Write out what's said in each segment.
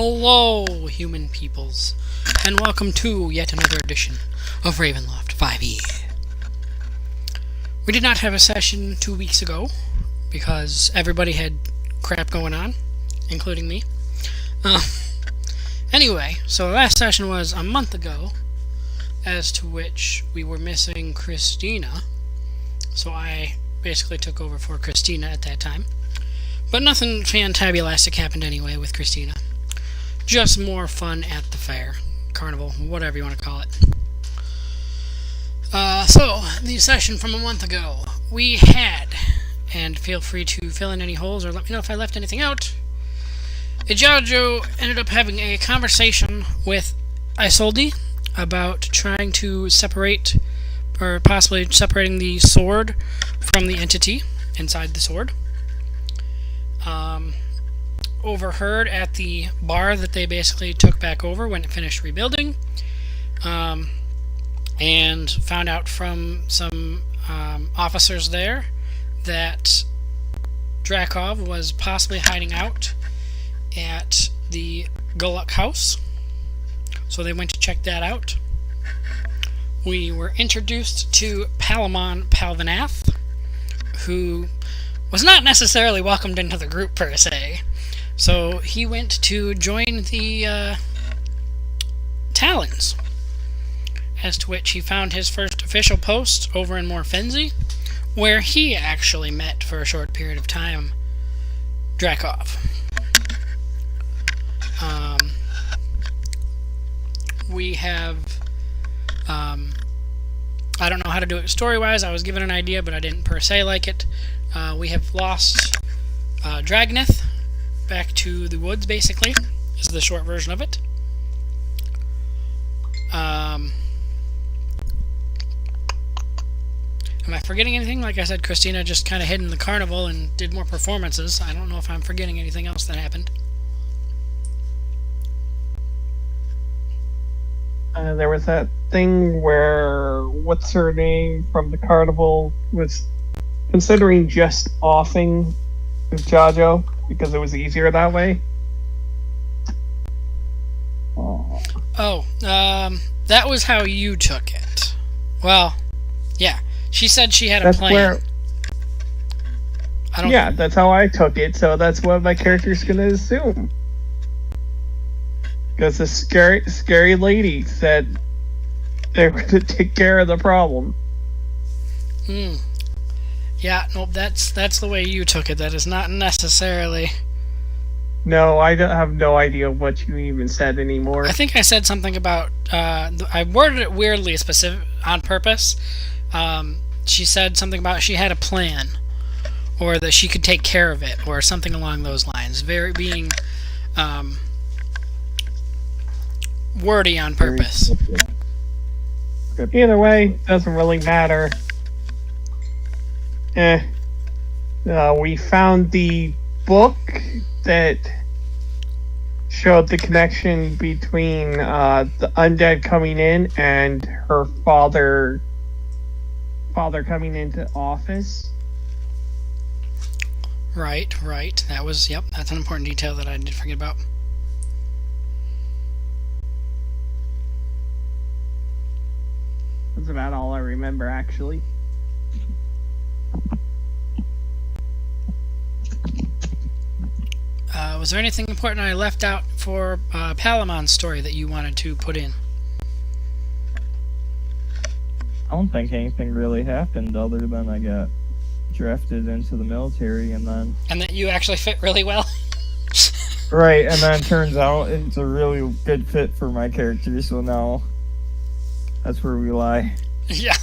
Hello, human peoples, and welcome to yet another edition of Ravenloft 5e. We did not have a session 2 weeks ago, because everybody had crap going on, including me. Anyway, so the last session was a month ago, as to which we were missing Christina, so I basically took over for Christina at that time. But nothing fantabulastic happened anyway with Christina. Just more fun at the fair, carnival, whatever you want to call it. So, the session from a month ago, we had, and feel free to fill in any holes or let me know if I left anything out, Ijajo ended up having a conversation with Isolde about trying to separate, or possibly separating the sword from the entity inside the sword. Overheard at the bar that they basically took back over when it finished rebuilding, and found out from some officers there that Drakov was possibly hiding out at the Guluk house, so they went to check that out. We were introduced to Palamon Palvanath, who was not necessarily welcomed into the group per se. So he went to join the Talons, as to which he found his first official post over in Morfenzi, where he actually met for a short period of time Drakov. We have, I don't know how to do it story-wise. I was given an idea, but I didn't per se like it. We have lost Dragneth back to the woods, basically, is the short version of it. Am I forgetting anything? Like I said, Christina just kind of hid in the carnival and did more performances. I don't know if I'm forgetting anything else that happened. There was that thing where what's her name from the carnival was considering just offing with Jajo because it was easier that way. That was how you took it. Well, yeah. She said she had a plan. That's how I took it, so that's what my character's gonna assume. Because the scary lady said they were going to take care of the problem. Yeah, nope, that's the way you took it. That is not necessarily... No, I have no idea what you even said anymore. I think I said something about... I worded it weirdly specific on purpose. She said something about she had a plan, or that she could take care of it, or something along those lines. Being... wordy on purpose. Either way, doesn't really matter. We found the book that showed the connection between the undead coming in and her father coming into office. Right. That was, that's an important detail that I did forget about. That's about all I remember, actually. Was there anything important I left out for Palamon's story that you wanted to put in? I don't think anything really happened other than I got drafted into the military and then... And that you actually fit really well? Right, and then it turns out it's a really good fit for my character, so now... That's where we lie. Yeah.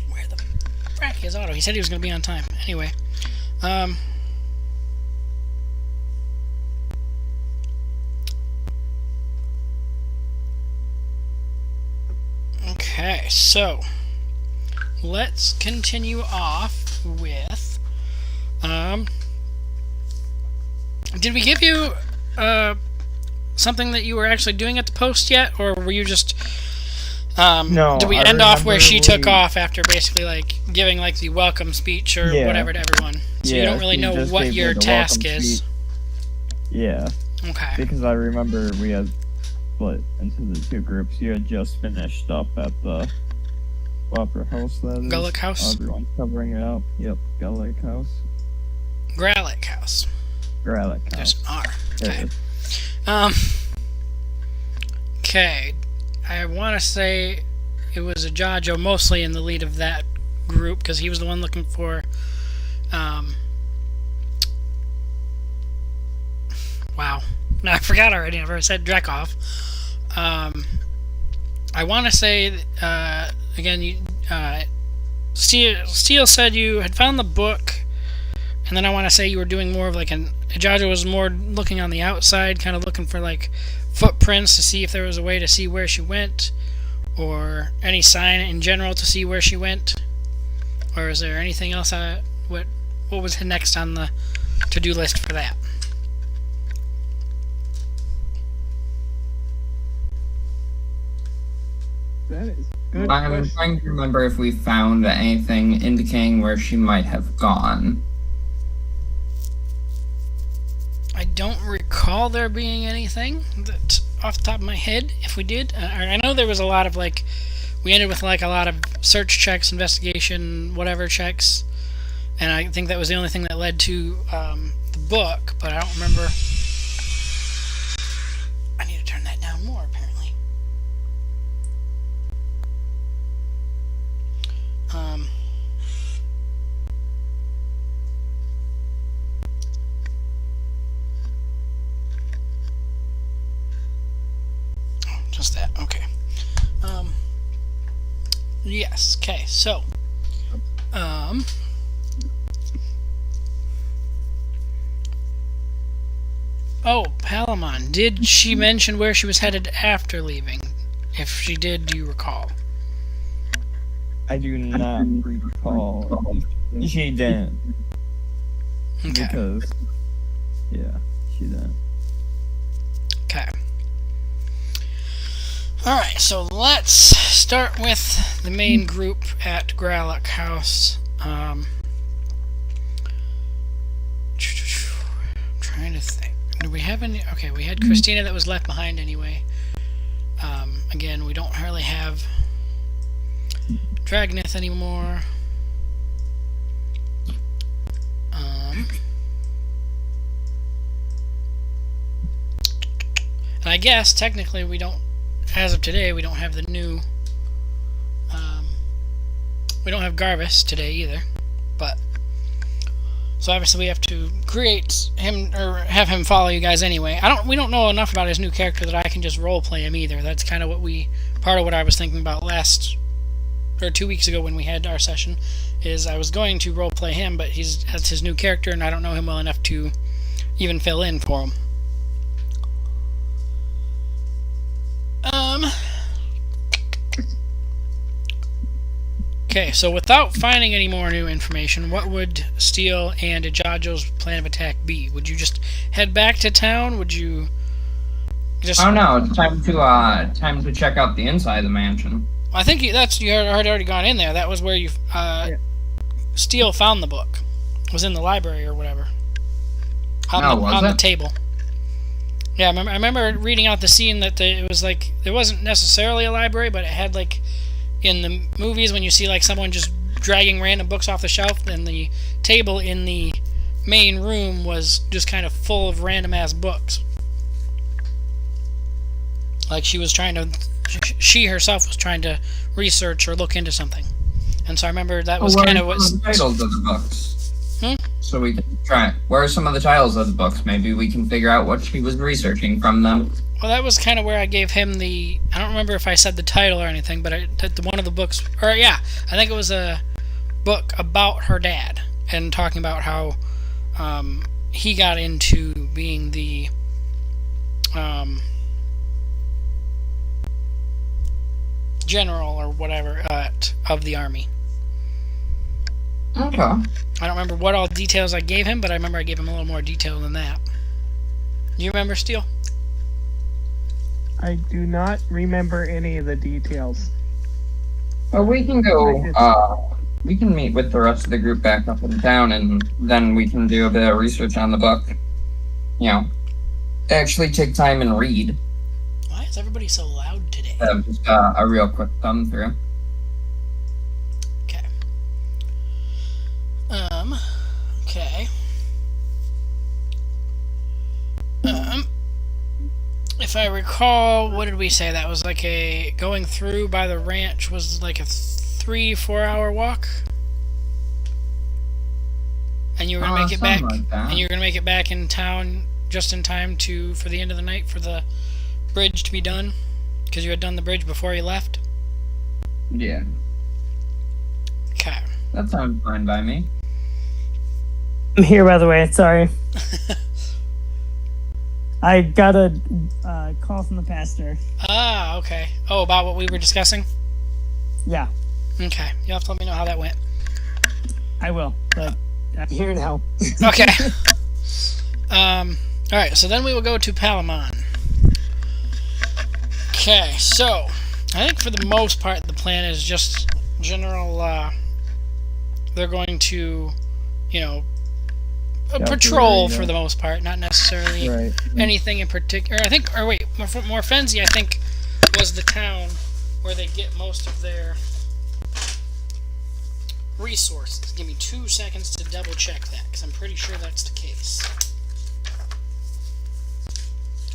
Where the frack is Otto? He said he was going to be on time. Anyway. Okay, so let's continue off with did we give you something that you were actually doing at the post yet, or were you just no, did we end off where she took off after basically like giving like the welcome speech or whatever to everyone? So you don't really she know just what gave me your the task welcome is. sheet. Yeah, Okay. because I remember we had split into the two groups. You had just finished up at the Opera House, that is. Gullick House? Everyone's covering it up. Yep, Gullick House. Gralick House. Gralick House. There's an R. There Okay. it is. Okay. I want to say it was a Jajo mostly in the lead of that group because he was the one looking for. Wow. No, I forgot already. I never said Drakov. I want to say again. Steele said you had found the book, and then I want to say you were doing more of like Jajo was more looking on the outside, kind of looking for like footprints to see if there was a way to see where she went, or any sign in general to see where she went. Or is there anything else? What was next on the to-do list for that? That is good. I'm question. trying to remember if we found anything indicating where she might have gone. I don't recall there being anything that off the top of my head. If we did, I know there was a lot of like, we ended with like a lot of search checks, investigation, whatever checks, and I think that was the only thing that led to the book. But I don't remember. I need to turn that down more, apparently. Just that. Okay. Yes. Okay. So. Oh, Palamon. Did she mention where she was headed after leaving? If she did, do you recall? I do not recall. She didn't. Okay. Because, yeah, she didn't. Okay. Alright, so let's start with the main group at Gralick House. I'm trying to think. Do we have any? Okay, we had Christina that was left behind anyway. Again, we don't really have Dragnith anymore. And I guess technically we don't, as of today, we don't have the new. We don't have Garvis today either, but so obviously we have to create him or have him follow you guys anyway. We don't know enough about his new character that I can just role play him either. That's kind of part of what I was thinking about 2 weeks ago when we had our session, is I was going to role play him, but that's his new character and I don't know him well enough to even fill in for him. Okay, so without finding any more new information, what would Steele and Jajo's plan of attack be? Would you just head back to town? Would you just... Oh no, it's time to check out the inside of the mansion. I think you had already gone in there. That was where you Steele found the book. It was in the library or whatever. On the table. Yeah, I remember reading out the scene that it was like, it wasn't necessarily a library, but it had like, in the movies when you see like someone just dragging random books off the shelf, and the table in the main room was just kind of full of random ass books. Like she herself was trying to research or look into something. And so I remember that was kind of what... the titles of the books? Hmm? So we can try. Where are some of the titles of the books? Maybe we can figure out what she was researching from them. Well, that was kind of where I gave him the... I don't remember if I said the title or anything, but one of the books... Or, yeah, I think it was a book about her dad, and talking about how he got into being the... general or whatever of the army. Okay. I don't remember what all details I gave him, but I remember I gave him a little more detail than that. Do you remember, Steele? I do not remember any of the details. Well, we can go we can meet with the rest of the group back up in town, and then we can do a bit of research on the book. You know, actually take time and read. Why is everybody so loud today? Just a real quick thumb through. Okay. Okay. If I recall, what did we say? That was like a going through by the ranch was like a 3-4 hour walk, and you were gonna make it back, Like that. and you were gonna make it back in town just in time for the end of the night for the bridge to be done, because you had done the bridge before you left. Yeah, Okay. that sounds fine by me. I'm here, by the way. Sorry. I got a call from the pastor. Ah, okay. Oh, about what we were discussing? Yeah, Okay. You'll have to let me know how that went. I will. But I'm here now. Okay. Alright, so then we will go to Palamon. Okay, so I think for the most part the plan is just general, they're going to, you know, patrol for the most part, not necessarily Right. anything in particular. I think, or wait, Morfenzi, I think, was the town where they get most of their resources. Give me 2 seconds to double check that, because I'm pretty sure that's the case.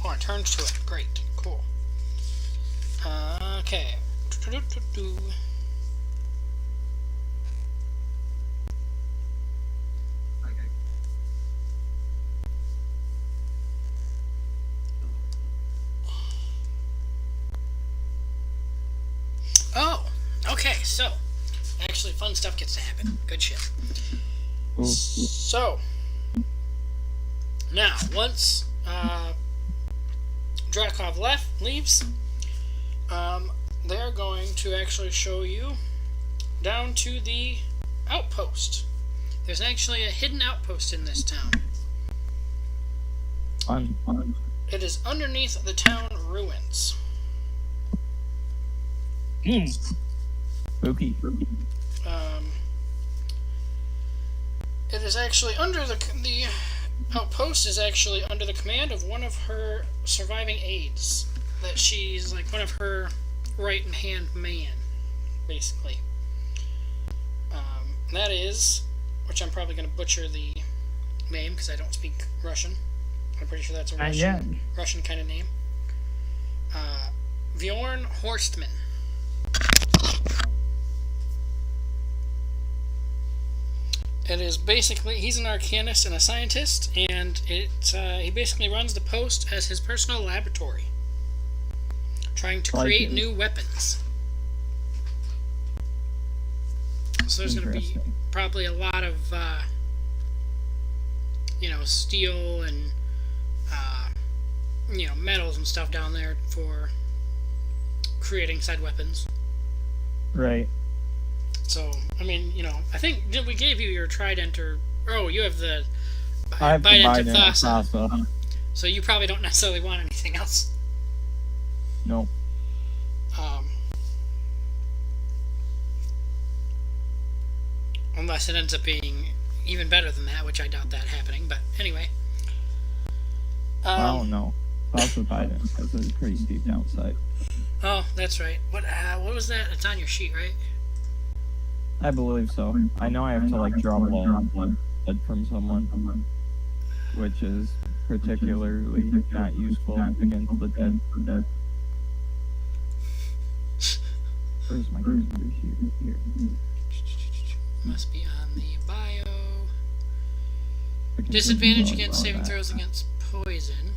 Oh, it turns to it. Great. Cool. Okay. Oh, okay, so actually fun stuff gets to happen. Good shit. So now once Drakov leaves, they're going to actually show you down to the outpost. There's actually a hidden outpost in this town. It is underneath the town ruins. Spooky. It is actually under the outpost is actually under the command of one of her surviving aides. That she's like one of her right-hand man, basically. That is, which I'm probably going to butcher the name because I don't speak Russian. I'm pretty sure that's a Russian kind of name. Bjorn Horstman. It is basically, he's an arcanist and a scientist, and he basically runs the post as his personal laboratory, trying to create new weapons. So there's going to be probably a lot of, steel and, metals and stuff down there for creating said weapons. Right. So, I mean, I think we gave you your trident you have the I have the Bident of Bident Thassa. Thassa. So you probably don't necessarily want anything else. Nope. Unless it ends up being even better than that, which I doubt that happening, but anyway. I don't know. Also Bident, because it's pretty steep downside. Oh, that's right. What was that? It's on your sheet, right? I believe so. I know I have to draw blood from someone, which is particularly not useful against the dead. Where's my computer sheet? Here. Must be on the bio. Disadvantage against saving throws against poison.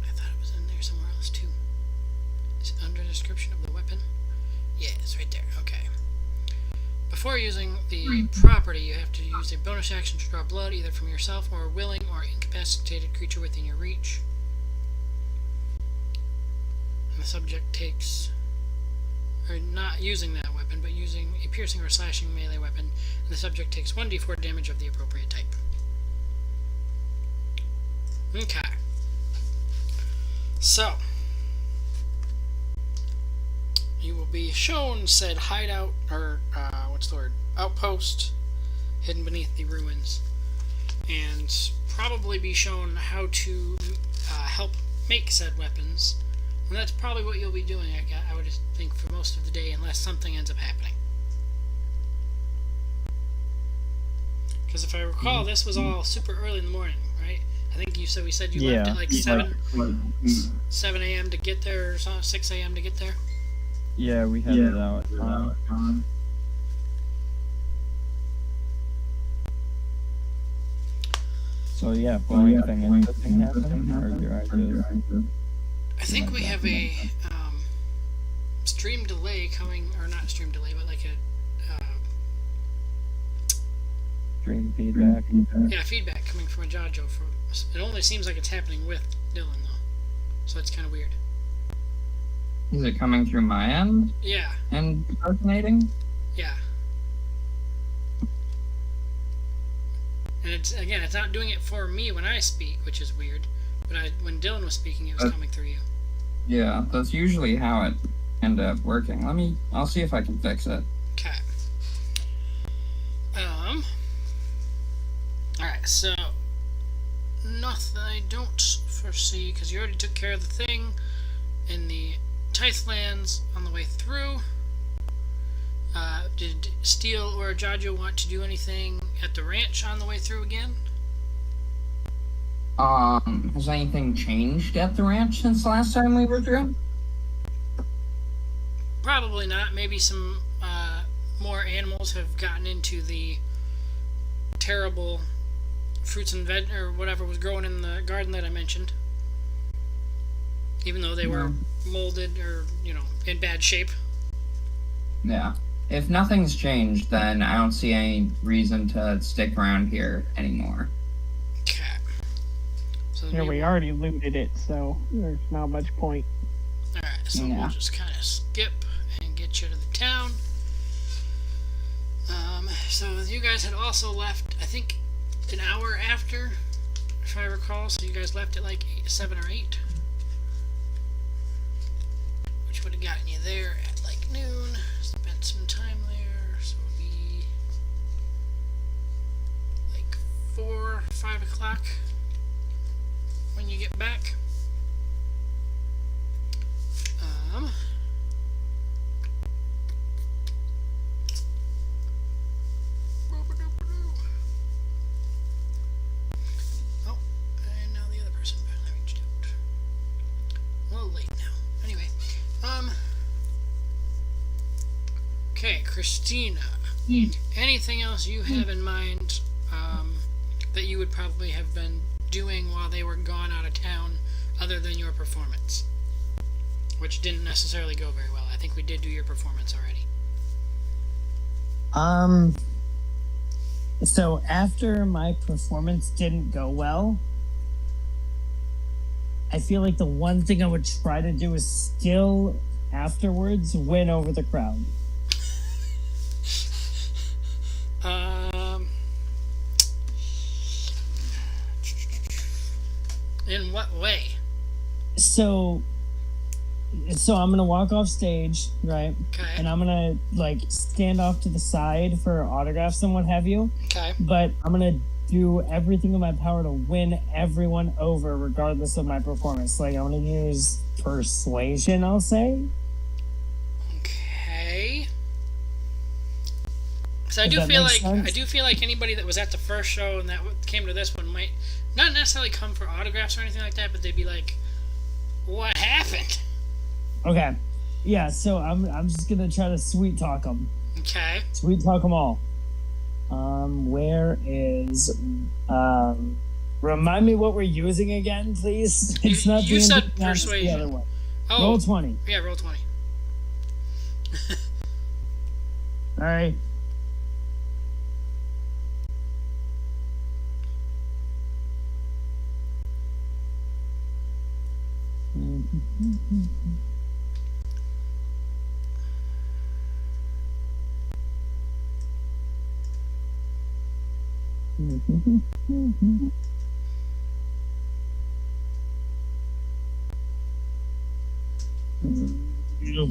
I thought it was in there somewhere else too. Is it under description of the weapon? Yeah, it's right there. Okay. Before using the property, you have to use a bonus action to draw blood either from yourself or a willing or incapacitated creature within your reach. And the subject takes, or not using that weapon, but using a piercing or slashing melee weapon, and the subject takes 1d4 damage of the appropriate type. Okay. So, You will be shown said hideout, or what's the word? Outpost, hidden beneath the ruins, and probably be shown how to help make said weapons. And that's probably what you'll be doing, I would think, for most of the day, unless something ends up happening. Because if I recall, this was all super early in the morning, right? I think we said you left at like 7 a.m. to get there, or 6 a.m. to get there. Yeah, we headed out. So yeah, will anything interesting happen, or do I just... I think we have a stream delay coming, or not stream delay, but like a Stream feedback? feedback coming from a Jojo. It only seems like it's happening with Dylan though, so it's kind of weird. Is it coming through my end Yeah, and resonating? yeah. And it's not doing it for me when I speak, which is weird. But when Dylan was speaking, it was coming through you. Yeah, that's usually how it ended up working. I'll see if I can fix it. Okay. Alright, so nothing I don't foresee, because you already took care of the thing in the Tithlands on the way through. Did Steel or Jajo want to do anything at the ranch on the way through again? Has anything changed at the ranch since the last time we were through? Probably not. Maybe some more animals have gotten into the terrible fruits and veg or whatever was growing in the garden that I mentioned. Even though they were molded or, in bad shape. Yeah. If nothing's changed, then I don't see any reason to stick around here anymore. Okay. So Yeah, we already looted it, so there's not much point. Alright, so we'll just kind of skip and get you to the town. So you guys had also left, I think, an hour after, if I recall. So you guys left at like 7 or 8. Which would have gotten you there at like noon. Spent some time there, so it'll be like 4, 5 o'clock when you get back. Oh, and now the other person finally reached out. A little late now. Anyway, okay, Christina. Anything else you have in mind that you would probably have been doing while they were gone out of town, other than your performance? Which didn't necessarily go very well. I think we did do your performance already. So after my performance didn't go well, I feel like the one thing I would try to do is still afterwards win over the crowd. In what way? So I'm gonna walk off stage, right? Okay. And I'm gonna stand off to the side for autographs and what have you. Okay. But I'm gonna do everything in my power to win everyone over, regardless of my performance. I'm gonna use persuasion, I'll say. Okay. So Does that make sense? I do feel like anybody that was at the first show and that came to this one might not necessarily come for autographs or anything like that, but they'd be like, "What happened?" Okay. Yeah. So I'm just gonna try to sweet talk them. Okay. Sweet talk them all. Where is remind me what we're using again, please? It's not You the said Indiana, it's the persuasion. other one. Oh, Roll 20. Yeah, roll 20. All right.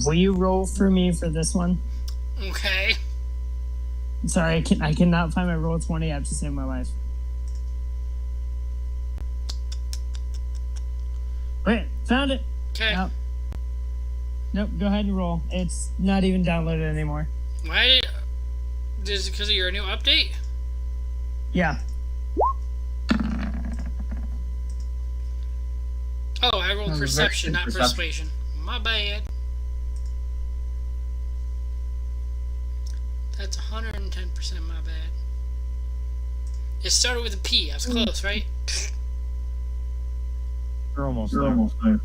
will you roll for me for this one? Okay. Sorry, I cannot find my roll 20 app to save my life. Wait, found it. Okay. Nope, go ahead and roll. It's not even downloaded anymore. Why? Is it because of your new update? Yeah. Oh, I rolled perception, not persuasion. My bad. That's 110% my bad. It started with a P. I was close, right? You're almost there.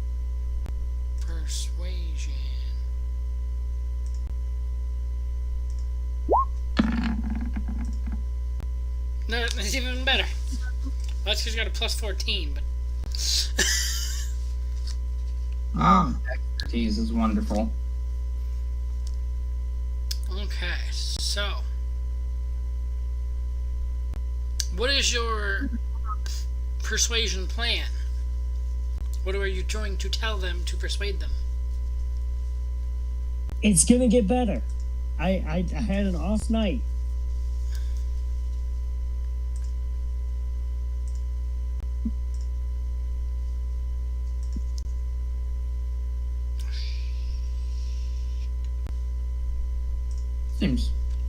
Persuasion. No, it's even better. Well, that's because you got a plus 14, but... Expertise is wonderful. Okay, so... What is your persuasion plan? What are you trying to tell them to persuade them? It's gonna get better. I had an off night.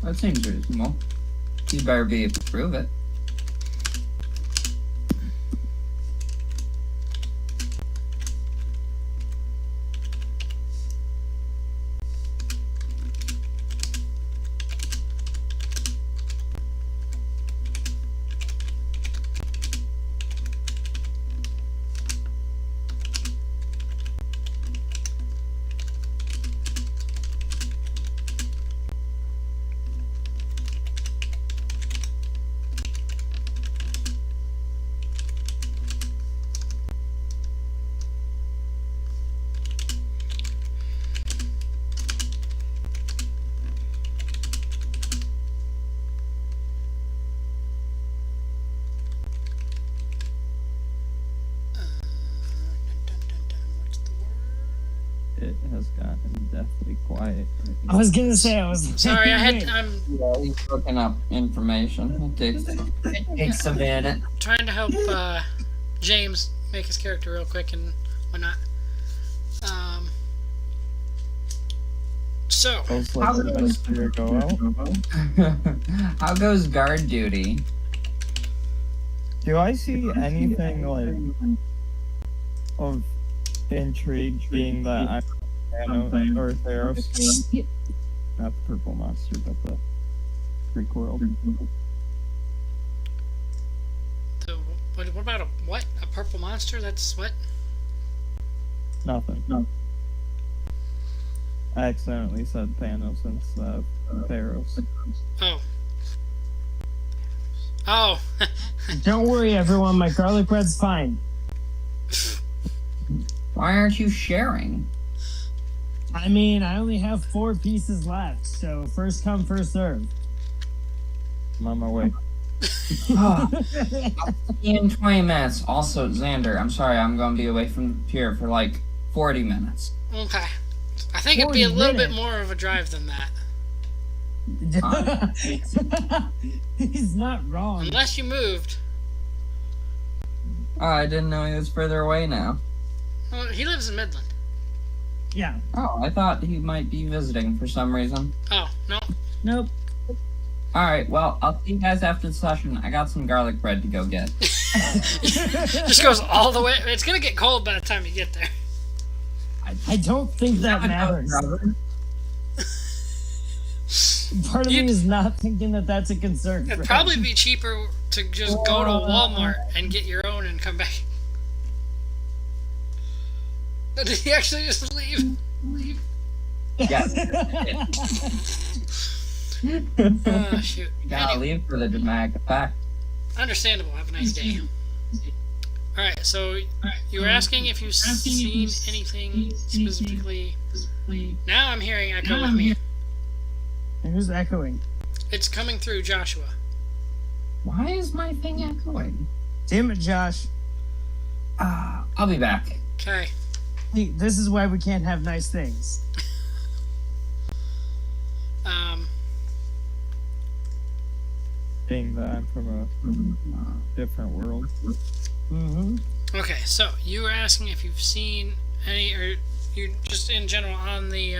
That seems reasonable. You better be able to prove it. What's the word? It has gotten deathly quiet. I was gonna say Sorry, I'm Yeah, he's looking up information. It takes a minute. trying to help James make his character real quick and whatnot. So, Most likely the spirit go out. How goes guard duty? Do I see anything like of intrigue being that I'm Thanos or Theros? Not the purple monster, but the Greek world. what about a purple monster? That's what? Nothing. No. I accidentally said Thanos instead of Theros. Oh. Oh. Don't worry, everyone. My garlic bread's fine. Why aren't you sharing? I mean, I only have 4 pieces left, so first come, first serve. I'm on my way. In 20 minutes. Also, Xander, I'm sorry, I'm going to be away from here for like 40 minutes. Okay. I think it'd be a little bit more of a drive than that. He's not wrong. Unless you moved. Oh, I didn't know he was further away now. Well, he lives in Midland. Yeah. Oh, I thought he might be visiting for some reason. Oh, no. Nope. Alright, well, I'll see you guys after the session. I got some garlic bread to go get. Just goes all the way. It's going to get cold by the time you get there. I don't think that matters. Part of me is not thinking that that's a concern. It'd probably be cheaper to just go to Walmart and get your own and come back. Did he actually just leave? Yes. Oh, shoot. You gotta leave for the dramatic effect. Understandable. Have a nice day. Alright, so you were asking if you've seen anything specifically. Now I'm hearing echo with me. Who's echoing? It's coming through Joshua. Why is my thing echoing? Damn it, Josh. I'll be back. Okay. See, this is why we can't have nice things. being that I'm from a different world. Mm-hmm. Okay, so you were asking if you've seen any, or you just in general on the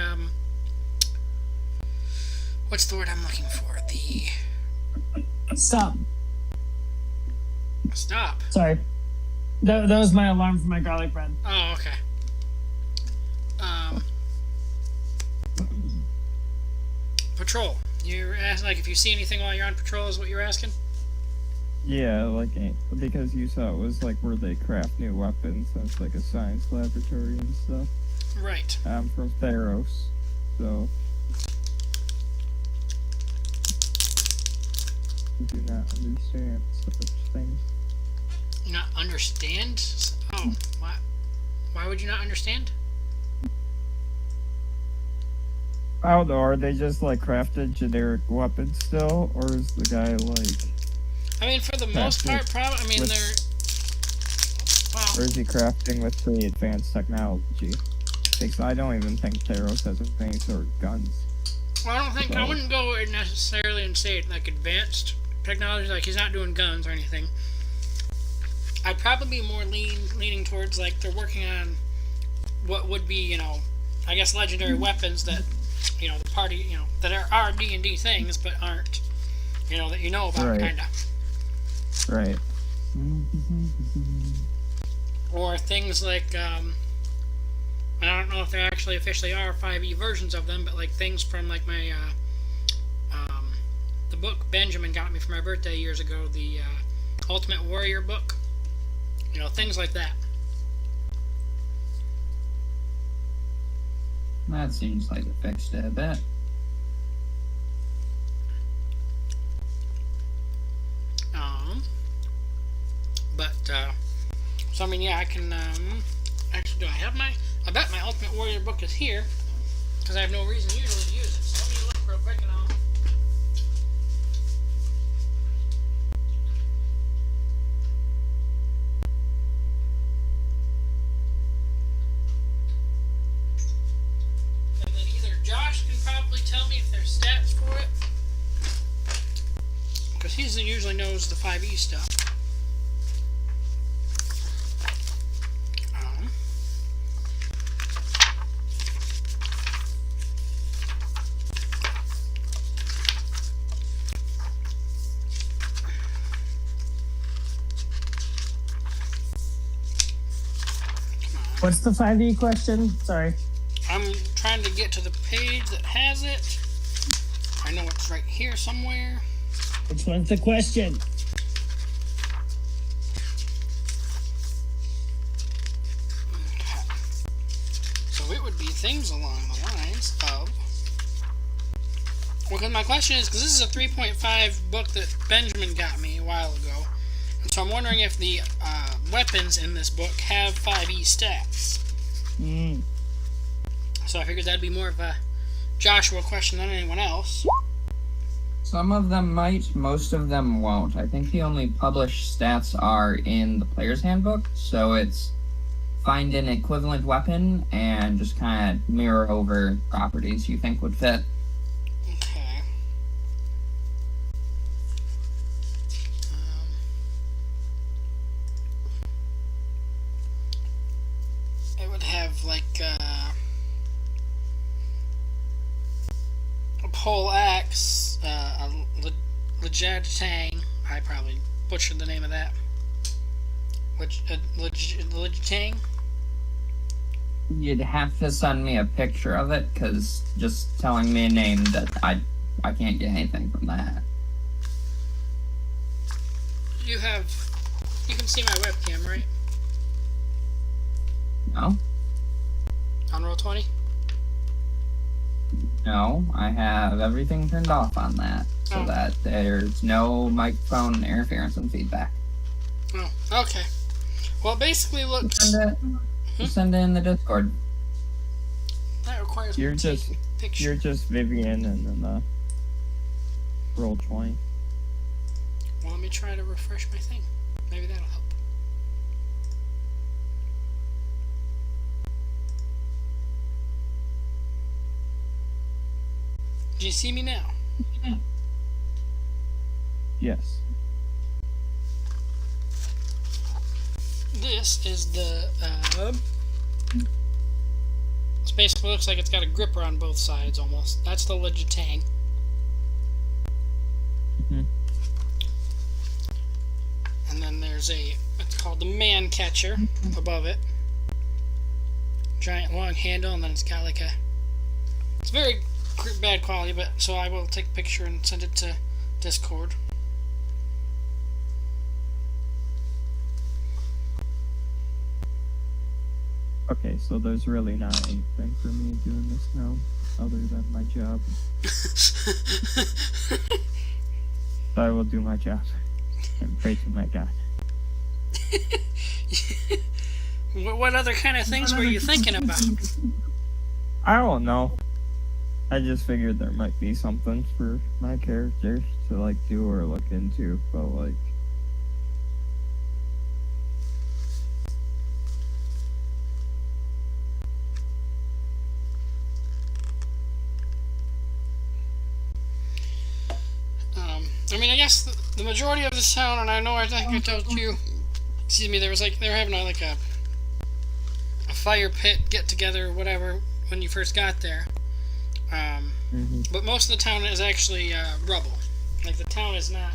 what's the word I'm looking for? The Stop. stop. Sorry. That was my alarm for my garlic bread. Oh, okay. Patrol. You're asking like if you see anything while you're on patrol is what you're asking? Yeah, like because you saw it was like where they craft new weapons. That's like a science laboratory and stuff. Right. I'm from Theros, so I do not understand such things. You not understand? Oh, why? Why would you not understand? I don't know. Are they just like crafted generic weapons still, or is the guy like? I mean, for the most part, probably. I mean, with- they're. Well, Or is he crafting with pretty advanced technology? Because I don't even think Theros has any sort of guns. well, I don't think I So- wouldn't go necessarily and say like advanced technology. Like he's not doing guns or anything. I'd probably be more leaning towards like they're working on what would be, you know, I guess legendary weapons that, you know, the party, you know, that are D&D things but aren't, you know, that you know about Right. kinda. Right. Or things like I don't know if there actually officially are 5e versions of them, but like things from like my the book Benjamin got me for my birthday years ago, the Ultimate Warrior book. You know, things like that. That seems like it fixed it a bit. But so I mean, yeah, I can actually, do I have my? I bet my Ultimate Warrior book is here because I have no reason usually to use it. So let me look real quick and I'll. And then either Josh can probably tell me if there's stats for it, because he usually knows the 5e stuff. What's the 5e question? Sorry. I'm trying to get to the page that has it. I know it's right here somewhere. Which one's the question? So it would be things along the lines of. Well, because my question is, because this is a 3.5 book that Benjamin got me a while ago, and so I'm wondering if the weapons in this book have 5e stats. So I figured that'd be more of a Joshua question than anyone else. Some of them might, most of them won't. I think the only published stats are in the player's handbook, so it's find an equivalent weapon and just kind of mirror over properties you think would fit. Okay. It would have like a pole axe, a legiatang. I probably butchered the name of that. Legiatang. You'd have to send me a picture of it, because just telling me a name that I can't get anything from that. You can see my webcam, right? No? On Roll20? No, I have everything turned off on that, so Oh. that there's no microphone interference and feedback. Oh, okay. Well, it basically looks. Send it in the Discord. That requires You're me to just take a picture. you're just Vivian and then roll 20. Well, let me try to refresh my thing. Maybe that'll help. Do you see me now? Yes. This is the this basically looks like it's got a gripper on both sides almost. That's the Legitang. Mhm. And then there's it's called the Man Catcher above it. Giant long handle, and then it's got like it's very bad quality, but so I will take a picture and send it to Discord. Okay, so there's really not anything for me doing this now, other than my job. I will do my job and pray to my God. What other kind of things were you thinking about? I don't know. I just figured there might be something for my character to like do or look into, but like I mean, I guess the majority of this town, and I think I told you, excuse me, they were having a fire pit get together or whatever when you first got there. But most of the town is actually rubble. Like, the town is not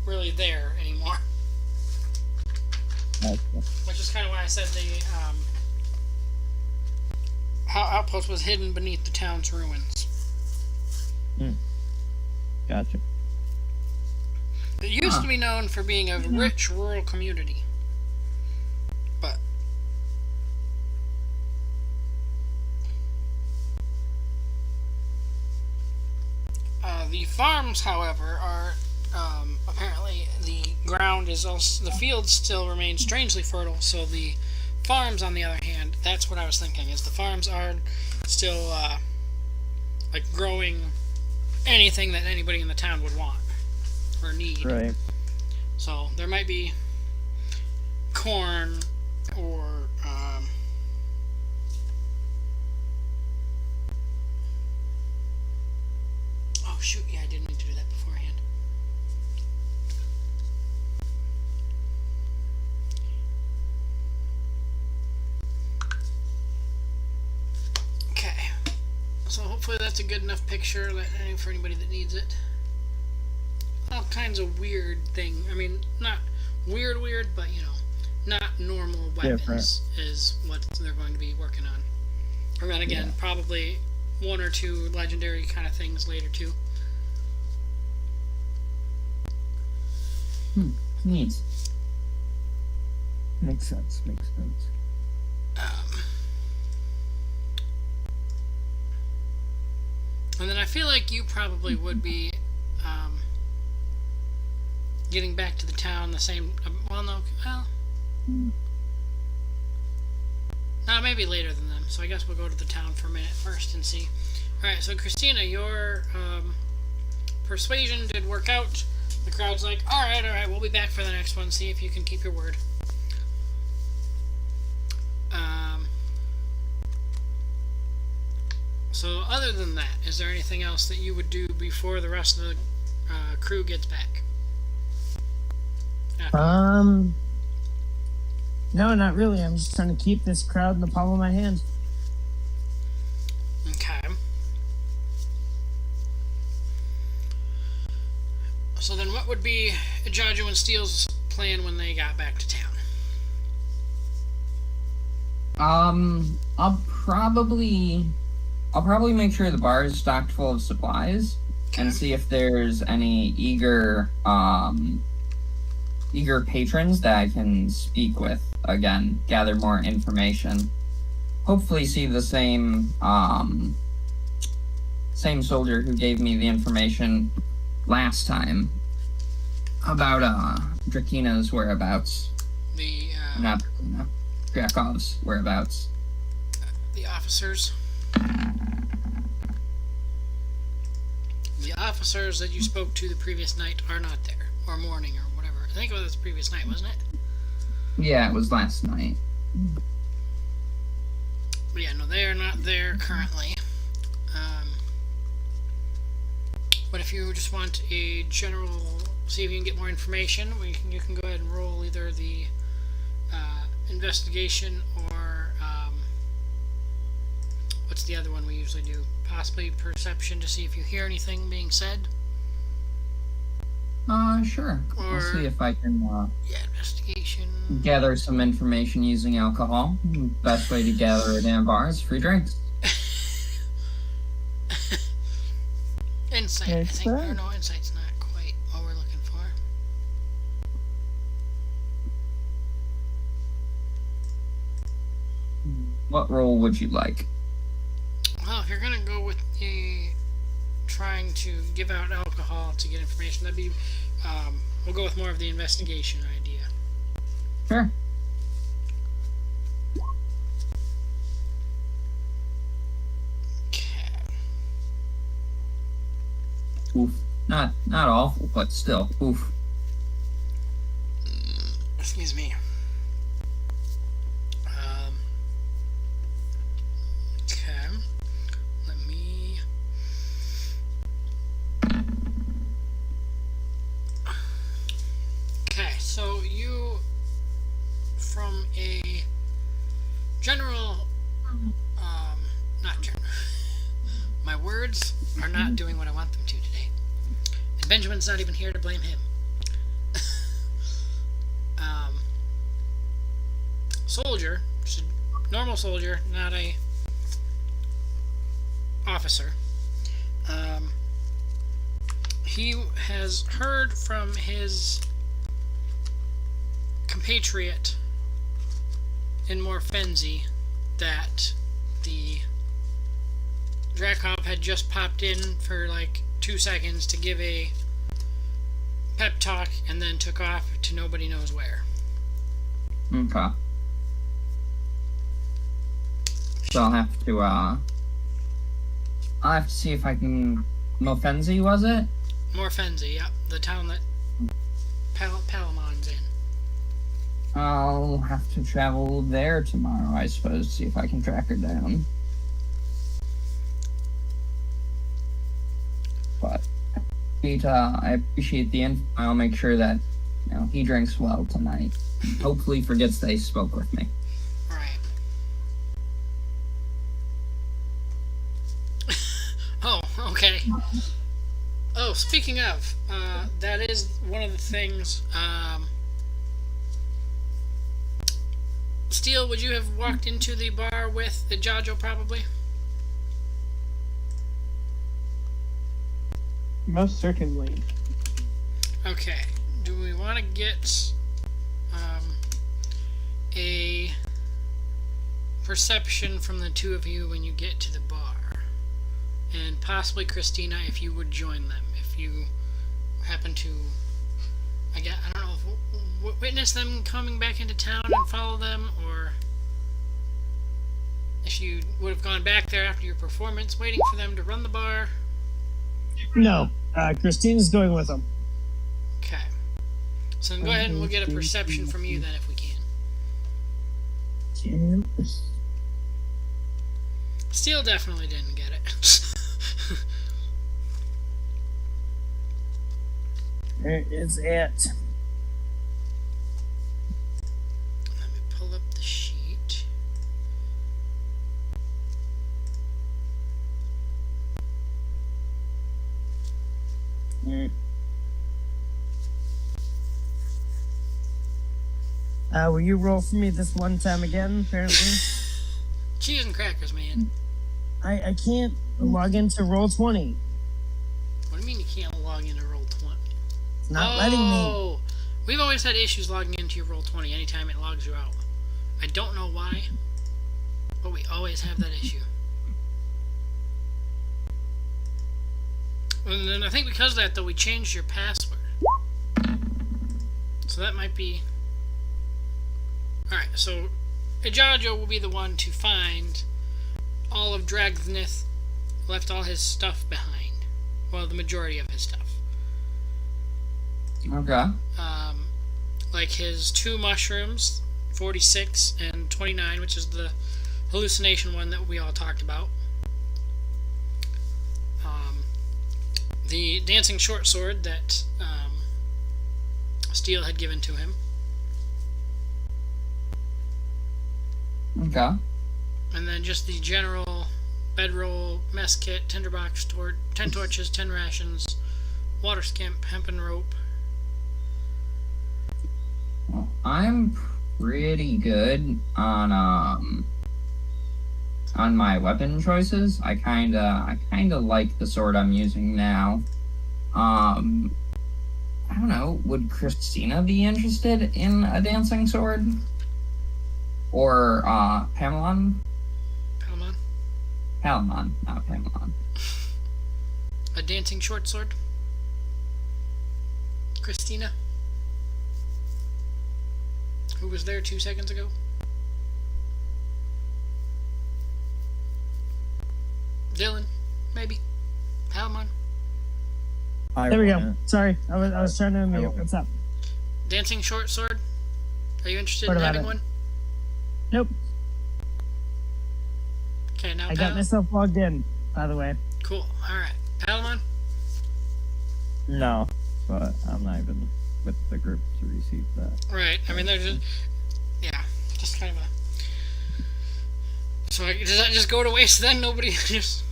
really there anymore. okay. Which is kind of why I said the outpost was hidden beneath the town's ruins. Gotcha. It used to be known for being a rich rural community. But the farms, however, are apparently the ground is also, the fields still remain strangely fertile. So the farms, on the other hand, that's what I was thinking, is the farms are still like growing anything that anybody in the town would want or need. Right. So there might be corn or oh shoot, yeah, I didn't mean to do that beforehand. Okay. So hopefully that's a good enough picture for anybody that needs it. All kinds of weird thing. I mean, not weird, but not normal weapons is what they're going to be working on. And then again, probably one or two legendary kind of things later too. Neat. Makes sense. And then I feel like you probably would be getting back to the town the same. No, maybe later than them. So I guess we'll go to the town for a minute first and see. All right, so Christina, your persuasion did work out. The crowd's like, all right, we'll be back for the next one. See if you can keep your word. So other than that, is there anything else that you would do before the rest of the crew gets back? No, not really. I'm just trying to keep this crowd in the palm of my hand. Okay. So then what would be Jajo and Steele's plan when they got back to town? I'll probably make sure the bar is stocked full of supplies and see if there's any eager patrons that I can speak with. Again, gather more information. Hopefully see the same soldier who gave me the information last time about Drakina's whereabouts. Not Drakov's whereabouts. The officers. The officers that you spoke to the previous night are not there, or morning, or whatever. I think it was the previous night, wasn't it? Yeah, it was last night. But yeah, no, they are not there currently. But if you just want a general, see if you can get more information, you can go ahead and roll either the investigation or what's the other one we usually do? Possibly perception to see if you hear anything being said. Sure. I'll Or- see if I can Yeah, investigation. gather some information using alcohol. Best way to gather it in a bar is free drinks. Insight, I think. Insight? Or no, insight's not quite what we're looking for. What role would you like? Well, if you're gonna go with the trying to give out alcohol to get information, that'd be we'll go with more of the investigation idea. Sure. Okay. Oof. Not awful, but still. Oof. Excuse me. Okay. Let me. Okay, so you, from a general, not general. My words are not doing what I want them to today. And Benjamin's not even here to blame him. Soldier, just a normal soldier, not a officer. He has heard from his compatriot in Morfenzi that the Drakov had just popped in for like 2 seconds to give a pep talk and then took off to nobody knows where. Okay. So I'll have to see if I can. Mofenzi, was it? Morfenzi, yep, the town that Palamon's in. I'll have to travel there tomorrow, I suppose, see if I can track her down. But I appreciate the info. I'll make sure that he drinks well tonight. Hopefully forgets that he spoke with me. Right. Oh, okay. Oh, speaking of, that is one of the things. Steele, would you have walked into the bar with the Jajo probably? Most certainly. Okay. Do we want to get a perception from the two of you when you get to the bar? And possibly Christina, if you would join them. If you happen to, I don't know, witness them coming back into town and follow them, or if you would have gone back there after your performance, waiting for them to run the bar. No, Christina's going with them. Okay. So then go ahead and we'll get a perception from you then if we can. Steele definitely didn't get it. Where is it? Let me pull up the sheet. Will you roll for me this one time again, apparently? Cheese and crackers, man. I can't log into Roll20. What do you mean you can't log into Roll20? It's not letting me. Oh, we've always had issues logging into your Roll20 anytime it logs you out. I don't know why, but we always have that issue. And then I think because of that, though, we changed your password. So that might be... Alright, so Ejajo will be the one to find all of Dragnith left all his stuff behind. Well, the majority of his stuff. Okay. Like his 2 mushrooms, 46 and 29, which is the hallucination one that we all talked about. the dancing short sword that Steele had given to him, Okay. and then just the general bedroll, mess kit, tinderbox, 10 torches, 10 rations, water skimp, hempen rope. Well, I'm pretty good on my weapon choices. I kinda like the sword I'm using now. I don't know. Would Christina be interested in a dancing sword? Or Pamelon? Palamon. Palamon, not Pamelon. A dancing short sword. Christina, who was there 2 seconds ago. Dylan, maybe. Palamon. There we go. Sorry, I was trying to unmute. What's up? Dancing short sword. Are you interested What in about having it? one? Nope. Okay, now I got myself logged in, by the way. Cool. Alright. Palamon? No, but I'm not even with the group to receive that. Right. I mean, they're just... Yeah. Just kind of a... So does that just go to waste then? Nobody just...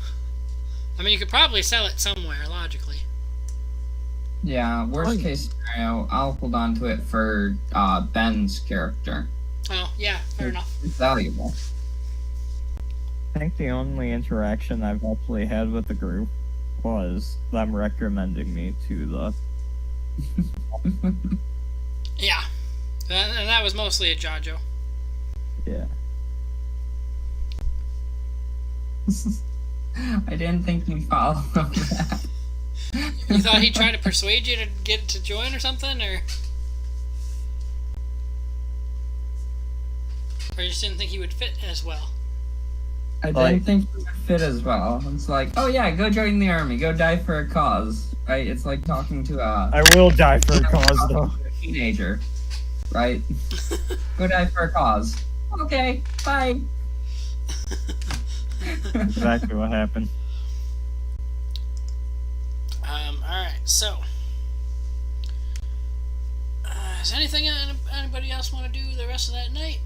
I mean, you could probably sell it somewhere, logically. Yeah, worst case scenario, I'll hold on to it for Ben's character. Oh, yeah. Fair enough. It's valuable. I think the only interaction I've actually had with the group was them recommending me to the. Yeah. And that was mostly a Jajo. Yeah. I didn't think you'd follow that. You thought he'd try to persuade you to get to join or something, or you just didn't think he would fit as well? I Like- didn't think it would fit as well. It's like, oh yeah, go join the army, go die for a cause, right? It's like talking to I will die for a cause, though. a teenager, right? Go die for a cause. Okay, bye. Exactly what happened. Alright, so. Is anything anybody else want to do the rest of that night?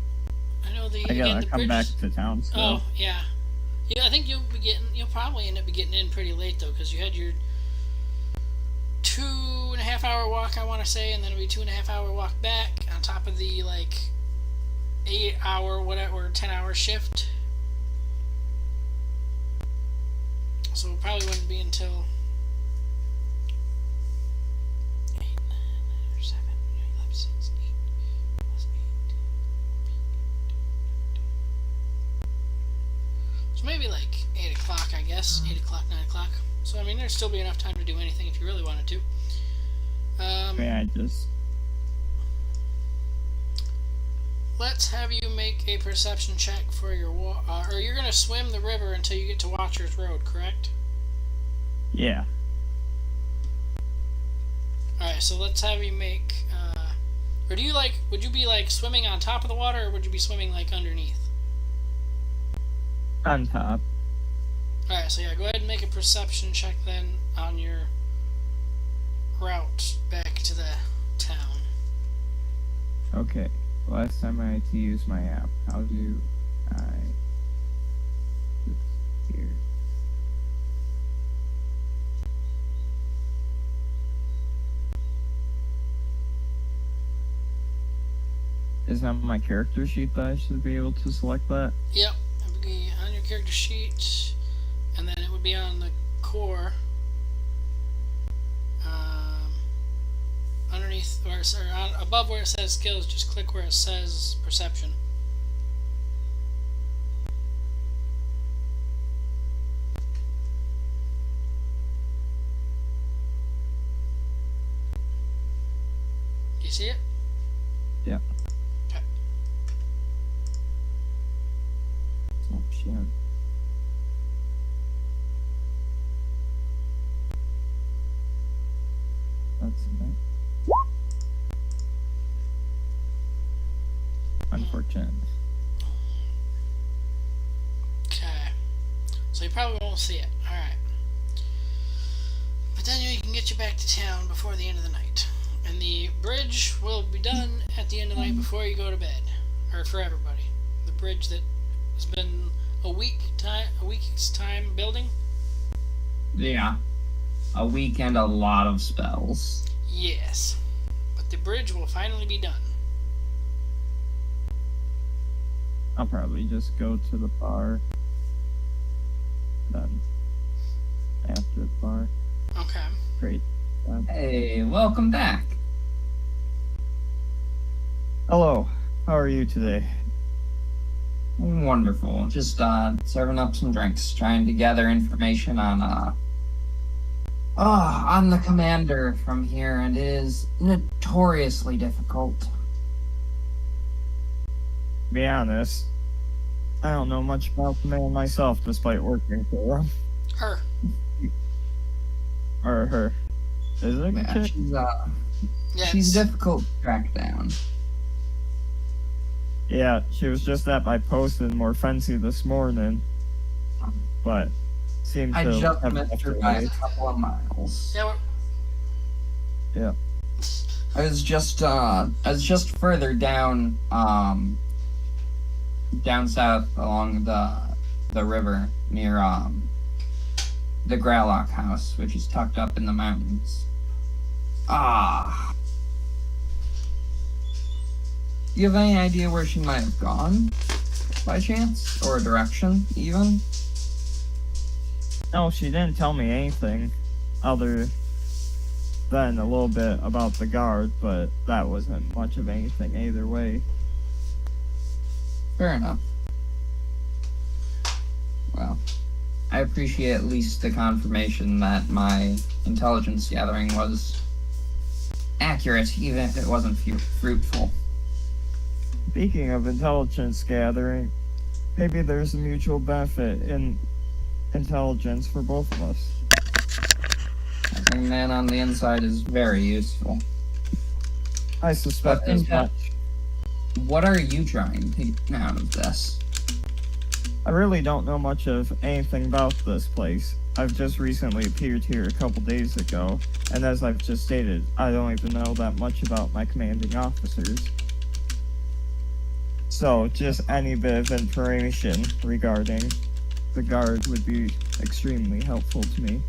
I know I gotta the come back bridges... to town still. Oh, yeah. Yeah, I think you'll probably end up getting in pretty late, though, because you had your 2.5 hour walk, I want to say, and then it'll be 2.5 hour walk back on top of the, 8 hour, whatever, 10 hour shift. So it probably wouldn't be until 8, 9, 7, 11, 6, 8, plus 8. So maybe 8 o'clock, I guess. 8 o'clock, 9 o'clock. So, I mean, there'd still be enough time to do anything if you really wanted to. Yeah, I just. Let's have you make a perception check for your or you're going to swim the river until you get to Watcher's Road, correct? Yeah. Alright, so let's have you make, or do you would you be swimming on top of the water, or would you be swimming underneath? On top. Alright, so yeah, go ahead and make a perception check then on your route back to the town. Okay. Last time I had to use my app. How do I. Here. Is that my character sheet that I should be able to select that? Yep, it would be on your character sheet, and then it would be on the core. Underneath, above where it says skills, just click where it says perception. Do you see it? Yeah. Okay. Oh, shit. That's that. Unfortunate. Okay. So you probably won't see it. Alright. But then we can get you back to town before the end of the night. And the bridge will be done at the end of the night before you go to bed. Or for everybody. The bridge that has been a week's time building. Yeah. A week and a lot of spells. Yes. But the bridge will finally be done. I'll probably just go to the bar. Then after the bar. Okay. Great. Hey, welcome back. Hello. How are you today? Wonderful. Just serving up some drinks, trying to gather information on the commander from here, and it is notoriously difficult. To be honest, I don't know much about the man myself, despite working for him. Her. Or her. Is it? Yeah, Okay. she's difficult to track down. Yeah, she was just at my post in More Fancy this morning, but seemed I to just have missed left her her by a way. couple of miles. Yeah, Yeah. I was just further down down south along the river near the Greylock house, which is tucked up in the mountains. Do you have any idea where she might have gone, by chance? Or a direction, even? No, she didn't tell me anything other than a little bit about the guard, but that wasn't much of anything either way. Fair enough. Well, I appreciate at least the confirmation that my intelligence gathering was accurate, even if it wasn't fruitful. Speaking of intelligence gathering, maybe there's a mutual benefit in intelligence for both of us. Having a man on the inside is very useful. I suspect But as in fact- much. What are you trying to get out of this? I really don't know much of anything about this place. I've just recently appeared here a couple days ago, and as I've just stated, I don't even know that much about my commanding officers. So, just any bit of information regarding the guard would be extremely helpful to me.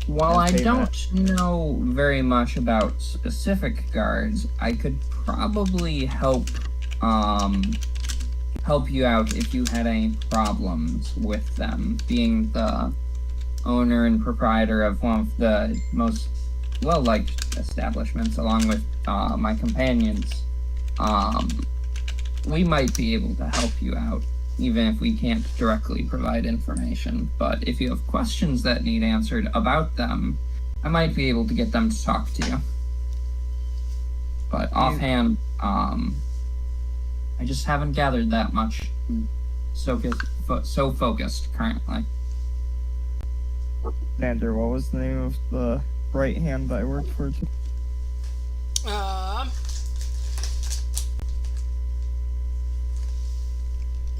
While I I'd say don't know very much about specific guards, I could probably help you out if you had any problems with them. Being the owner and proprietor of one of the most well-liked establishments, along with my companions, we might be able to help you out, even if we can't directly provide information. But if you have questions that need answered about them, I might be able to get them to talk to you. But offhand, I just haven't gathered that much. So focused currently. Xander, what was the name of the right hand that I worked for?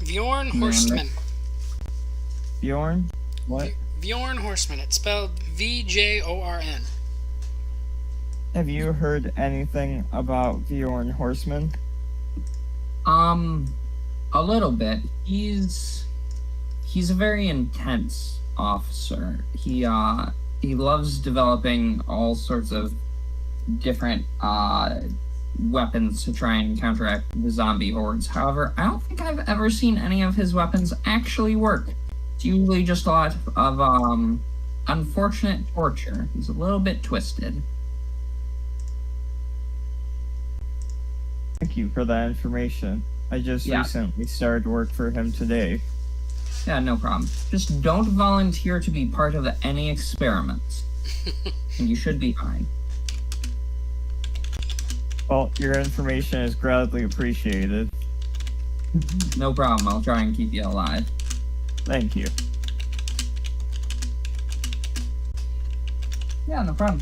Bjorn Horstman. Bjorn? What? Bjorn Horstman. It's spelled VJORN. Have you heard anything about Bjorn Horseman? A little bit. He's a very intense officer. He loves developing all sorts of different weapons to try and counteract the zombie hordes. However, I don't think I've ever seen any of his weapons actually work. It's usually just a lot of unfortunate torture. He's a little bit twisted. Thank you for that information. I just Yeah. recently started work for him today. Yeah, no problem. Just don't volunteer to be part of any experiments. And you should be fine. Well, your information is gladly appreciated. No problem. I'll try and keep you alive. Thank you. Yeah, no problem.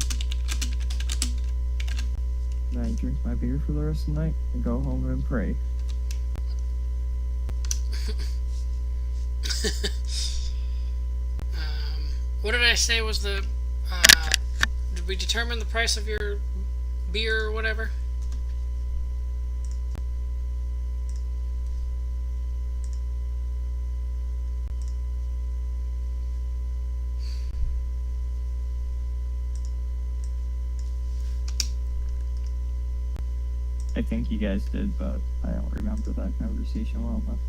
Then I drink my beer for the rest of the night and go home and pray. What did I say was the did we determine the price of your beer or whatever? I think you guys did, but I don't remember that conversation well enough.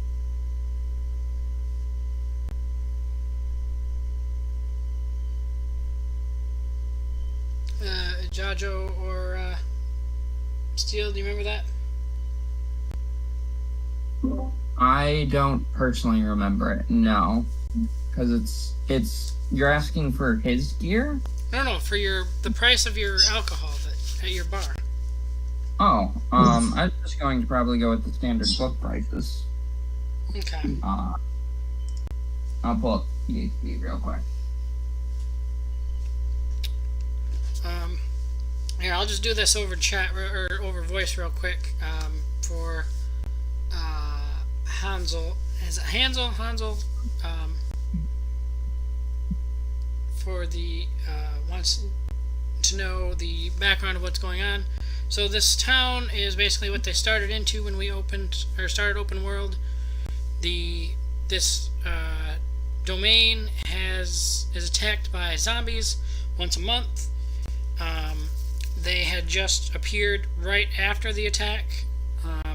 Jajo or Steel, do you remember that? I don't personally remember it. No, because it's you're asking for his gear. No, for the price of your alcohol at your bar. Oh, I'm just going to probably go with the standard book prices. Okay. I'll pull up PHP real quick. Here, I'll just do this over chat or over voice real quick. For Hansel, is it Hansel? For the wants to know the background of what's going on. So this town is basically what they started into when we started open world. This domain is attacked by zombies once a month. They had just appeared right after the attack,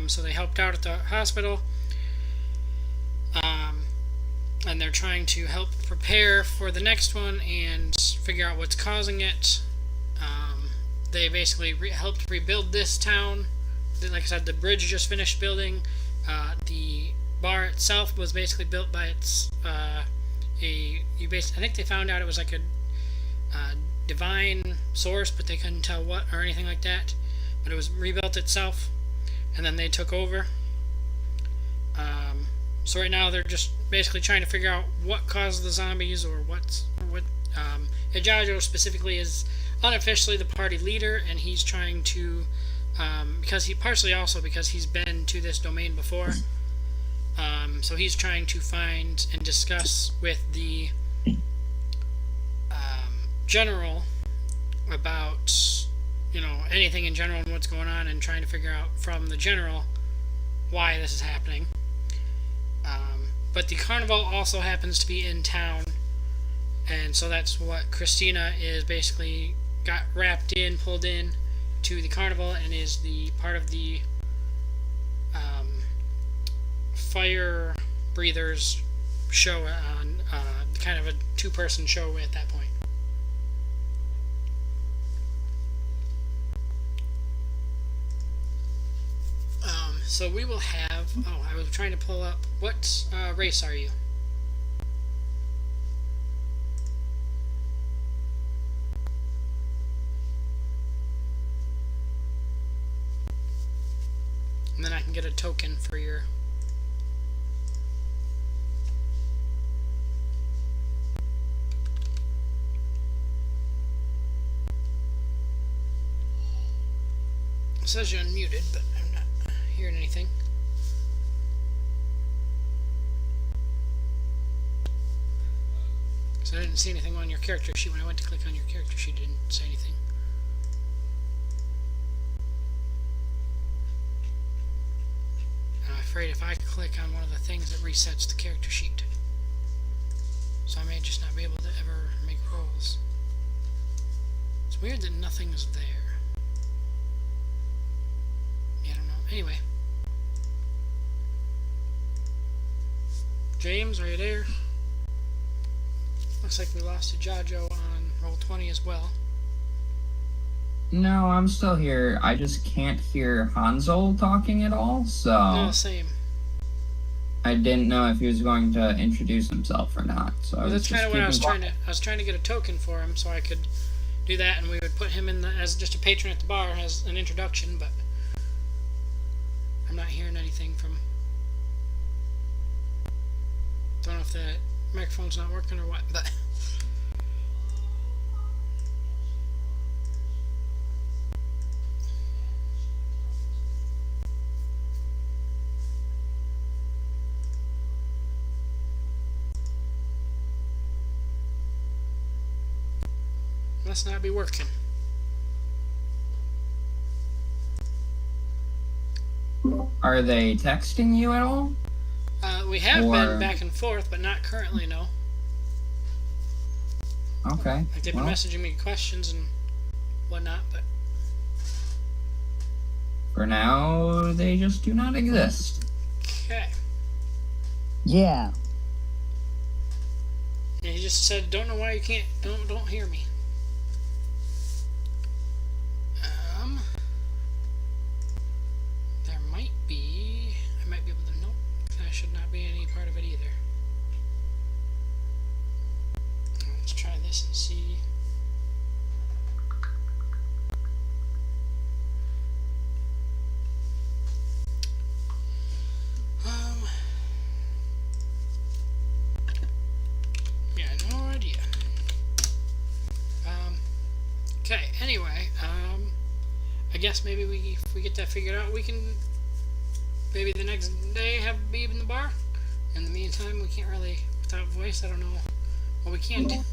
so they helped out at the hospital. And they're trying to help prepare for the next one and figure out what's causing it. They basically helped rebuild this town. Like I said, the bridge just finished building. The bar itself was basically built by I think they found out it was like a divine source, but they couldn't tell what or anything like that. But it was rebuilt itself, and then they took over. So right now they're just basically trying to figure out what caused the zombies or what. Ejajo specifically is unofficially the party leader, and he's trying to because he's been to this domain before. So he's trying to find and discuss with the general about anything in general and what's going on, and trying to figure out from the general why this is happening. But the carnival also happens to be in town, and so that's what Christina is basically got pulled in to the carnival, and is the part of the fire breathers show on kind of a two-person show at that point. So we will have. Oh, I was trying to pull up. What race are you? And then I can get a token for your. It says you're unmuted, but I'm not hearing anything. So I didn't see anything on your character sheet. When I went to click on your character sheet, it didn't say anything. I'm afraid if I click on one of the things, it resets the character sheet. So I may just not be able to ever make rolls. It's weird that nothing's there. I don't know. Anyway. James, are you there? Looks like we lost to Jajo on Roll20 as well. No, I'm still here. I just can't hear Hansel talking at all, so No, same. I didn't know if he was going to introduce himself or not. So Well, that's kind of what I was trying to. I was trying to get a token for him so I could do that, and we would put him in as just a patron at the bar as an introduction. But I'm not hearing anything from. Don't know if the microphone's not working or what, but. Must not be working. Are they texting you at all? We have Or- been back and forth, but not currently, no. Okay. Like, they've been messaging me questions and whatnot, but For now, they just do not exist. okay. Yeah. Yeah, he just said, "Don't know why you can't. Don't hear me." There might be. I might be able to. Nope. That should not be any part of it either. Let's try this and see. Yeah, no idea. Okay. Anyway, I guess maybe if we get that figured out, we can maybe the next day have Beeb in the bar. In the meantime, we can't really without voice. I don't know what we can do.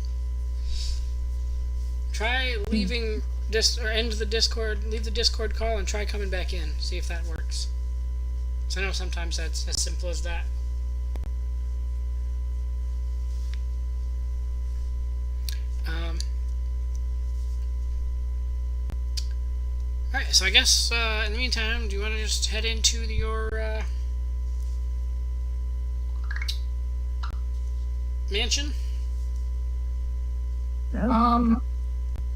Try leaving or end the Discord. Leave the Discord call and try coming back in. See if that works. So I know sometimes that's as simple as that. Alright, so I guess in the meantime, do you want to just head into your mansion?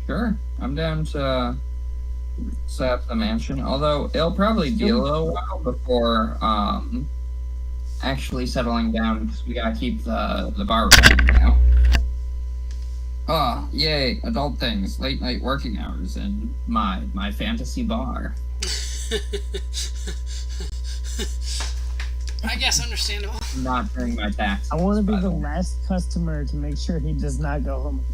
Sure. I'm down to set up the mansion. Although it'll probably be a little while before actually settling down because we gotta keep the bar running now. Oh, yay, adult things, late night working hours, and my fantasy bar. I guess understandable. Not during my taxes. I want to be by the way. last customer to make sure he does not go home.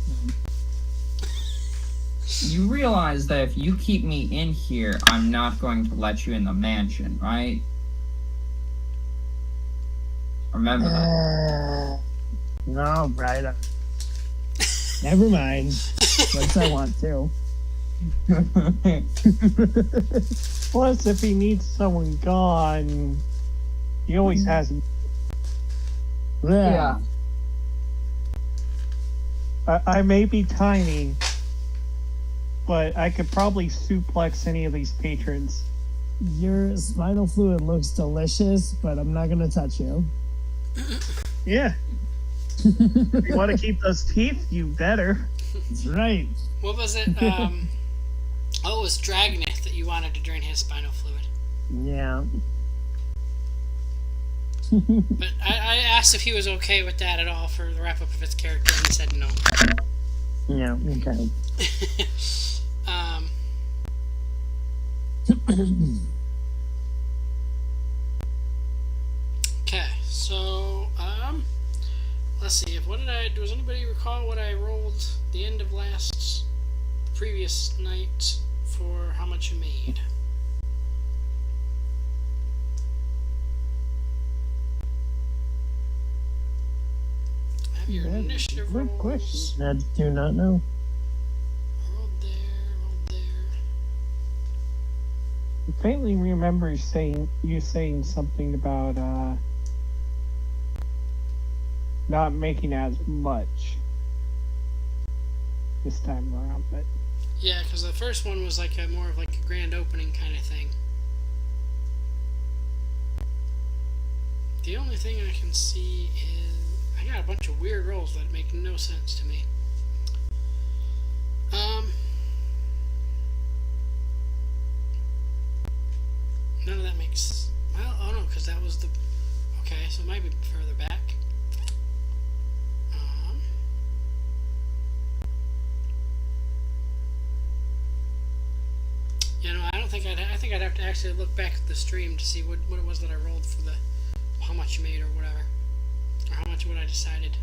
You realize that if you keep me in here, I'm not going to let you in the mansion, right? Remember that. No, Brian. Never mind. Unless I want to. Plus, if he needs someone gone, he always has. Yeah. I may be tiny, but I could probably suplex any of these patrons. Your spinal fluid looks delicious, but I'm not gonna touch you. Yeah. If you want to keep those teeth, you better. That's right. What was it? Oh, it was Dragnith that you wanted to drain his spinal fluid. Yeah. But I asked if he was okay with that at all for the wrap up of his character, and he said no. Yeah, okay. Okay, so let's see. Does anybody recall what I rolled the end of previous night for how much you made? Have your That's a initiative good rolls. question. I do not know. Rolled there. I faintly remember you saying something about not making as much this time around, but Yeah, because the first one was like more of like a grand opening kind of thing. The only thing I can see is I got a bunch of weird rolls that make no sense to me. None of that makes. Well, oh no, because that was the. Okay, so it might be further back. Yeah, no, I don't think I think I'd have to actually look back at the stream to see what it was that I rolled for the how much you made or whatever, or how much what I decided.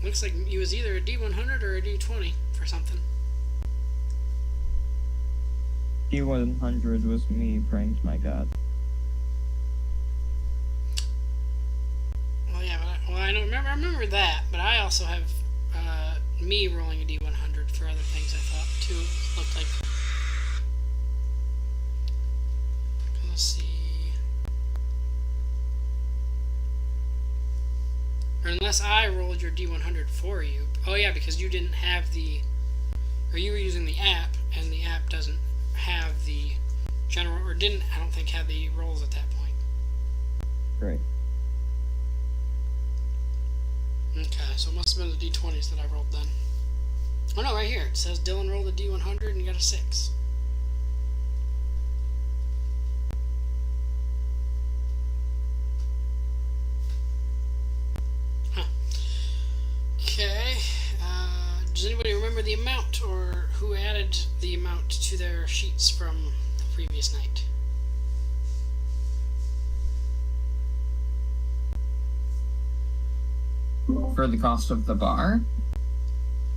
Looks like it was either a D100 or a D20 for something. D100 was me, pranked my god. Well, yeah, but I remember that, but I also have me rolling a D100 for other things. I thought too looked like. Let's see. Or unless I rolled your D100 for you. Oh yeah, because you didn't have the, or you were using the app, and the app doesn't have the general, or didn't, I don't think, have the rolls at that point. Great. Okay, so it must have been the D20s that I rolled then. Oh no, right here. It says Dylan rolled a D100 and you got a 6. Huh. Okay. Does anybody remember the amount, or who added the amount to their sheets from the previous night? For the cost of the bar?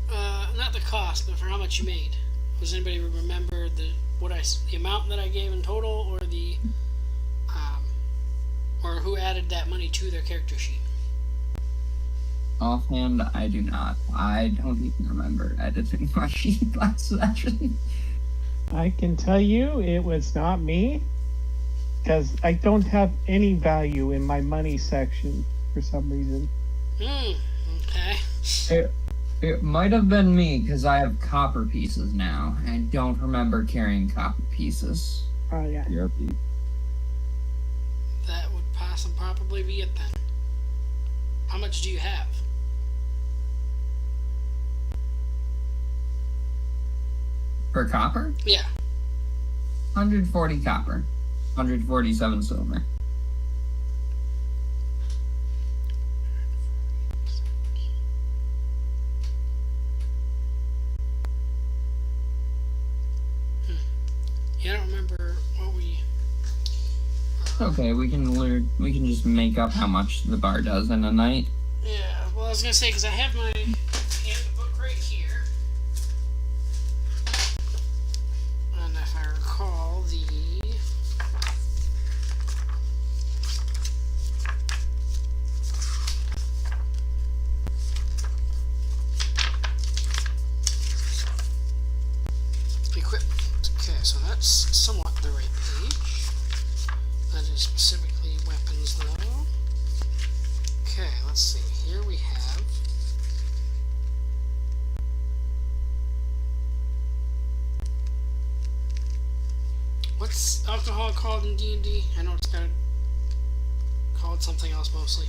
Not the cost, but for how much you made. Does anybody remember the amount that I gave in total, or the or who added that money to their character sheet? Offhand, I do not. I don't even remember editing my sheet last session. I can tell you it was not me, because I don't have any value in my money section for some reason. Okay. It might have been me, because I have copper pieces now. And I don't remember carrying copper pieces. Oh yeah. ERP. That would probably be it then. How much do you have? For copper? Yeah. 140 copper. 147 silver. Yeah, I don't remember what we. Okay, we can just make up how much the bar does in a night. Yeah, well, I was gonna say, because I have my handbook right here, and if I recall, equipment. Okay, so that's somewhat the right page. That is specifically weapons, though. Okay, let's see. Here we have. What's alcohol called in D&D? I know it's got called something else mostly.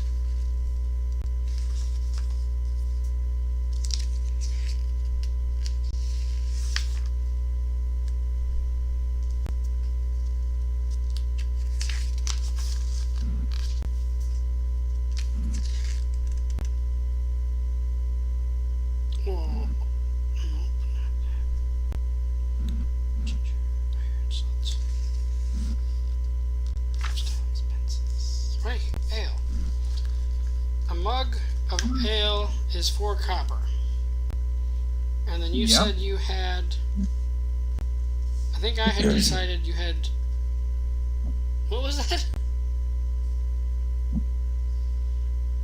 Whoa. Right, ale. A mug of ale is 4 copper. And then you Yep. said you had. I think I had decided you had. What was that?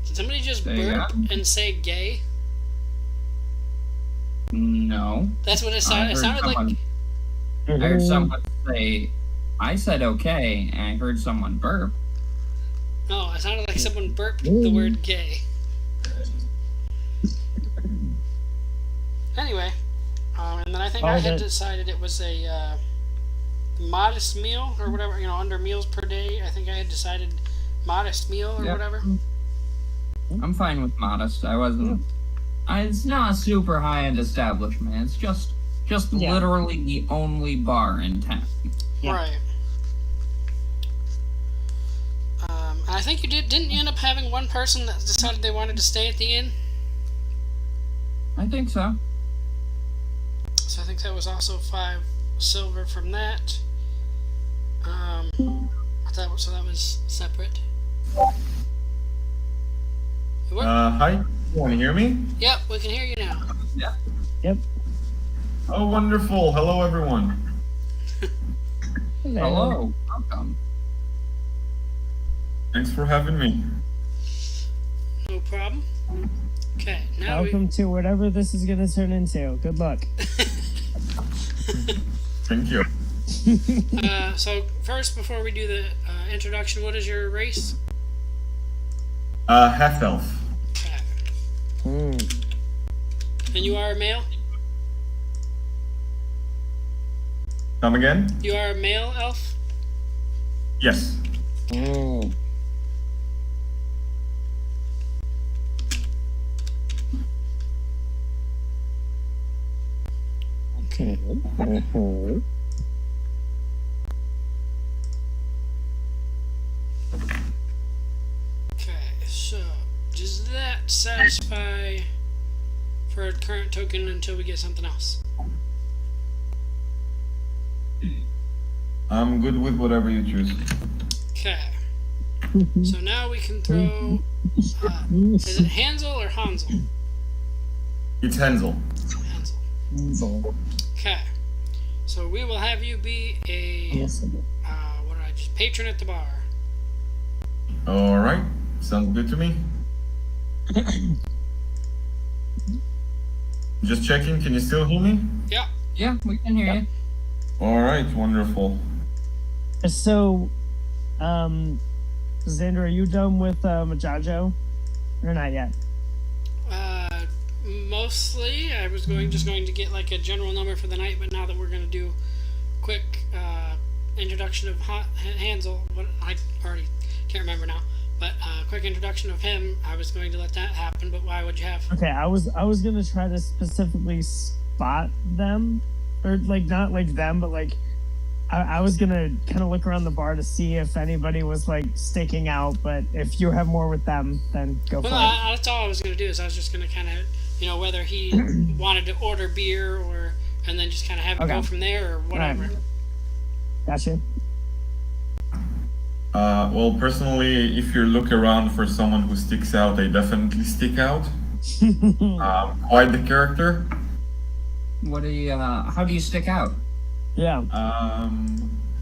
Did somebody just Say burp that? and say gay? No. That's what it I sounded. It heard sounded like. someone- I heard someone say, I said okay, and I heard someone burp. No, it sounded like someone burped the word gay. Anyway, and then I think I had decided it was a modest meal or whatever, under meals per day. I think I had decided modest meal or Yep. whatever. I'm fine with modest. I wasn't. It's not a super high-end establishment. It's just Yeah. literally the only bar in town. Yeah. Right. And I think you didn't you end up having one person that decided they wanted to stay at the inn? I think so. So I think that was also 5 silver from that. So that was separate. What? Hi, you want to hear me? Yep, we can hear you now. Yep. Oh, wonderful. Hello, everyone. Hello. Welcome. Thanks for having me. No problem. Okay, now Welcome to whatever this is gonna turn into. Good luck. Thank you. So first, before we do the introduction, what is your race? Half elf. Okay. Mm. And you are a male? Come again? You are a male elf? Yes. Mm. Okay. Mhm. Okay, so does that satisfy for a current token until we get something else? I'm good with whatever you choose. Okay. So now we can throw. Is it Hansel or Hansel? It's Hansel. Hansel. Okay. So we will have you be a what did I just patron at the bar. All right. Sounds good to me. Just checking. Can you still hear me? Yeah. Yeah, we can hear you. All right. Wonderful. So, Xander, are you done with Majajo? Or not yet? Mostly, I was just going to get like a general number for the night, but now that we're going to do quick introduction of Hansel, what I already can't remember now, but quick introduction of him, I was going to let that happen. But why would you have? Okay, I was gonna try to specifically spot them, or like not like them, but like I was gonna kind of look around the bar to see if anybody was like sticking out. But if you have more with them, then go for Well, it. that's all I was going to do. Is I was just going to kind of, whether he wanted to order beer or, and then just kind of have it go from there or whatever. Right. Gotcha. Well, personally, if you look around for someone who sticks out, they definitely stick out. Quite the character. What do you? How do you stick out? Yeah.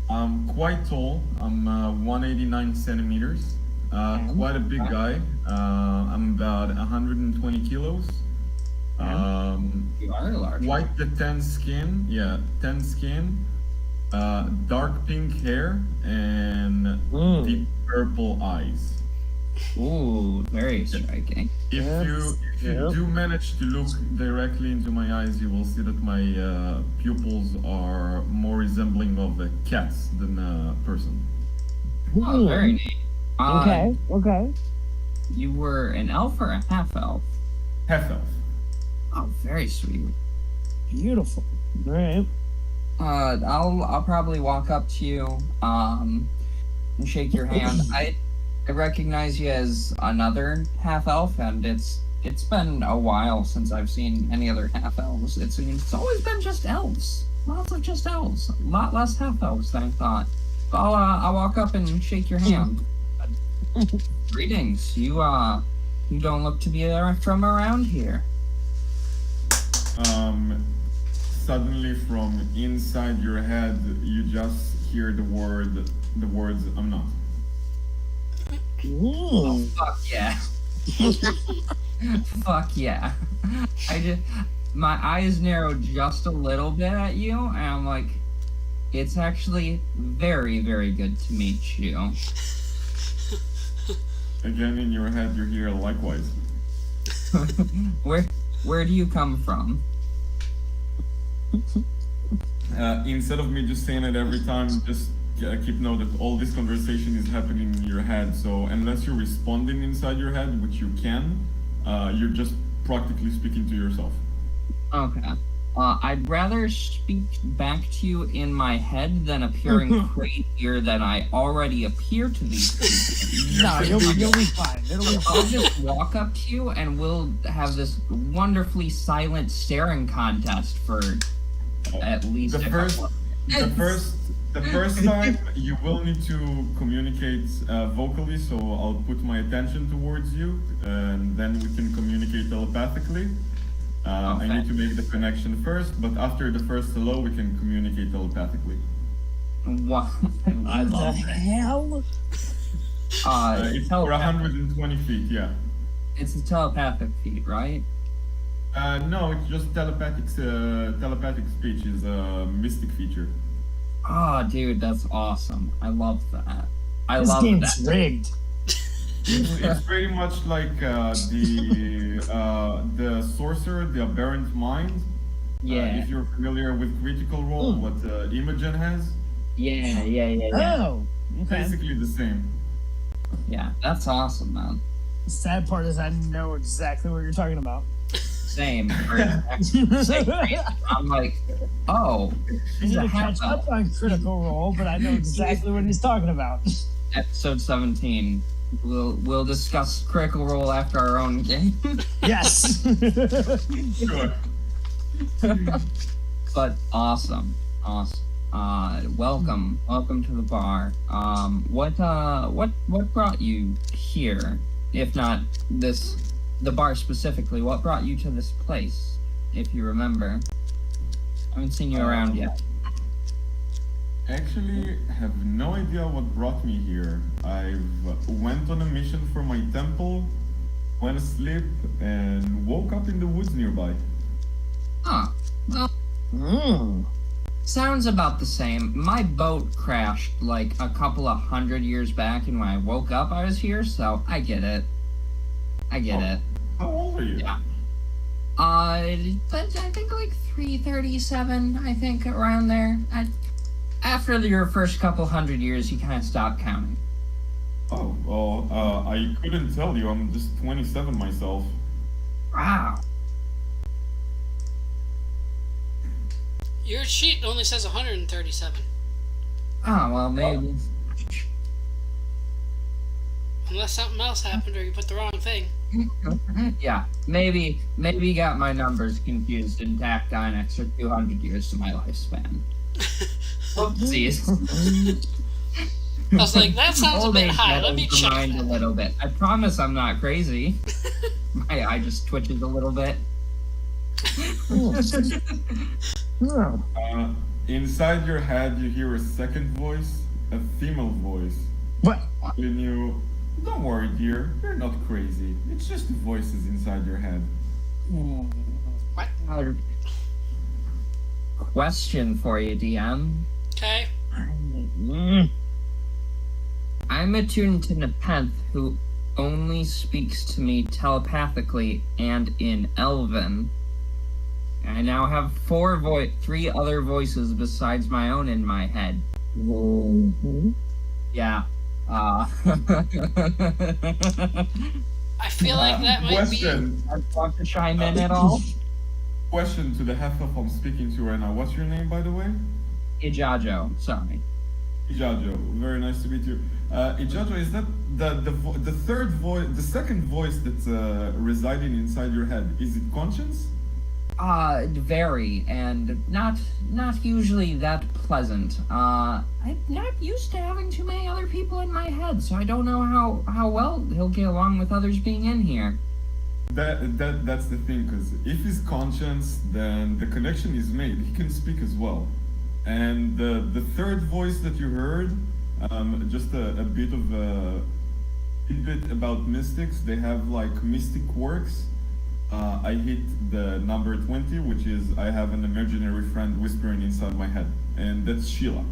I'm quite tall. I'm 189 centimeters. Quite a big guy. I'm about 120 kilos. You are large. Quite the tan skin. Yeah, tan skin. Dark pink hair and deep purple eyes. Ooh, very striking. If you do manage to look directly into my eyes, you will see that my pupils are more resembling of a cat's than a person. Oh, very neat. Okay. You were an elf or a half elf? Half elf. Oh, very sweet. Beautiful. All right. I'll probably walk up to you, and shake your hand. I recognize you as another half elf, and it's been a while since I've seen any other half elves. It's always been just elves. Lots of just elves. A lot less half elves than I thought. I'll walk up and shake your hand. Greetings. You don't look to be from around here. Suddenly from inside your head, you just hear the words, I'm not. Oh, fuck yeah. Fuck yeah. My eyes narrowed just a little bit at you, and I'm like, it's actually very, very good to meet you. Again, in your head, you hear likewise. Where do you come from? Instead of me just saying it every time, just keep note that all this conversation is happening in your head. So unless you're responding inside your head, which you can, you're just practically speaking to yourself. Okay. I'd rather speak back to you in my head than appearing crazier than I already appear to these people. No, you'll be fine. I'll just walk up to you and we'll have this wonderfully silent staring contest for at least The first time you will need to communicate vocally, so I'll put my attention towards you, and then we can communicate telepathically. I need to make the connection first, but after the first hello, we can communicate telepathically. What? I love it. Hell? It's for 120 feet, yeah. It's a telepathic feat, right? No, it's just telepathic speech is a mystic feature. Oh, dude, that's awesome. I love that. I This love game's that. rigged. It's pretty much like the sorcerer, the aberrant mind. Yeah. If you're familiar with Critical Role, what Imogen has, Yeah. Oh, okay. basically the same. Yeah, that's awesome, man. The sad part is I know exactly what you're talking about. Same. Same reason. I'm like, oh, I she's need a to catch half-elf. up on Critical Role, but I know exactly what he's talking about. Episode 17. We'll discuss Critical Role after our own game. Yes. Sure. But awesome. Welcome to the bar. What brought you here? If not the bar specifically, what brought you to this place? If you remember, I haven't seen you around yet. Actually, have no idea what brought me here. I went on a mission for my temple, went asleep, and woke up in the woods nearby. Huh. Well, sounds about the same. My boat crashed like a couple of 100 years back, and when I woke up, I was here, so I get it. How old are you? Yeah. I think like 337. I think around there. After your first couple 100 years, you kind of stop counting. Oh, well, I couldn't tell you. I'm just 27 myself. Wow. Your sheet only says 137. Oh well, maybe. Unless something else happened or you put the wrong thing. Yeah, maybe you got my numbers confused and tacked on an extra 200 years to my lifespan. Whoopsies. I was like, that sounds a Old bit age high. Let me muddles the check mind a that. little bit. I promise I'm not crazy. My eye just twitches a little bit. Inside your head, you hear a second voice, a female voice, What? telling you, "Don't worry, dear. You're not crazy. It's just the voices inside your head." What? Question for you, DM. Okay. I'm attuned to Nepenthe, who only speaks to me telepathically and in Elven. I now have three other voices besides my own in my head. Yeah. I feel like that might be. Question. I want to chime in at all? Question to the half-elf I'm speaking to right now. What's your name, by the way? Ijajo, sorry. Ijajo. Very nice to meet you. Ijajo, is that the third voice, the second voice that's residing inside your head? Is it conscience? Very, and not usually that pleasant. I'm not used to having too many other people in my head, so I don't know how well he'll get along with others being in here. That's the thing, because if he's conscience, then the connection is made. He can speak as well. And the third voice that you heard, just a bit of a tidbit about mystics. They have like mystic quirks. I hit the number 20, which is I have an imaginary friend whispering inside my head, and that's Sheila,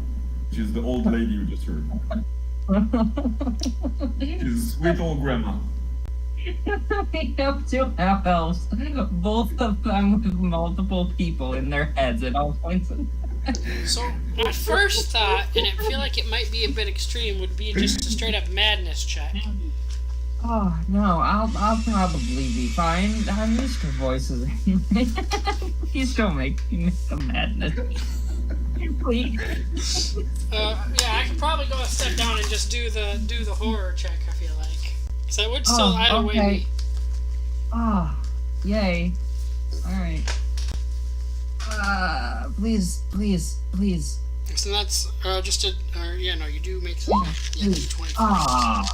which is the old lady you just heard. She's sweet old grandma. We have two half-elves, both of them with multiple people in their heads at all points. So, my first thought, and I feel like it might be a bit extreme, would be just a straight up madness check. Oh no, I'll probably be fine. I'm used to voices. Please don't make me make a madness. Please. Yeah, I could probably go a step down and just do the horror check. I feel like, because I would still either way be. Ah, yay! All right. Please. So that's just a. Yeah, no, you do make some. Yeah, 20. Ah,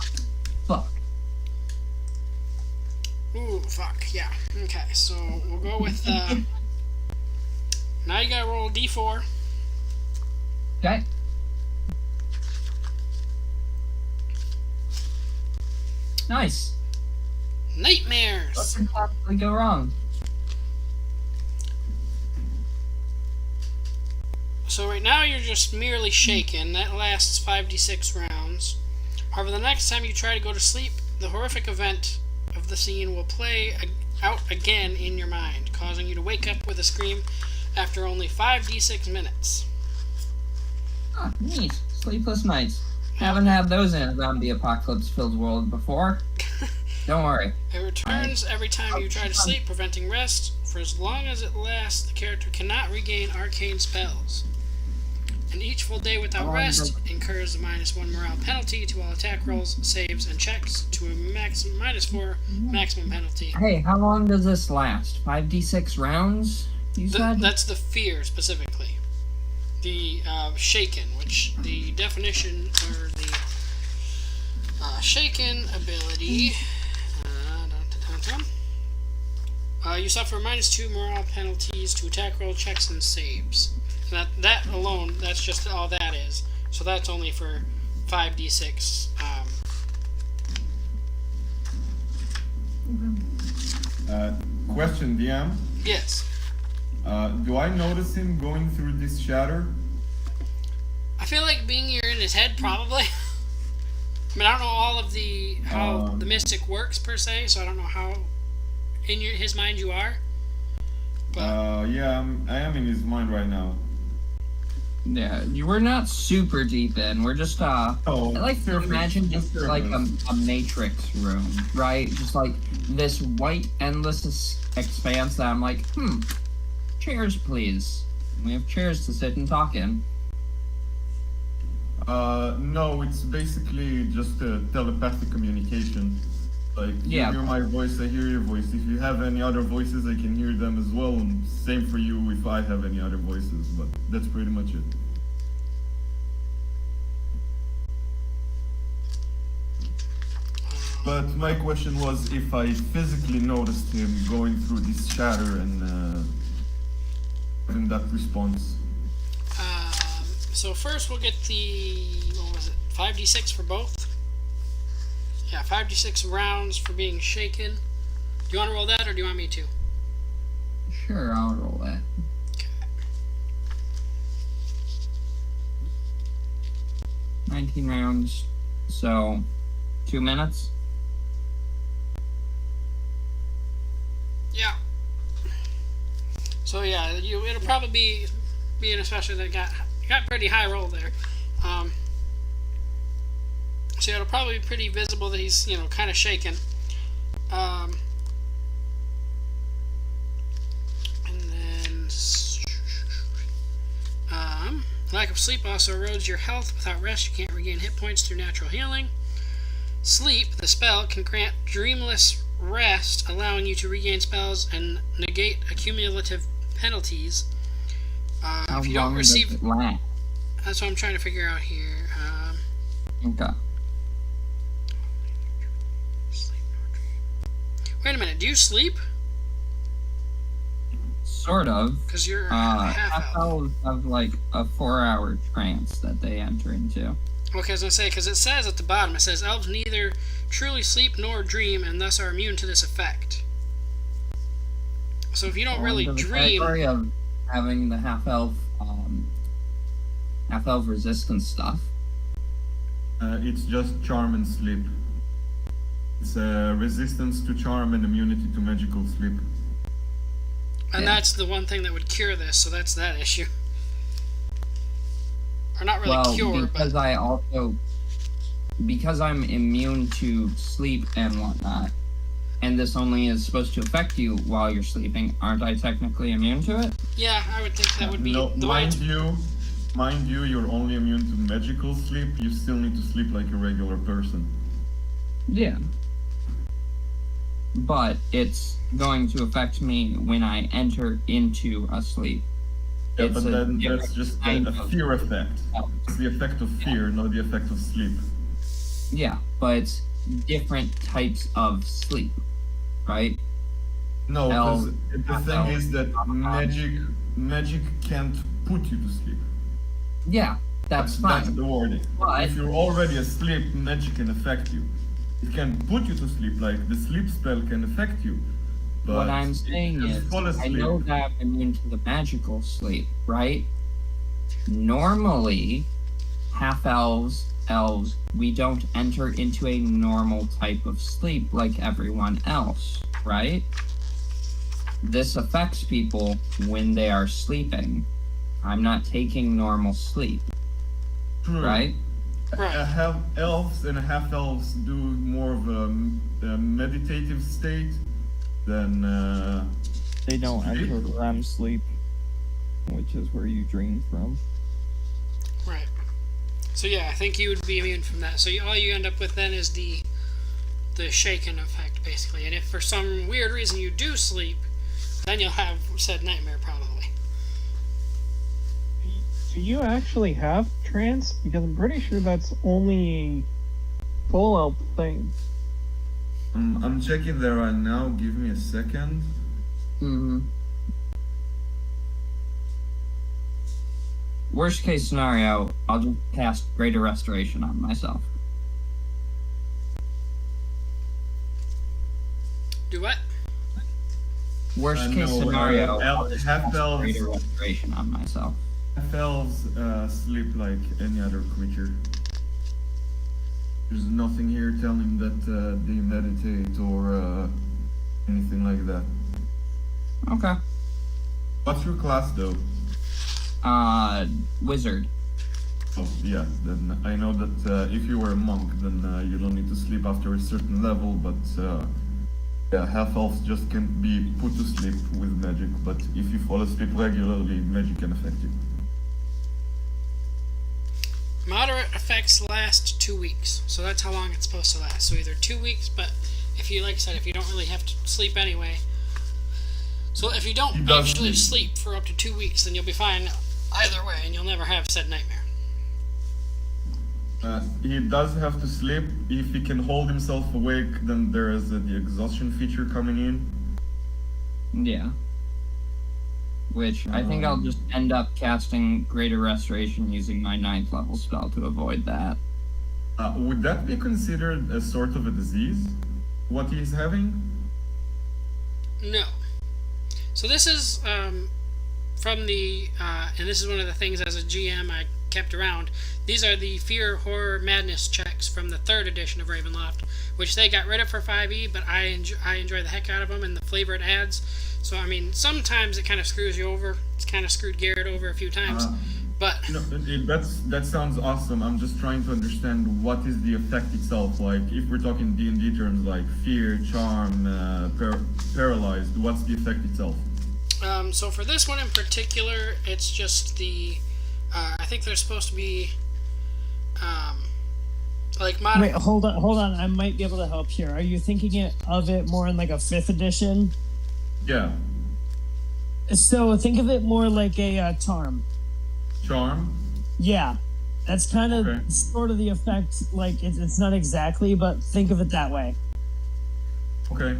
fuck. Ooh, fuck. Yeah. Okay, so we'll go with. Now you gotta roll a d4. Okay. Nice. What Nightmares. could possibly go wrong? So right now you're just merely shaken. That lasts 5d6 rounds. However, the next time you try to go to sleep, the horrific event of the scene will play out again in your mind, causing you to wake up with a scream after only 5d6 minutes. Ah, neat. Sleepless nights. Haven't had those in a zombie apocalypse-filled world before. Don't worry. It returns every time you try to sleep, preventing rest. For as long as it lasts, the character cannot regain arcane spells. And each full day without rest incurs a -1 morale penalty to all attack rolls, saves, and checks, to a -4 maximum penalty. Hey, how long does this last? 5d6 rounds, you said? That's the fear specifically. The shaken, which the definition, or the shaken ability, you suffer -2 morale penalties to attack roll, checks, and saves. And that alone, that's just all that is. So that's only for 5d6. Question, DM. Yes. Do I notice him going through this shatter? I feel like being you're in his head, probably. I mean, I don't know all of how the mystic works per se, so I don't know how in his mind you are. But Yeah, I am in his mind right now. Yeah, you were not super deep in. We're just, I like to surface- imagine just surface. like a matrix room, right? Just like this white, endless expanse that I'm like, chairs, please. We have chairs to sit and talk in. No, it's basically just a telepathic communication. Like, Yeah. you hear my voice, I hear your voice. If you have any other voices, I can hear them as well. And same for you if I have any other voices, but that's pretty much it. But my question was if I physically noticed him going through this shatter and in that response. So first we'll get the, what was it, 5d6 for both? Yeah, 5d6 rounds for being shaken. Do you want to roll that, or do you want me to? Sure, I'll roll that. 19 rounds, so 2 minutes. Yeah. So yeah, it'll probably be an especially that got pretty high roll there. So it'll probably be pretty visible that he's kind of shaken. And then lack of sleep also erodes your health. Without rest, you can't regain hit points through natural healing. Sleep, the spell, can grant dreamless rest, allowing you to regain spells and negate accumulative penalties. How if you don't long receive, does it last? that's what I'm trying to figure out here. Okay. Wait a minute, do you sleep? Sort of. Because you're Half half elf. elves have like a 4-hour trance that they enter into. Okay, I was going to say, because it says at the bottom, it says elves neither truly sleep nor dream and thus are immune to this effect. So if you don't really Under the dream... category of having the half elf resistance stuff. It's just charm and sleep. It's resistance to charm and immunity to magical sleep. And Yeah. that's the one thing that would cure this, so that's that issue. Or not really Well, cure, because but... because I'm immune to sleep and whatnot, and this only is supposed to affect you while you're sleeping, aren't I technically immune to it? Yeah, I would think that would be No, the way mind you, you're only immune to magical sleep. You still need to sleep like a regular person. Yeah. But it's going to affect me when I enter into a sleep. Yeah, It's but a then different that's just kind a of- fear effect. It's the effect of fear, not the effect of sleep. Yeah, but it's different types of sleep, right? No, Hell, because the thing is that magic can't put you to sleep. Yeah, that's That's fine. the warning. But- If you're already asleep, magic can affect you. it can put you to sleep, like the sleep spell can affect you. But What I'm it saying can is, fall I asleep. know that I'm immune to the magical sleep, right? Normally, half-elves, elves, we don't enter into a normal type of sleep like everyone else, right? This affects people when they are sleeping. I'm not taking normal sleep, True. right? Right. Half elves and half elves do more of a meditative state than They don't sleep. enter REM sleep, which is where you dream from. Right. So yeah, I think you would be immune from that. So all you end up with then is the shaken effect, basically. And if for some weird reason you do sleep, then you'll have said nightmare probably. Do you actually have trance? Because I'm pretty sure that's only a full elf thing. I'm checking there right now. Give me a second. Mm-hmm. Worst case scenario, I'll just cast Greater Restoration on myself. Do what? Worst case No, scenario, I'll just half cast elves. Greater Restoration on myself. Half elves sleep like any other creature. There's nothing here telling that they meditate or anything like that. Okay. What's your class though? Wizard. Oh yeah, then I know that if you were a monk, then you don't need to sleep after a certain level. But yeah, half elves just can't be put to sleep with magic. But if you fall asleep regularly, magic can affect you. Moderate effects last 2 weeks, so that's how long it's supposed to last. So either 2 weeks, but if you, like I said, if you don't really have to sleep anyway. So if you don't He does actually sleep. sleep for up to 2 weeks, then you'll be fine either way, and you'll never have said nightmare. He does have to sleep. If he can hold himself awake, then there is the exhaustion feature coming in. Yeah. Which I think I'll just end up casting Greater Restoration using my 9th level spell to avoid that. Would that be considered a sort of a disease? What he's having? No. So this is from the, and this is one of the things as a GM I kept around. These are the Fear, Horror, Madness checks from the 3rd edition of Ravenloft, which they got rid of for 5e, but I enjoy the heck out of them and the flavor it adds. So, I mean, sometimes it kind of screws you over. It's kind of screwed Garrett over a few times. But That sounds awesome. I'm just trying to understand what is the effect itself. Like, if we're talking D&D terms like fear, charm, paralyzed, what's the effect itself? so for this one in particular, it's just the, I think there's supposed to be, like Wait, hold on. I might be able to help here. Are you thinking of it more in like a 5th edition? Yeah. So think of it more like a charm. Charm? Yeah, that's kind of Okay. sort of the effect. Like it's not exactly, but think of it that way. Okay.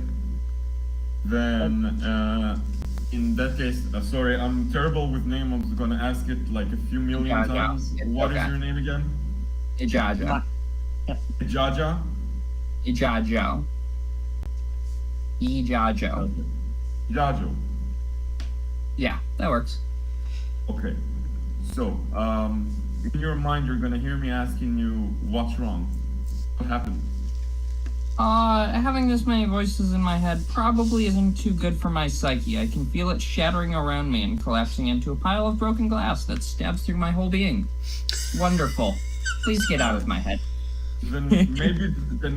Then, in that case, sorry, I'm terrible with name. I'm gonna ask it like a few million Yeah, times. yeah. What is Okay. your name again? Ijaja. Jaja? Ijajo. Ijajo. Jajo. Yeah, that works. Okay. So, in your mind, you're gonna hear me asking you, what's wrong? What happened? Having this many voices in my head probably isn't too good for my psyche. I can feel it shattering around me and collapsing into a pile of broken glass that stabs through my whole being. Wonderful. Please get out of my head. Then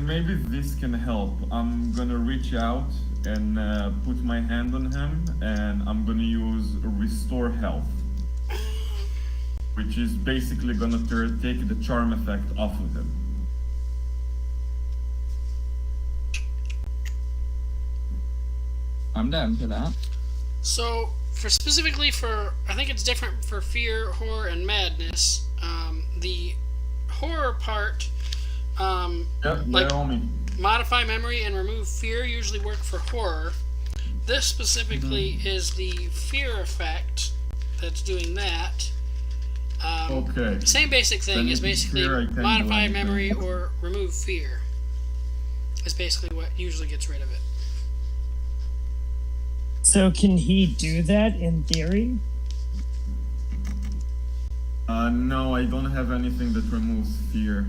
maybe this can help. I'm gonna reach out and put my hand on him, and I'm gonna use Restore Health, which is basically gonna take the charm effect off of him. I'm down for that. So, specifically for, I think it's different for Fear, Horror, and Madness. The horror part, Yeah, like by all means. modify memory and remove fear usually work for horror. This specifically is the fear effect that's doing that. Okay. Same basic thing Then is if it's basically fear, I can't do modify anything. memory or remove fear. is basically what usually gets rid of it. So can he do that in theory? No, I don't have anything that removes fear.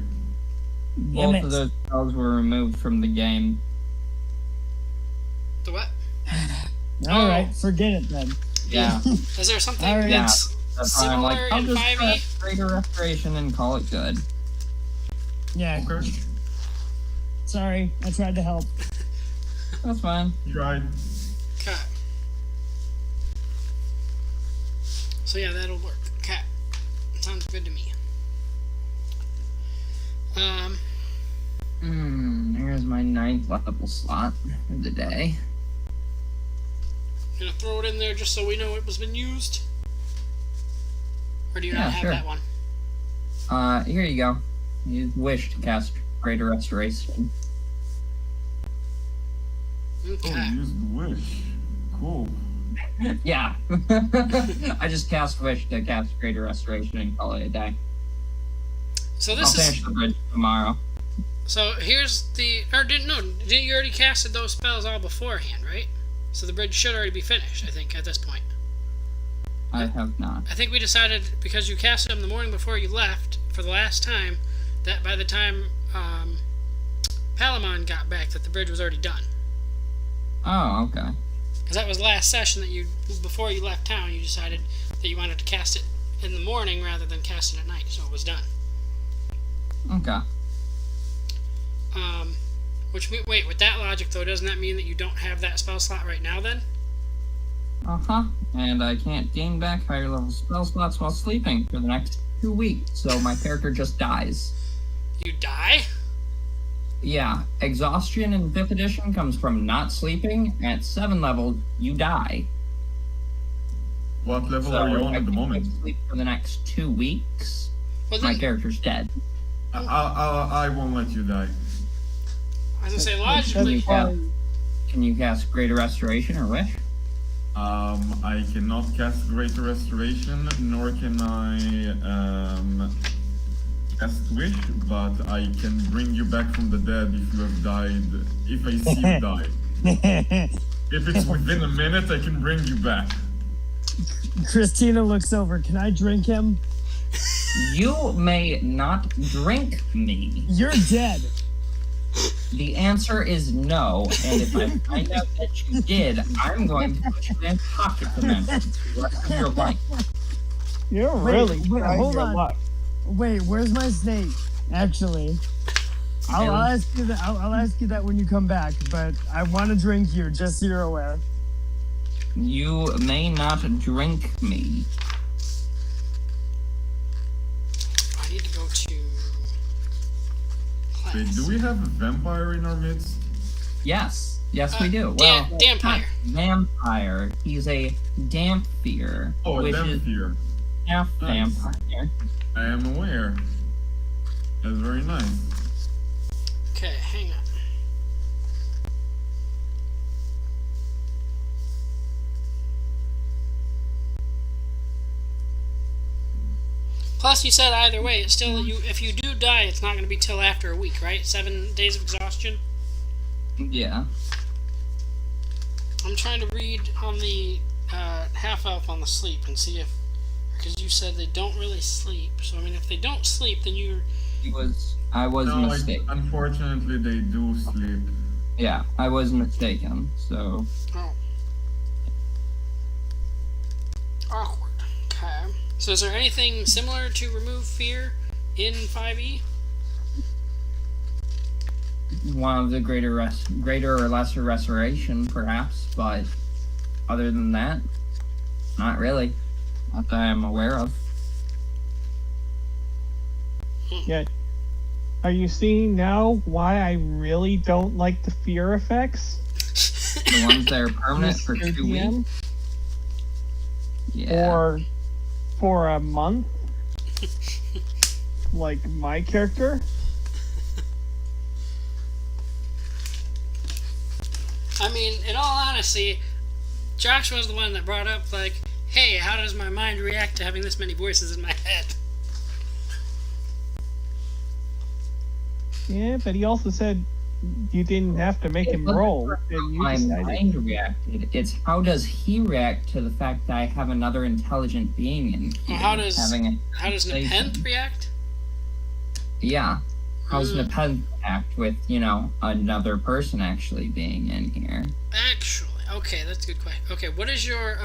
Damn Both it. of those spells were removed from the game. The what? All right, forget it then. Yeah. Is there something All right. that's That's why I'm like, similar I'll in just 5e? cast Greater Restoration and call it good. Yeah. Okay, Sorry, I tried to help. That's fine. tried. Okay. So yeah, that'll work. Okay. Sounds good to me. Here's my 9th level slot of the day. Gonna throw it in there just so we know it was been used? Or do you Yeah, not have sure. that one? Here you go. You wish to cast Greater Restoration. Okay. Oh, you used wish. Cool. Yeah. I just cast Wish to cast Greater Restoration and call it a day. So I'll this finish is the bridge tomorrow. so here's the didn't you already casted those spells all beforehand, right? So the bridge should already be finished, I think, at this point. I have not. I think we decided because you casted them the morning before you left for the last time that by the time Palamon got back that the bridge was already done. Oh, okay. Because that was last session that you before you left town you decided that you wanted to cast it in the morning rather than cast it at night, so it was done. Okay. Wait, with that logic though, doesn't that mean that you don't have that spell slot right now then? Uh-huh. And I can't gain back higher level spell slots while sleeping for the next 2 weeks, so my character just dies. You die? Yeah, exhaustion in 5th edition comes from not sleeping. At 7 level, you die. What level So are you on I at the can't moment? sleep for the next 2 weeks. Well My then, character's dead. I won't let you die. I was gonna say Can logically, you cast, can you cast Greater Restoration or Wish? I cannot cast Greater Restoration, nor can I cast Wish, but I can bring you back from the dead if you have died, if I see you die. If it's within a minute, I can bring you back. Christina looks over. Can I drink him? You may not drink me. You're dead. The answer is no, and if I find out that you did, I'm going to put you in pocket dimension for the rest of your life. You're Wait, really wait, trying hold your on. luck. Wait, where's my snake? Actually, I'll ask you that. I'll ask you that when you come back. But I want to drink you, just so you're aware. You may not drink me. I need to go to class. Wait, do we have a vampire in our midst? Yes, we do. Dan- Well, Dampire. not vampire. He's a Damphier, Oh, a which is vampire. half Nice. vampire. I am aware. That's very nice. Okay, hang on. Plus, you said either way, it's still if you do die, it's not going to be till after a week, right? 7 days of exhaustion. Yeah. I'm trying to read on the half elf on the sleep and see if because you said they don't really sleep. So I mean, if they don't sleep, then you're I was No, mistaken. unfortunately, they do sleep. Yeah, I was mistaken. So oh awkward. Okay. So is there anything similar to remove fear in 5e? one of the greater or lesser restoration, perhaps, but other than that, not really. Not that I'm aware of. Yeah. Are you seeing now why I really don't like the fear effects? The ones that are permanent for Mr. 2 DM? weeks. Yeah. Or for a month? Like my character? I mean, in all honesty, Josh was the one that brought up, like, hey, how does my mind react to having this many voices in my head? Yeah, but he also said you didn't have to make him It roll. wasn't And you My decided. mind reacted. It's how does he react to the fact that I have another intelligent being in here? Well, how does having Nepenthe conversation? react? Yeah. How's Hmm. Nepenthe act with, another person actually being in here? Actually, okay, that's a good question. Okay, what is your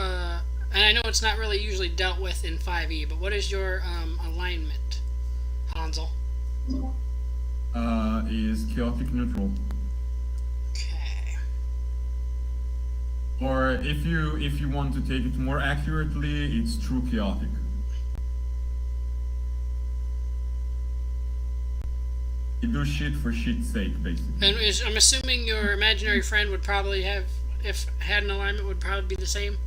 and I know it's not really usually dealt with in 5e, but what is your alignment, Hansel? Is chaotic neutral. Okay. Or if you want to take it more accurately, it's true chaotic. You do shit for shit's sake, basically. And I'm assuming your imaginary friend would probably have, if had an alignment, would probably be the same.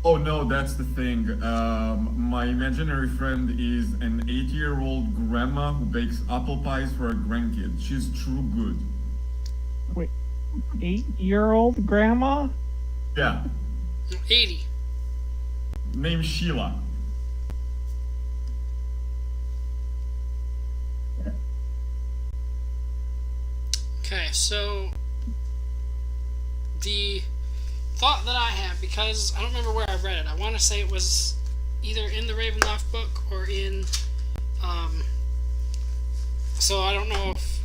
Oh no, that's the thing. My imaginary friend is an 8-year-old grandma who bakes apple pies for her grandkid. She's true good. Wait, 8-year-old grandma? Yeah. No, 80. Name Sheila. Okay, so the thought that I have, because I don't remember where I read it, I want to say it was either in the Ravenloft book or in, so I don't know if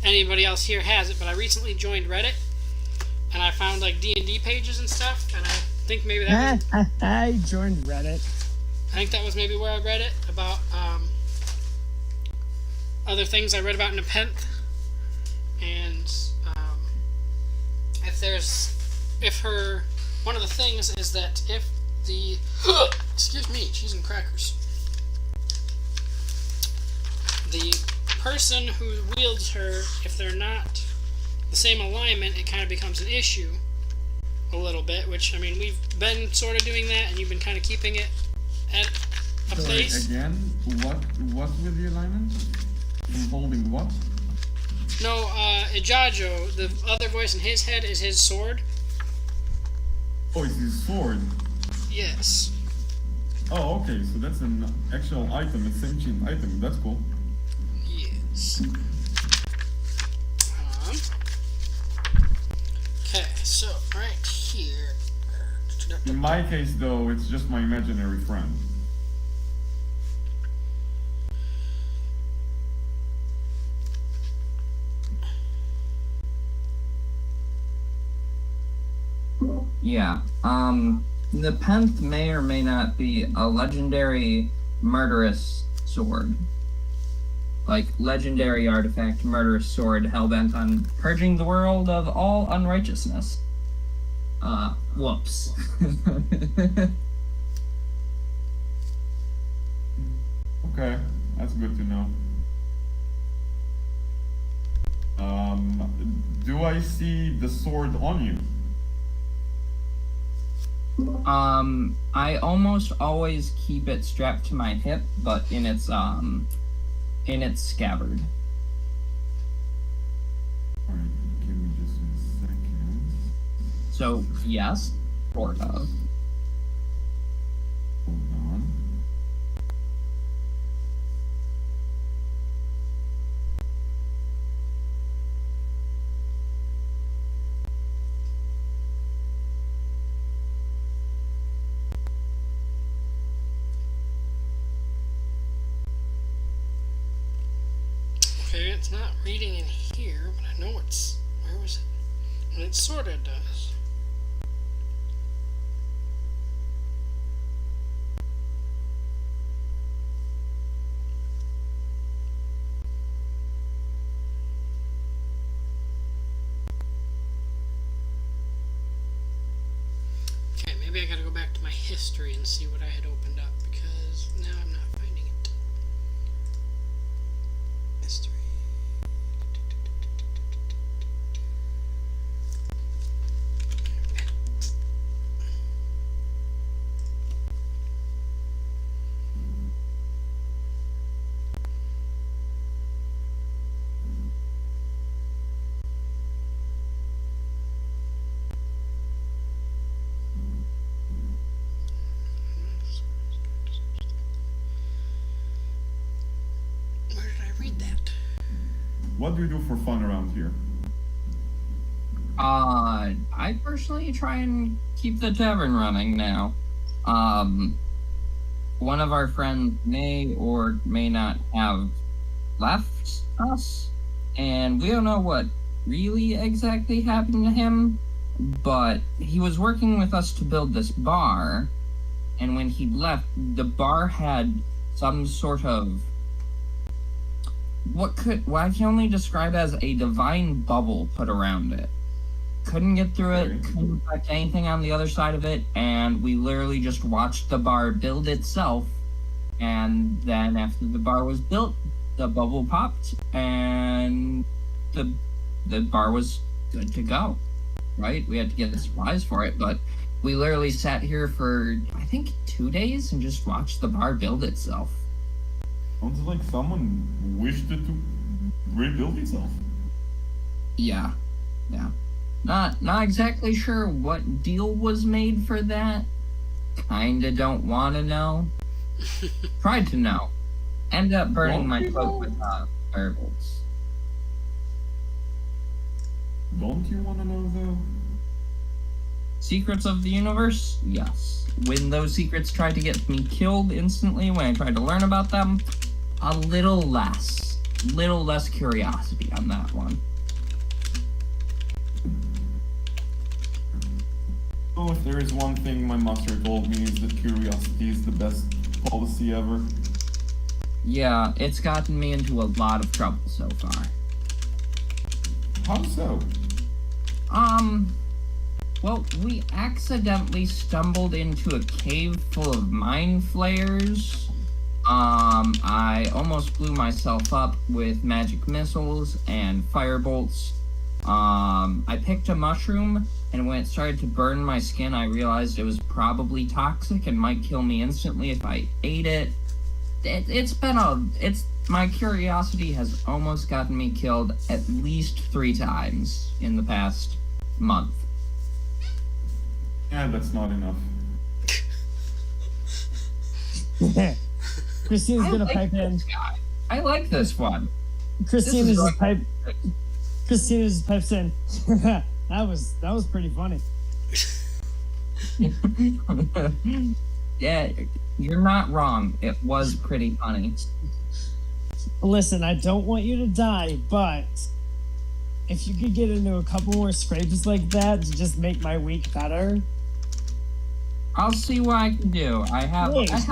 anybody else here has it, but I recently joined Reddit, and I found like D&D pages and stuff, and I think maybe that was, I joined Reddit. I think that was maybe where I read it, about other things I read about Nepenthe, and one of the things is that if the, excuse me, cheese and crackers, the person who wields her, if they're not the same alignment, it kind of becomes an issue a little bit, which, I mean, we've been sort of doing that, and you've been kind of keeping it at a place. Again, what with the alignment? From holding what? No, Ijajo, the other voice in his head is his sword. Oh, it's his sword. Yes. Oh, okay, so that's an actual item, a sentient item. That's cool. Yes. Okay, so right here. In my case, though, it's just my imaginary friend. Yeah. Nepenthe may or may not be a legendary murderous sword. Like, legendary artifact, murderous sword, hellbent on purging the world of all unrighteousness. Whoops. Okay, that's good to know. Do I see the sword on you? I almost always keep it strapped to my hip, but in its scabbard. Alright, give me just a second. So, yes, sort of. Hold on. Okay, it's not reading in here, but I know it's, where was it? And it sort of does. Okay, maybe I gotta go back to my history and see what I had opened up, because now I'm not finding it. History. What do you do for fun around here? I personally try and keep the tavern running now. One of our friends may or may not have left us, and we don't know what really exactly happened to him, but he was working with us to build this bar, and when he left, the bar had some sort of what I can only describe as a divine bubble put around it. Couldn't get through it, couldn't affect anything on the other side of it, and we literally just watched the bar build itself, and then after the bar was built, the bubble popped, and the bar was good to go, right? We had to get supplies for it, but we literally sat here for, I think, 2 days and just watched the bar build itself. Sounds like someone wished it to rebuild itself. Yeah. Not exactly sure what deal was made for that. Kinda don't want to know. Tried to know. Ended up burning my cloak with firebolts. Don't you want to know, though? Secrets of the universe? Yes. When those secrets tried to get me killed instantly when I tried to learn about them, a little less curiosity on that one. Oh, if there is one thing my master told me is that curiosity is the best policy ever. Yeah, it's gotten me into a lot of trouble so far. How so? Well, we accidentally stumbled into a cave full of mind flayers. I almost blew myself up with magic missiles and firebolts. I picked a mushroom, and when it started to burn my skin, I realized it was probably toxic and might kill me instantly if I ate it. My curiosity has almost gotten me killed at least 3 times in the past month. Yeah, that's not enough. Christina's gonna pipe in. Guy. I like this one. Christina just pipes in. That was pretty funny. Yeah, you're not wrong. It was pretty funny. Listen, I don't want you to die, but if you could get into a couple more scrapes like that to just make my week better. I'll see what I can do. I have a week left.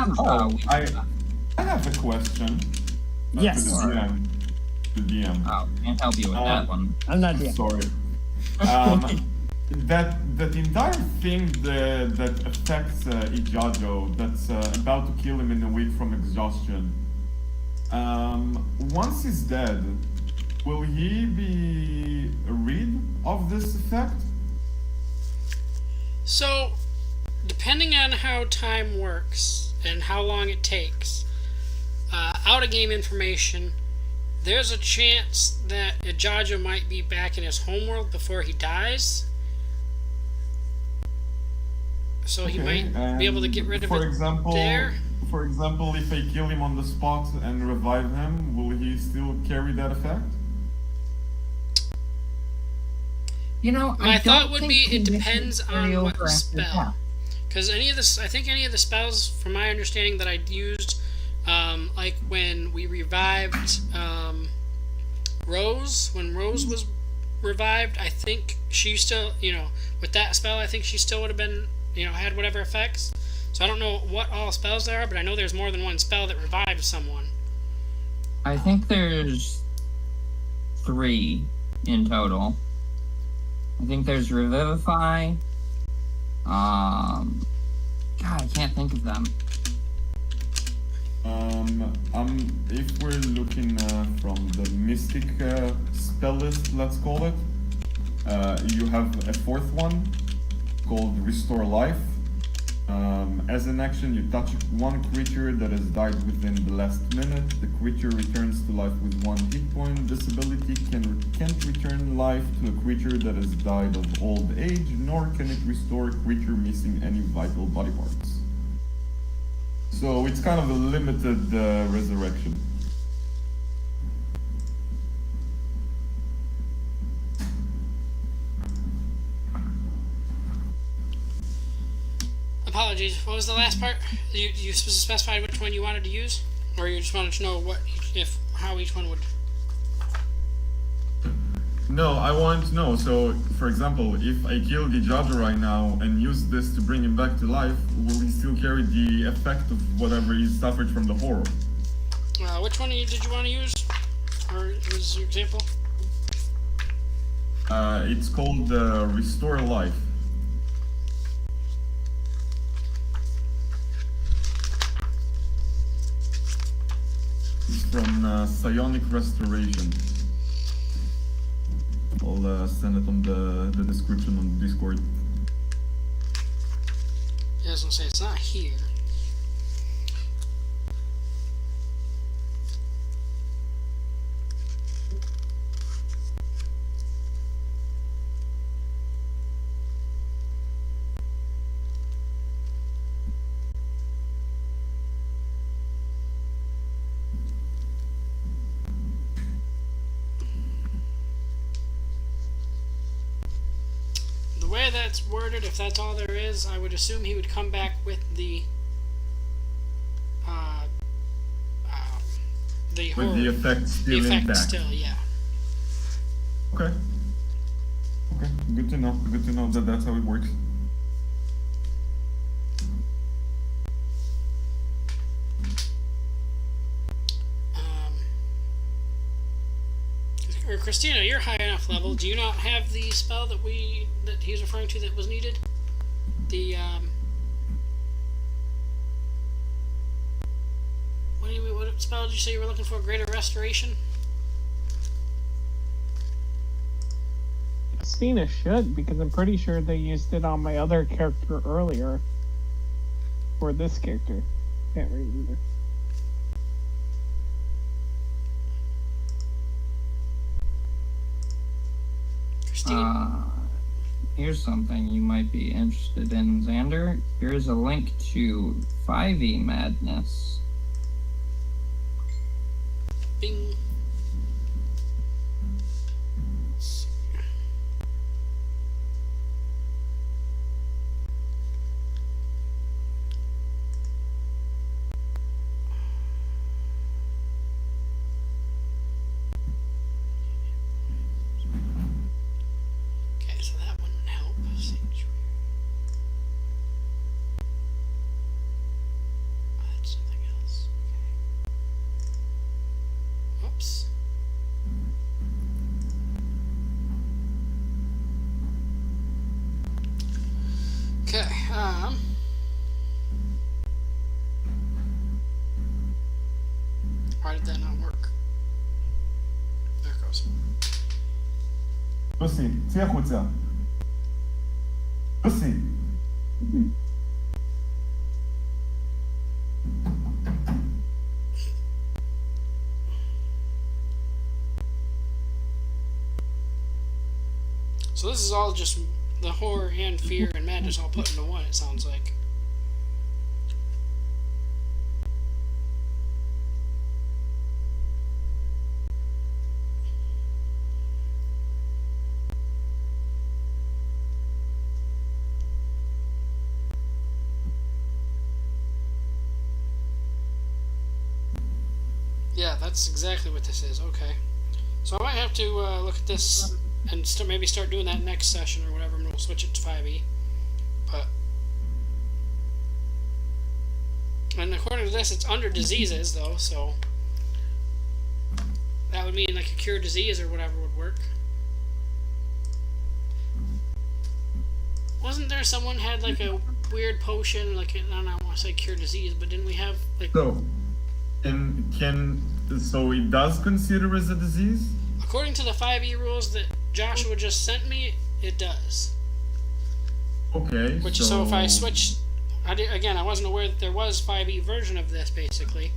I have a question. Yes. To the DM. Oh, can't help you with that one. I'm not DM. Sorry. That entire thing that affects Ijajo, that's about to kill him in a week from exhaustion. Once he's dead, will he be rid of this effect? So, depending on how time works and how long it takes, out-of-game information, there's a chance that Ijajo might be back in his homeworld before he dies. So he might be able to get rid of it there. For example, if I kill him on the spot and revive him, will he still carry that effect? You know, My thought would be it depends on what spell. Because I think any of the spells, from my understanding that I used, like when we revived Rose, when Rose was revived, I think she still, with that spell, I think she still would have been, had whatever effects. So I don't know what all spells there are, but I know there's more than one spell that revives someone. I think there's 3 in total. I think there's Revivify. God, I can't think of them. If we're looking from the Mystic spell list, let's call it, you have a 4th one called Restore Life. As an action, you touch one creature that has died within the last minute. The creature returns to life with 1 hit point. This ability can't return life to a creature that has died of old age, nor can it restore a creature missing any vital body parts. So it's kind of a limited resurrection. what was the last part? You specified which one you wanted to use, or you just wanted to know how each one would. No, I want to know. So, for example, if I kill Gijaja right now and use this to bring him back to life, will he still carry the effect of whatever he suffered from the horror? Which one did you want to use, or was your example? It's called Restore Life. It's from Psionic Restoration. I'll send it on the description on Discord. Yeah, I was gonna say it's not here. The way that's worded, if that's all there is, I would assume he would come back with the With the effect still intact. Still, yeah. Okay. Okay, good to know. Good to know that that's how it works. Or Christina, you're high enough level. Do you not have the spell that he's referring to that was needed? The what spell did you say you were looking for? Greater Restoration? Christina should, because I'm pretty sure they used it on my other character earlier. Or this character. Can't remember. Christina? Here's something you might be interested in, Xander. Here's a link to 5e Madness. Bing. Okay, so that wouldn't help. Sanctuary. That's something else. Okay. Whoops. Okay, why did that not work? There it goes. Lucy, צאי החוצה. Lucy. So this is all just the horror and fear and madness all put into one, it sounds like. Yeah, that's exactly what this is. Okay. So I might have to look at this and maybe start doing that next session or whatever, and we'll switch it to 5e. But and according to this, it's under diseases though, so that would mean like a cure disease or whatever would work. Wasn't there someone had like a weird potion, like I don't want to say cure disease, but didn't we have like? So, so it does consider as a disease? According to the 5e rules that Joshua just sent me, it does. Okay. So if I switch, I wasn't aware that there was 5e version of this basically.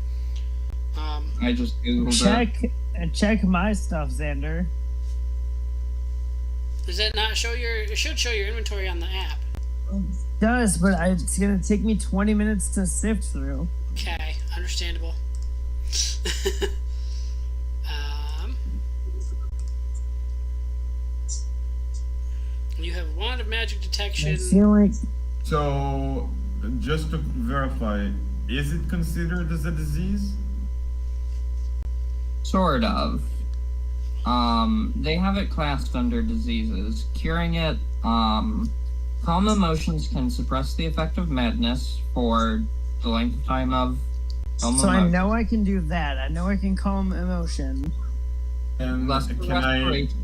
I just googled it. Check my stuff, Xander. Does that not show it should show your inventory on the app. It does, but it's gonna take me 20 minutes to sift through. Okay, understandable. You have Wand of Magic Detection. I feel like So, just to verify, is it considered as a disease? Sort of. They have it classed under diseases. Curing it, calm emotions can suppress the effect of madness for the length of time of calm So I emotion. know I can do that. I know I can calm emotion. And Less can I, respiration.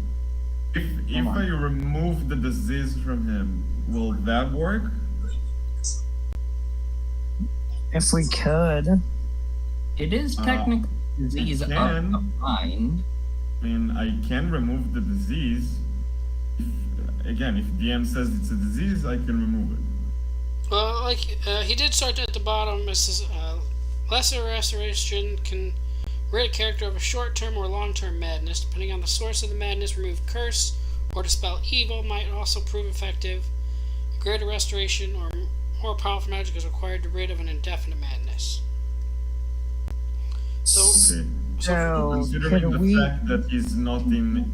if I remove the disease from him, will that work? If we could. It is technically a disease of the can. mind. I mean, I can remove the disease. Again, if DM says it's a disease, I can remove it. Well, he did start at the bottom. It says, lesser restoration can rid a character of a short-term or long-term madness. Depending on the source of the madness, remove curse or dispel evil might also prove effective. A greater restoration or more powerful magic is required to rid of an indefinite madness. So, Okay. So Considering could the we? fact that he's not in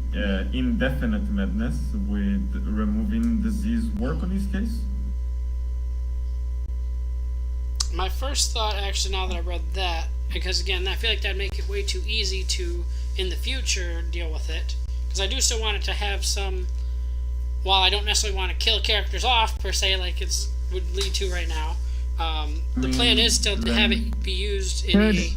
indefinite madness, would removing disease work on his case? my first thought, actually, now that I read that, because again, I feel like that'd make it way too easy to, in the future, deal with it. Because I do still want it to have some. While I don't necessarily want to kill characters off per se, like it's would lead to right now. The plan is still to have it be used in a.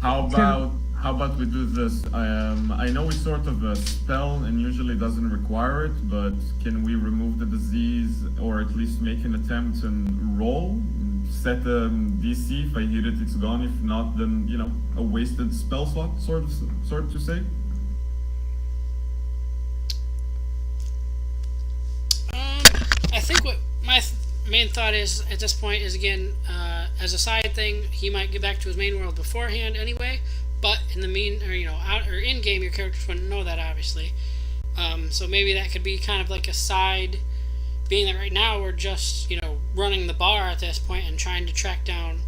How about we do this? I know it's sort of a spell and usually doesn't require it, but can we remove the disease or at least make an attempt and roll? Set a DC. If I hit it, it's gone. If not, then a wasted spell slot, sort of to say. I think what my main thought is at this point is, again, as a side thing, he might get back to his main world beforehand anyway. But in the out or in game, your characters wouldn't know that, obviously. So maybe that could be kind of like a side, being that right now we're just running the bar at this point and trying to track down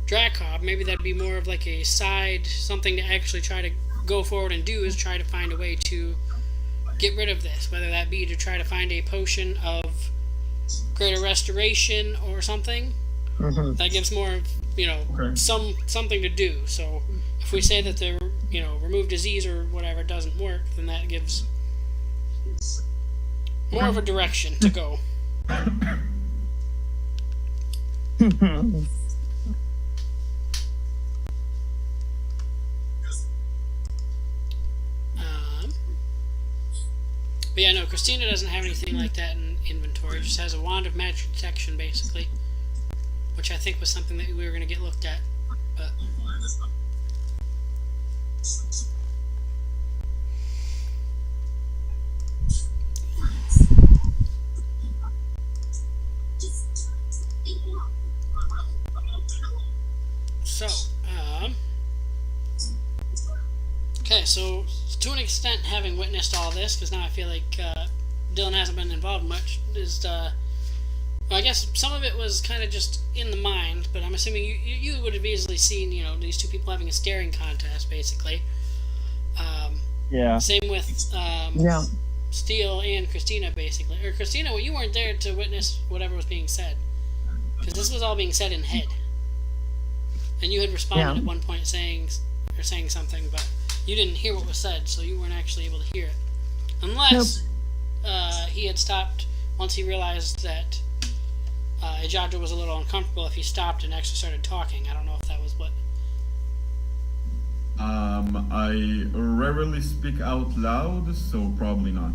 Drakov. Maybe that'd be more of like a side, something to actually try to go forward and do, is try to find a way to get rid of this, whether that be to try to find a potion of greater restoration or something that gives more, Okay. something to do. So if we say that the remove disease or whatever doesn't work, then that gives more of a direction to go. But yeah, no, Christina doesn't have anything like that in inventory. Just has a wand of magic detection, basically, which I think was something that we were going to get looked at. But so, okay, so to an extent, having witnessed all this, because now I feel like Dylan hasn't been involved much, is well, I guess some of it was kind of just in the mind, but I'm assuming you would have easily seen, these two people having a staring contest, basically. Yeah. Same with Yeah. Steele and Christina, basically. Or Christina, well, you weren't there to witness whatever was being said, because this was all being said in head, and you had responded at one point saying something, but you didn't hear what was said, so you weren't actually able to hear it, unless he had stopped once he realized that Ejadra was a little uncomfortable. If he stopped and actually started talking, I don't know if that was what. I rarely speak out loud, so probably not.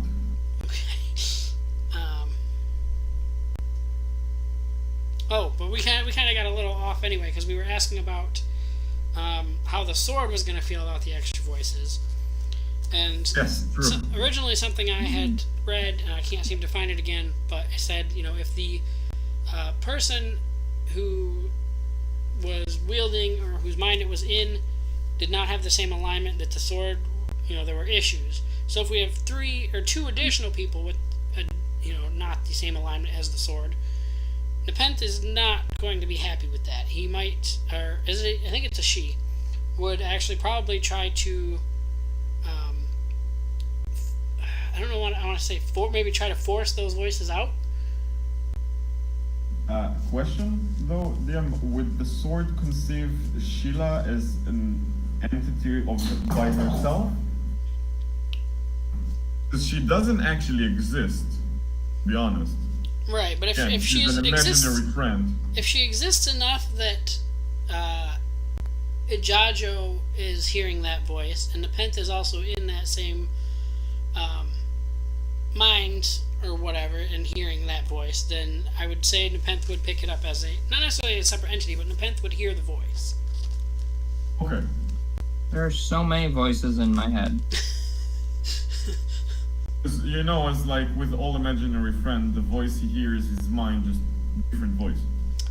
But we kind of got a little off anyway, because we were asking about how the sword was going to feel about the extra voices. And Yes, true. Originally something I had read, and I can't seem to find it again, but it said, if the person who was wielding, or whose mind it was in, did not have the same alignment that the sword, there were issues. So if we have 3 or 2 additional people with, not the same alignment as the sword, Nepenthe is not going to be happy with that. He might, or is it? I think it's a she, would actually probably try to, I don't know what I want to say, maybe try to force those voices out. Question though, Liam, would the sword conceive Sheila as an entity by herself? Because she doesn't actually exist, to be honest. Right, but Yeah, if she she's an exists, imaginary friend. if she exists enough that Jajo is hearing that voice, and Nepenthe is also in that same mind or whatever, and hearing that voice, then I would say Nepenthe would pick it up as not necessarily a separate entity, but Nepenthe would hear the voice. Okay. There are so many voices in my head. You know, it's like with all imaginary friend, the voice he hears is mine, just different voice.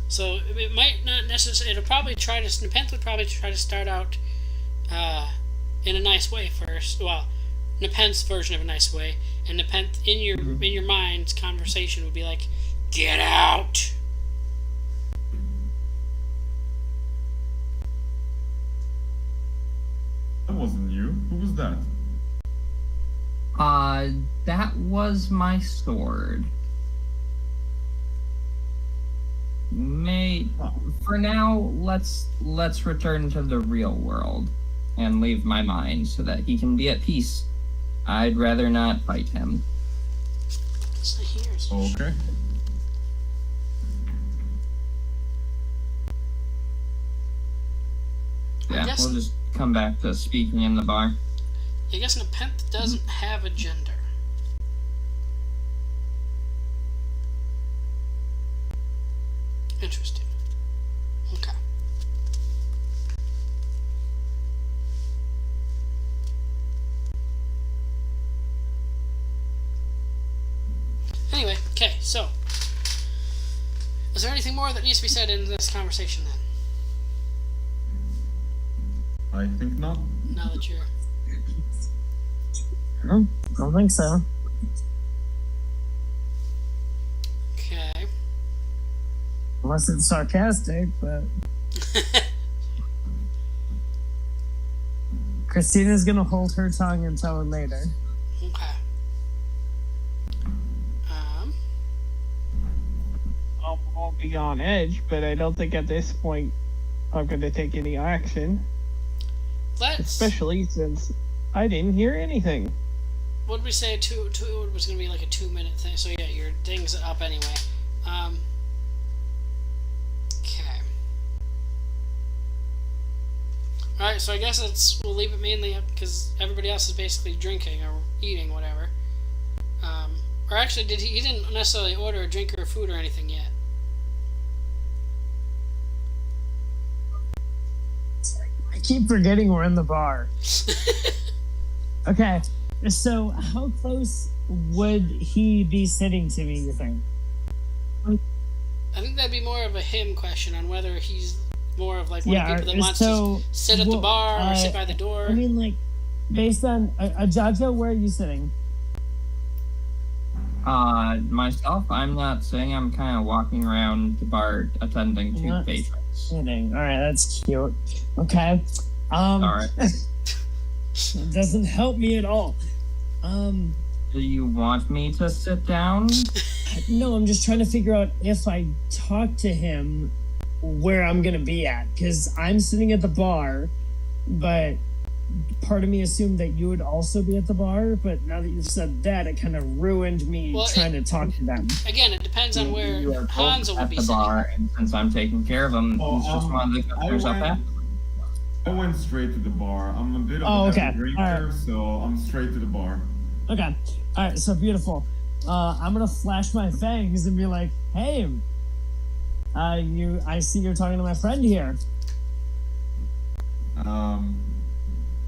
So it might not necessarily. It'll probably try to. Nepenthe would probably try to start out in a nice way first. Well, Nepenthe's version of a nice way, and Nepenthe in your mind's conversation would be like, "Get out." That wasn't you. Who was that? That was my sword. For now, let's return to the real world and leave my mind so that he can be at peace. I'd rather not fight him. So here's Okay. Yeah, guess- we'll just come back to speaking in the bar. I guess Nepenthe doesn't have a gender. Interesting. Okay. Anyway, okay, so is there anything more that needs to be said in this conversation then? I think not. Now that you're I don't think so. okay. Unless it's sarcastic, but Christina's gonna hold her tongue until later. Okay. I'll be on edge, but I don't think at this point I'm going to take any action. Let's. Especially since I didn't hear anything. What did we say? Two was going to be like a 2-minute thing. So yeah, your thing's up anyway. Okay. All right. So I guess we'll leave it mainly up because everybody else is basically drinking or eating whatever. Or actually, he didn't necessarily order a drink or food or anything yet. I keep forgetting we're in the bar. Okay, so how close would he be sitting to me, you think? I think that'd be more of a him question on whether he's more of like one of the people that wants so, to sit at the bar or sit by the door. I mean, like, based on Jajo, where are you sitting? Myself, I'm not sitting. I'm kind of walking around the bar, attending to patrons. Sitting. All right, that's cute. Okay. All right. It doesn't help me at all. Do you want me to sit down? No, I'm just trying to figure out if I talk to him, where I'm gonna be at, because I'm sitting at the bar, but part of me assumed that you would also be at the bar, but now that you've said that, it kind of ruined me trying to talk to them. Again, it depends on where You are both Hanzo would at be the sitting. bar, and since I'm taking care of him, he's just one of the customers up there. I went straight to the bar. I'm a bit of Oh, a okay. heavy drinker, Alright. so I'm straight to the bar. Okay. All right. So beautiful. I'm gonna flash my fangs and be like, "Hey, I see you're talking to my friend here."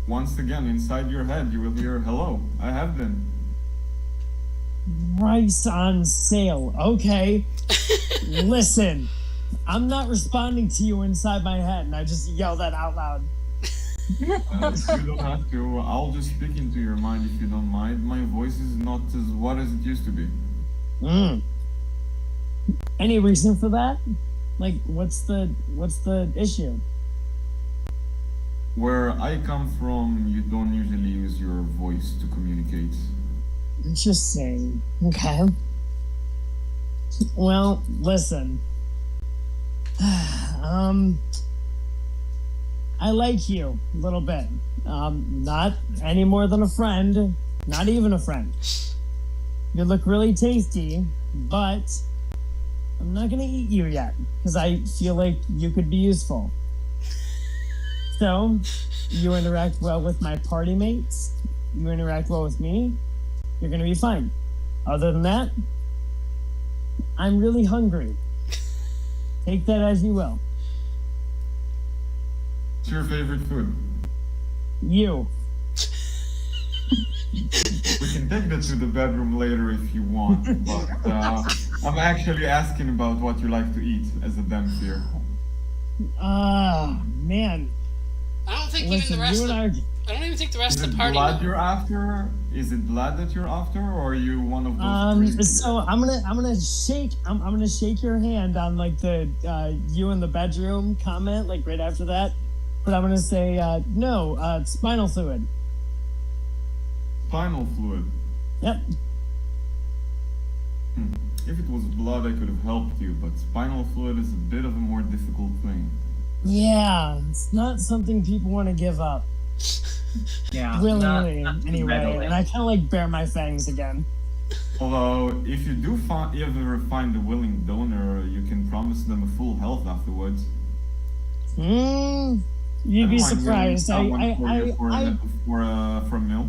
Once again, inside your head, you will hear, "Hello, I have been." Rice on sale. Okay. Listen, I'm not responding to you inside my head, and I just yell that out loud. You don't have to. I'll just speak into your mind if you don't mind. My voice is not as what as it used to be. Any reason for that? Like, what's the issue? Where I come from, you don't usually use your voice to communicate. Interesting. Okay. Well, listen. I like you a little bit. Not any more than a friend. Not even a friend. You look really tasty, but I'm not gonna eat you yet because I feel like you could be useful. So, you interact well with my party mates. You interact well with me. You're gonna be fine. Other than that, I'm really hungry. Take that as you will. What's your favorite food? You. We can take that to the bedroom later if you want, but I'm actually asking about what you like to eat as a Dempsey. Man. I don't think Listen, even the rest you of and I don't even think the rest Is of it the party blood you're after? Is it blood that you're after, or are you one of those? So I'm gonna shake your hand on like the you in the bedroom comment like right after that, but I'm gonna say no, spinal fluid. Spinal fluid. Yep. If it was blood, I could have helped you, but spinal fluid is a bit of a more difficult thing. Yeah, it's not something people want to give up Yeah. willingly not anyway, readily. and I kind of like bare my fangs again. Although, if you do ever find a willing donor, you can promise them a full health afterwards. You'd be Never mind surprised. willing someone for a meal.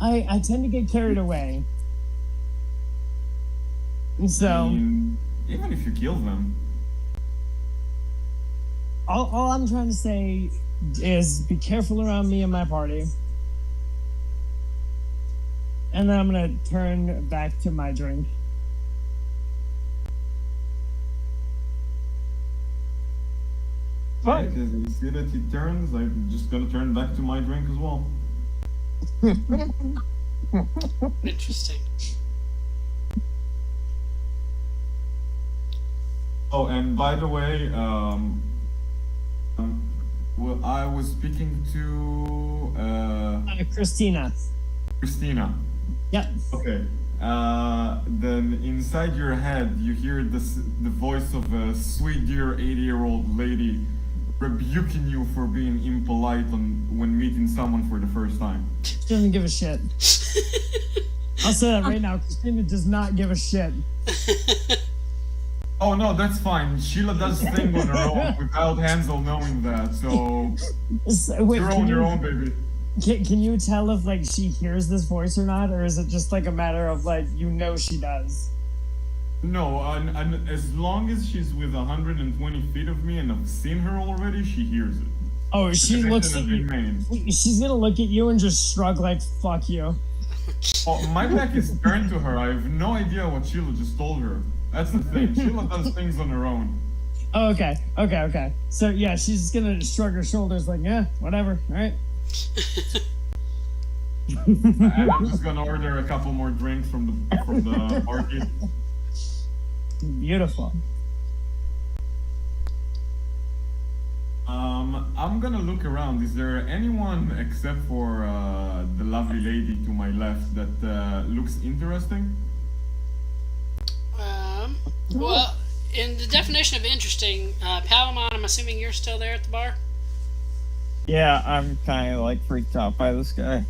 I tend to get carried away. I So mean, even if you kill them, all I'm trying to say is be careful around me and my party. And then I'm gonna turn back to my drink. Fine. because I see that he turns, I'm just gonna turn back to my drink as well. Interesting. Oh, and by the way, well, I was speaking to Christina. Christina. Yep. Okay. Then inside your head, you hear the voice of a sweet dear 80-year-old lady rebuking you for being impolite when meeting someone for the first time. She doesn't give a shit. I'll say that right now. Christina does not give a shit. Oh no, that's fine. Sheila does thing on her own without Hansel knowing that, so Wait, you're on your own, baby. Can you tell if like she hears this voice or not, or is it just like a matter of like she does? No, and as long as she's with 120 feet of me and I've seen her already, she hears it. Oh, she The looks at connection has you. been made. She's gonna look at you and just shrug like "fuck you." Oh, my back is turned to her. I have no idea what Sheila just told her. That's the thing. Sheila does things on her own. Oh, okay. So yeah, she's just gonna shrug her shoulders like, yeah, whatever. All right. And I'm just gonna order a couple more drinks from the party. Beautiful. I'm gonna look around. Is there anyone except for the lovely lady to my left that looks interesting? Well, in the definition of interesting, Palamon, I'm assuming you're still there at the bar? Yeah, I'm kind of like freaked out by this guy.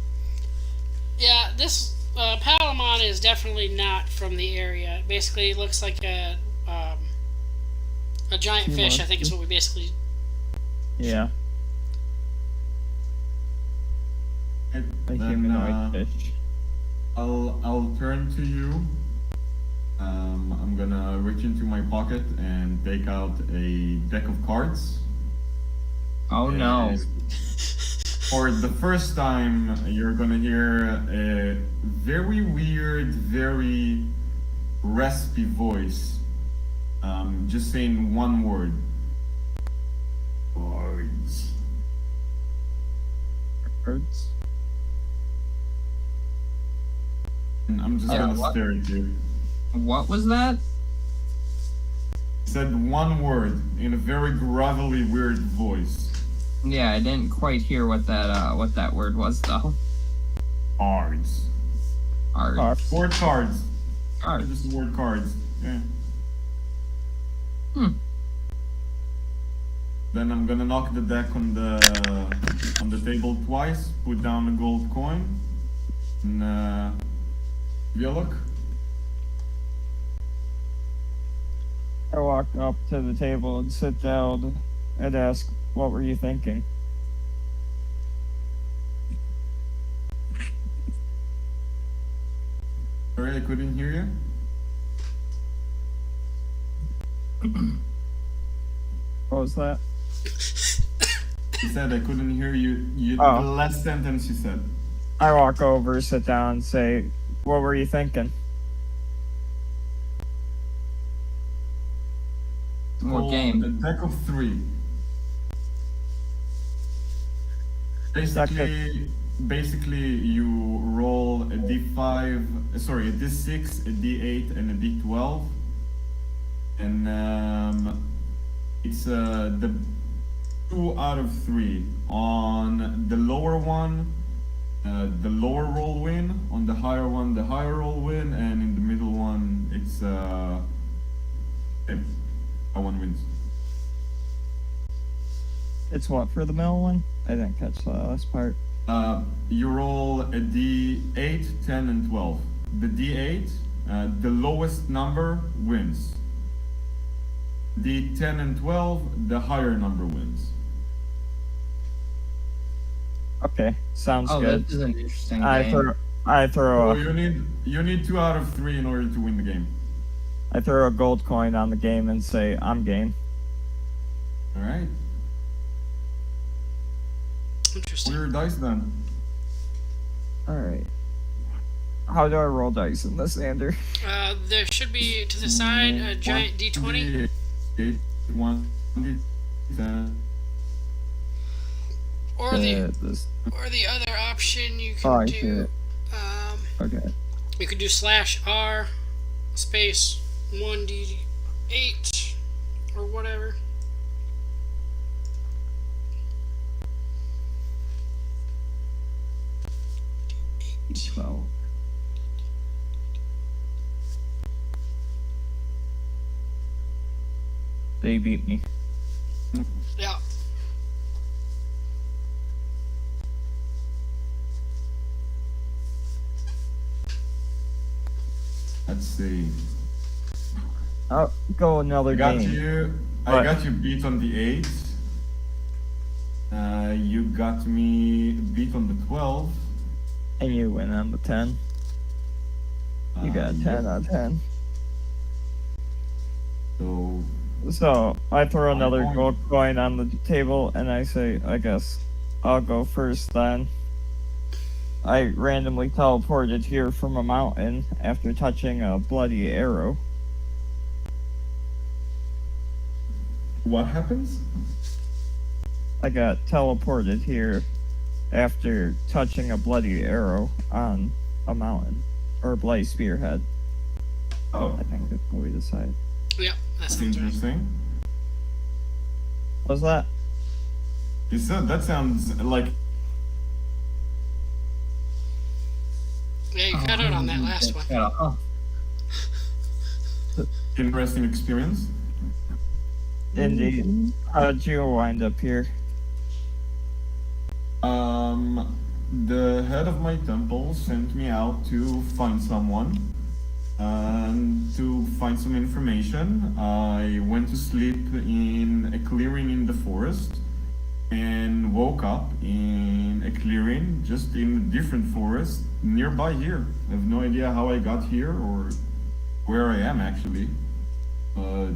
Yeah, this Palamon is definitely not from the area. It basically looks like a giant fish, I think is what we basically... Yeah, a Then, humanoid fish. I'll turn to you. I'm gonna reach into my pocket and take out a deck of cards. Oh no. And for the first time, you're gonna hear a very weird, very raspy voice, just saying one word. Cards. Birds. And I'm just Yeah, gonna what? stare at you. What was that? Said one word in a very gravelly, weird voice. Yeah, I didn't quite hear what that word was though. Cards. Cards. Word cards. Cards. Just the word cards. Yeah. Then I'm gonna knock the deck on the table twice, put down a gold coin, and give you a look. I walk up to the table and sit down and ask, "What were you thinking?" Sorry, I couldn't hear you. What was that? He said I couldn't hear you. Oh. The last sentence you said. I walk over, sit down, and say, "What were you thinking?" More game. A deck of 3. Basically, you roll a d5, sorry, a d6, a d8, and a d12, and it's the 2 out of 3. On the lower one, the lower roll win. On the higher one, the higher roll win, and in the middle one, it's one wins. It's what for the middle one? I didn't catch the last part. You roll a d8, 10, and 12. The d8, the lowest number wins. D10 and 12, the higher number wins. Okay, sounds Oh, good. this is an interesting I game. throw So you need 2 out of 3 in order to win the game. I throw a gold coin on the game and say, "I'm game." All right. Interesting. Roll your dice then. All right. How do I roll dice in this, Ander? There should be to the side a giant D20. D8, 1, D10. Or the This. or the other option you Oh, I can see do. it. Okay. You could do /R space 1d8 or whatever. D12. They beat me. Yeah. Let's see. I'll go another I got game. you. What? I got you beat on the 8. You got me beat on the 12. And you win on the 10. You got a 10 on 10. So So I throw another going. gold coin on the table and I say, "I guess I'll go first then." I randomly teleported here from a mountain after touching a bloody arrow. what happens? I got teleported here after touching a bloody arrow on a mountain. Or a bloody spearhead. Oh, I think that's what we decided. Yeah, that's that's sounds right. interesting. What's that? You said that sounds like Yeah, you cut out on that last one. Yeah. Oh, interesting experience. Indeed. How did you wind up here? The head of my temple sent me out to find someone and to find some information. I went to sleep in a clearing in the forest and woke up in a clearing just in a different forest nearby here. I have no idea how I got here or where I am actually. But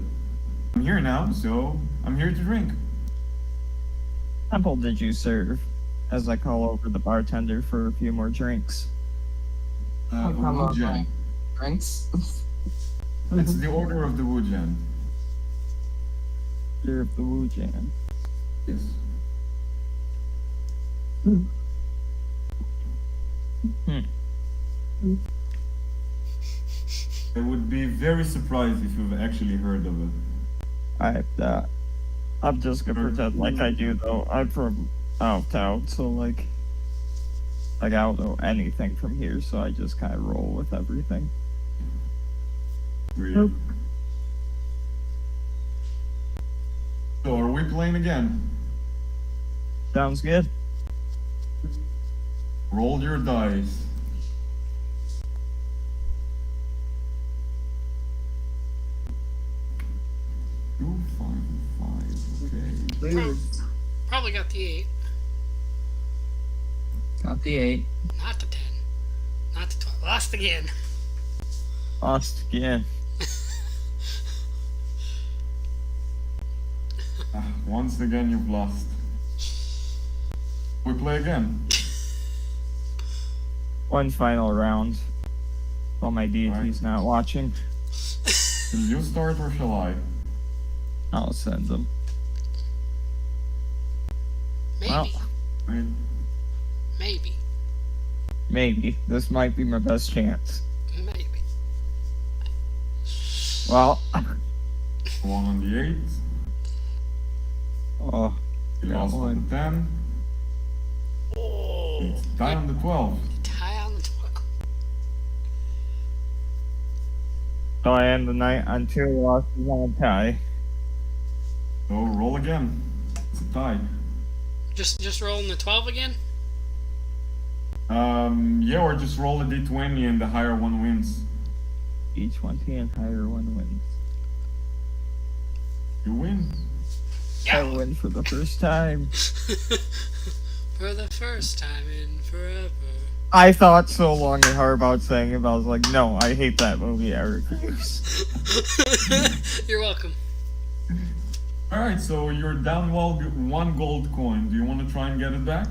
I'm here now, so I'm here to drink. Temple did you serve? As I call over the bartender for a few more drinks. come on, Wujan. drinks. It's the order of the Wujan. Year of the Wujan. Yes. I would be very surprised if you've actually heard of it. I'm just gonna pretend like I do though. I'm from out of town, so like I don't know anything from here, so I just kind of roll with everything. Really. So are we playing again? Sounds good. Roll your dice. Two, five, okay. Probably got the 8. Got the 8. Not the 10. Not the 12. Lost again. Lost again. Once again, you've lost. We play again. One final round. While my deity's not watching, Shall you start or shall I? I'll send them. Maybe. Well, Right. Maybe. maybe. This might be my best chance. Maybe. Well, 1 on the 8. oh, You lost on the 10. Oh. It's die on the 12. Tie on the 12. so I end the night on 2 losses on a tie. So roll again. It's a tie. Just rolling the 12 again? Yeah, or just roll a d20 and the higher one wins. Each 20 and higher one wins. You win. I win for the first time. For the first time in forever. I thought so long and hard about saying it, but I was like, no, I hate that movie. I refuse. You're welcome. Alright, so you're down 1 gold coin. Do you want to try and get it back?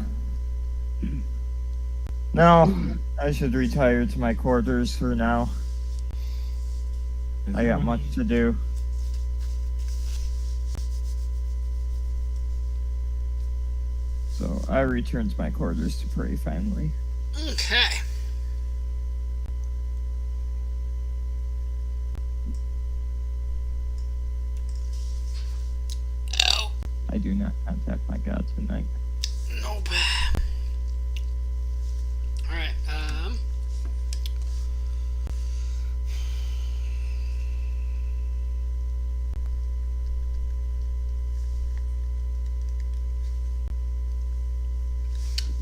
No, I should retire to my quarters for now. I got much to do. So I return to my quarters to pray finally. Okay. Oh, I do not contact my god tonight. nope. Alright,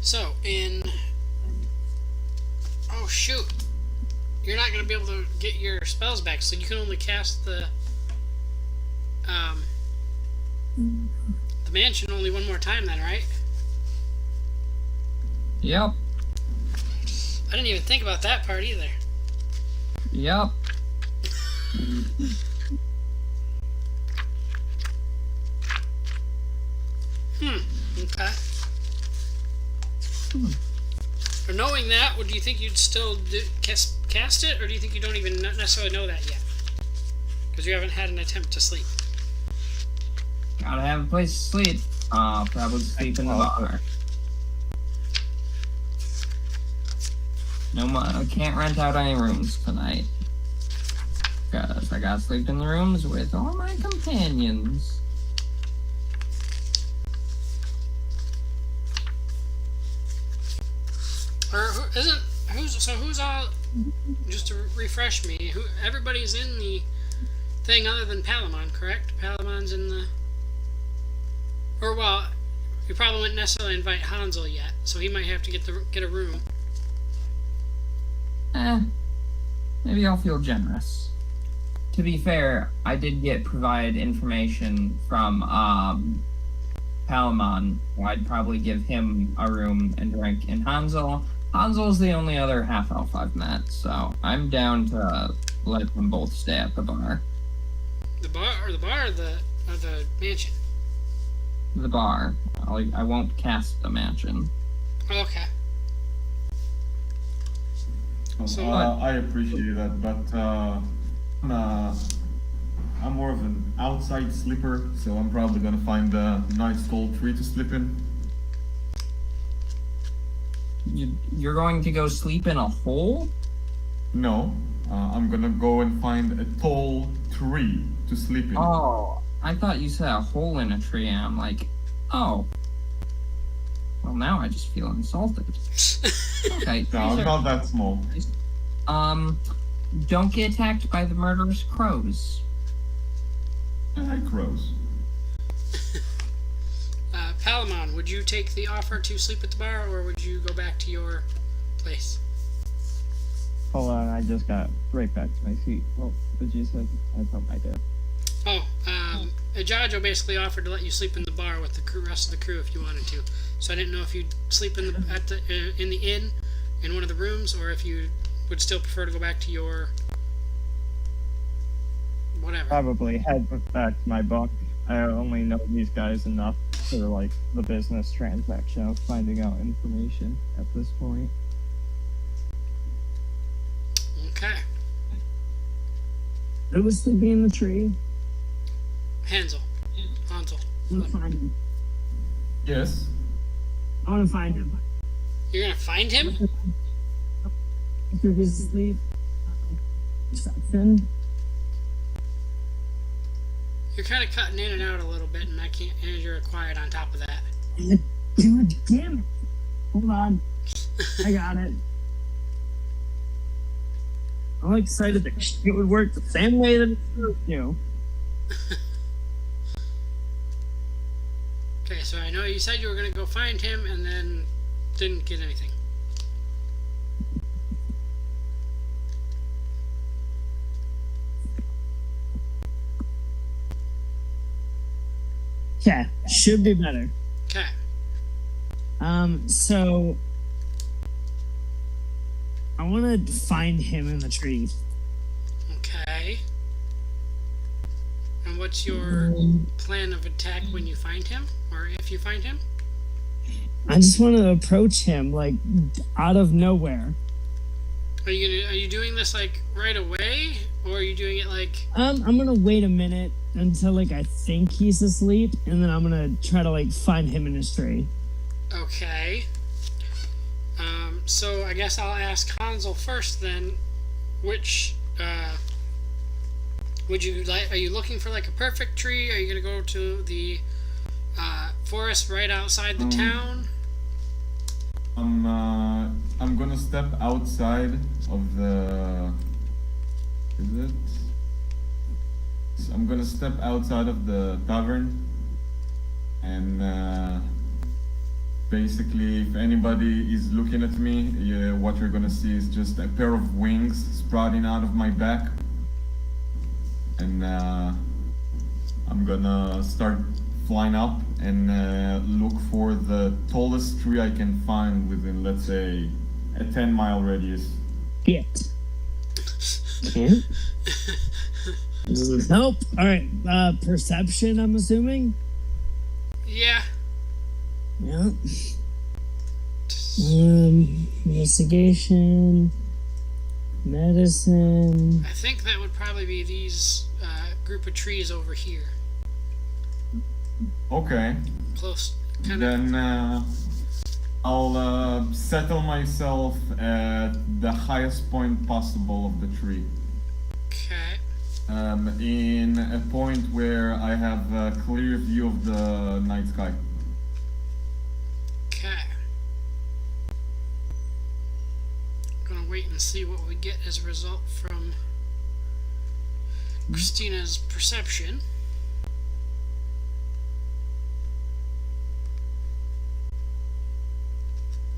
so, oh shoot. You're not going to be able to get your spells back, so you can only cast the mansion only one more time then, right? Yep. I didn't even think about that part either. Yep. Okay. Or knowing that, do you think you'd still cast it, or do you think you don't even necessarily know that yet? Because you haven't had an attempt to sleep. Gotta have a place to sleep. Probably sleep in the bar. No, I can't rent out any rooms tonight. Because I gotta sleep in the rooms with all my companions. Or who's all? Just to refresh me, everybody's in the thing other than Palamon, correct? Palamon's in the. Or well, you probably wouldn't necessarily invite Hansel yet, so he might have to get a room. Maybe I'll feel generous. To be fair, I did provide information from Palamon. I'd probably give him a room and drink. And Hansel's the only other half-elf I've met, so I'm down to let them both stay at the bar. The bar or the mansion? The bar. I won't cast the mansion. Okay. So I appreciate that, but I'm more of an outside sleeper, so I'm probably gonna find a nice tall tree to sleep in. You're going to go sleep in a hole? No, I'm gonna go and find a tall tree to sleep in. Oh, I thought you said a hole in a tree, and I'm like, oh. Well, now I just feel insulted. Okay. No, I'm not that small. Don't get attacked by the murderous crows. I like crows. Palamon, would you take the offer to sleep at the bar, or would you go back to your place? Hold on, I just got right back to my seat. What did you say? I thought I did. Oh, Ajajo basically offered to let you sleep in the bar with the rest of the crew if you wanted to. So I didn't know if you'd sleep in the inn in one of the rooms, or if you would still prefer to go back to your whatever. Probably head back to my bunk. I only know these guys enough for like the business transaction of finding out information at this point. Okay. Who was sleeping in the tree? Hansel. I want to find him. Yes. I want to find him. You're gonna find him? After he's asleep. Reception. You're kind of cutting in and out a little bit, and I can't. And you're quiet on top of that. God damn it. Hold on. I got it. I'm excited that it would work the same way that it's supposed to. Okay, so I know you said you were gonna go find him, and then didn't get anything. Yeah, should be better. Okay. So I want to find him in the tree. Okay. And what's your plan of attack when you find him, or if you find him? I just want to approach him like out of nowhere. Are you doing this like right away, or are you doing it like? I'm gonna wait a minute until like I think he's asleep, and then I'm gonna try to like find him in his tree. Okay. So I guess I'll ask Hansel first then. Which would you like? Are you looking for like a perfect tree? Are you gonna go to the forest right outside the town? I'm gonna step outside of the. Is it? So I'm gonna step outside of the tavern, and basically, if anybody is looking at me, what you're gonna see is just a pair of wings sprouting out of my back, and I'm gonna start flying up and look for the tallest tree I can find within, let's say, a 10-mile radius. Shit. Can't. Doesn't help. All right. Perception, I'm assuming. Yeah. Yeah. Investigation. Medicine. I think that would probably be these group of trees over here. Okay. Close. Kind of. Then I'll settle myself at the highest point possible of the tree. Okay. In a point where I have a clear view of the night sky. Okay. Gonna wait and see what we get as a result from Christina's perception.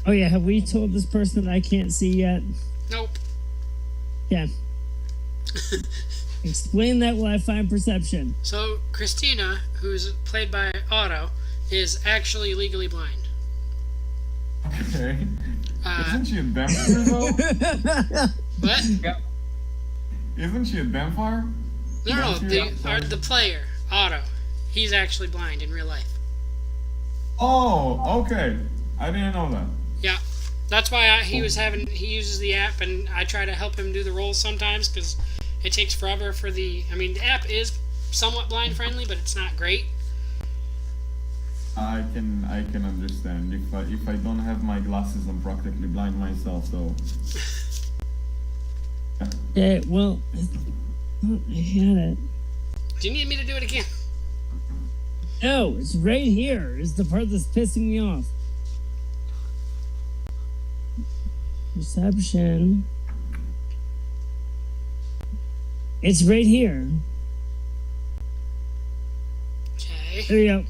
Oh yeah, have we told this person that I can't see yet? Nope. Yeah. Explain that while I find perception. So Christina, who's played by Otto, is actually legally blind. Okay. Isn't she a vampire though? What? Isn't she a vampire? No, the player, Otto. He's actually blind in real life. Oh, okay. I didn't know that. Yeah, that's why he uses the app, and I try to help him do the roles sometimes because it takes forever for the. I mean, the app is somewhat blind friendly, but it's not great. I can understand. If I don't have my glasses, I'm practically blind myself. So. Yeah. Well, I had it. Do you need me to do it again? No, it's right here. It's the part that's pissing me off. Perception. It's right here. Okay. There you go.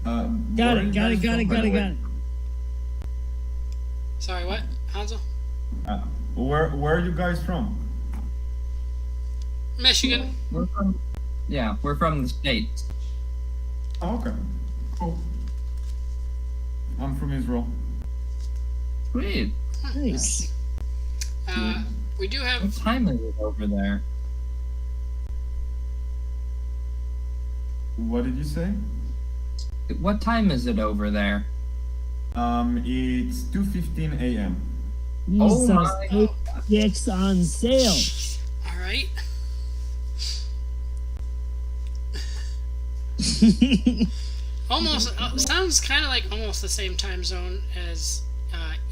Got where are it, you got it, guys got it, from, by got the it, way? got it. Sorry, what, Hansel? Where are you guys from? Michigan. We're from the States. Oh, okay. Cool. I'm from Israel. Sweet. Nice. We do What have. time is it over there? What did you say? What time is it over there? It's 2:15 a.m. Oh Jesus, my. Oh, dicks on sale. all right. Almost sounds kind of like almost the same time zone as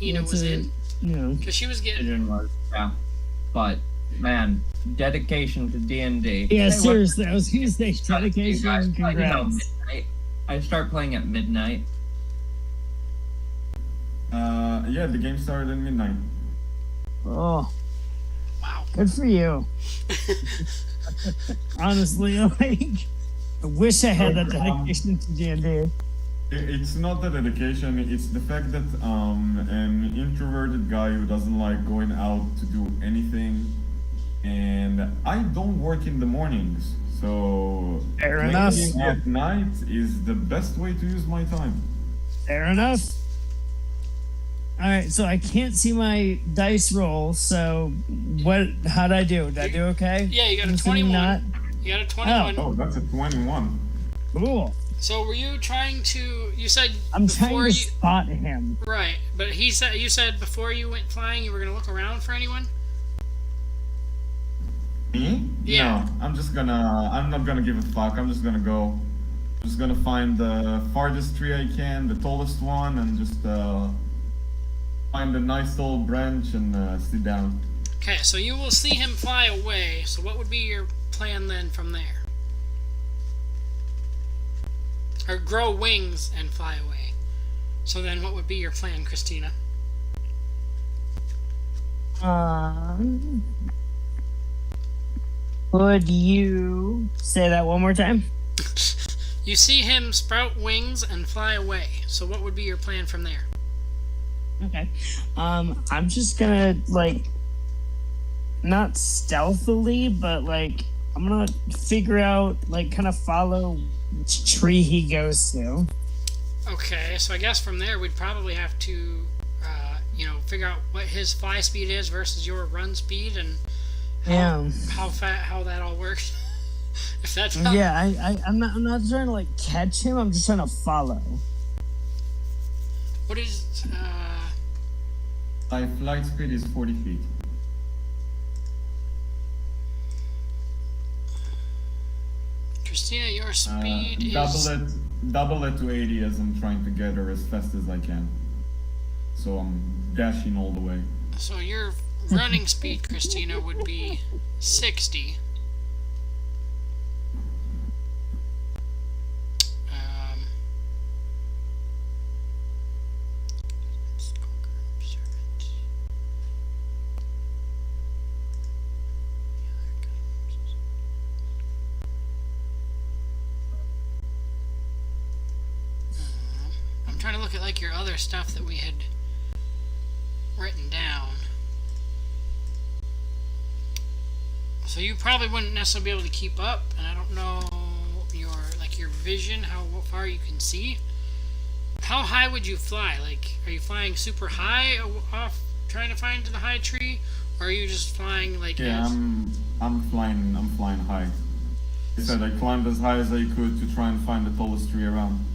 Ina It's was a- in, You know, because she was getting. Decision was, yeah. But man, dedication to D&D. yeah, Hey, what- seriously, I was gonna say You dedication guys, and you know, congrats. midnight. I start playing at midnight. Yeah, the game started at midnight. Oh, Wow. good for you. Honestly, like, I wish I had that dedication to D&D. It's not the dedication, it's the fact that an introverted guy who doesn't like going out to do anything, and I don't work in the mornings, so Fair playing enough. at night is the best way to use my time. Fair enough. All right, so I can't see my dice roll. So how'd I do? Did I do okay? Yeah, you got I'm a assuming 21. You got a 21. Oh, that's a 21. Cool. So were you trying to? You said I'm before trying to you. spot him. Right, but you said before you went flying, you were gonna look around for anyone. Me? Yeah. No, I'm not gonna give a fuck, I'm just gonna go. I'm just gonna find the farthest tree I can, the tallest one, and just find a nice old branch and sit down. Okay, so you will see him fly away. So what would be your plan then from there? Or grow wings and fly away. So then what would be your plan, Christina? Would you say that one more time? You see him sprout wings and fly away. So what would be your plan from there? Okay. I'm just gonna not stealthily, but I'm gonna figure out kind of follow which tree he goes to. Okay, so I guess from there we'd probably have to, figure out what his fly speed is versus your run speed and how that all works. If that's how, Yeah, I'm not trying to catch him. I'm just trying to follow. What is My flight speed is 40 feet. Christina? Your speed is Double it to 80 as I'm trying to get her as fast as I can. So I'm dashing all the way. so your running speed, Christina, would be 60. I'm trying to look at your other stuff that we had written down. So you probably wouldn't necessarily be able to keep up, and I don't know your vision, how far you can see. How high would you fly? Are you flying super high off, trying to find the high tree, or are you just flying Yeah, I'm flying high. I said I climbed as high as I could to try and find the tallest tree around.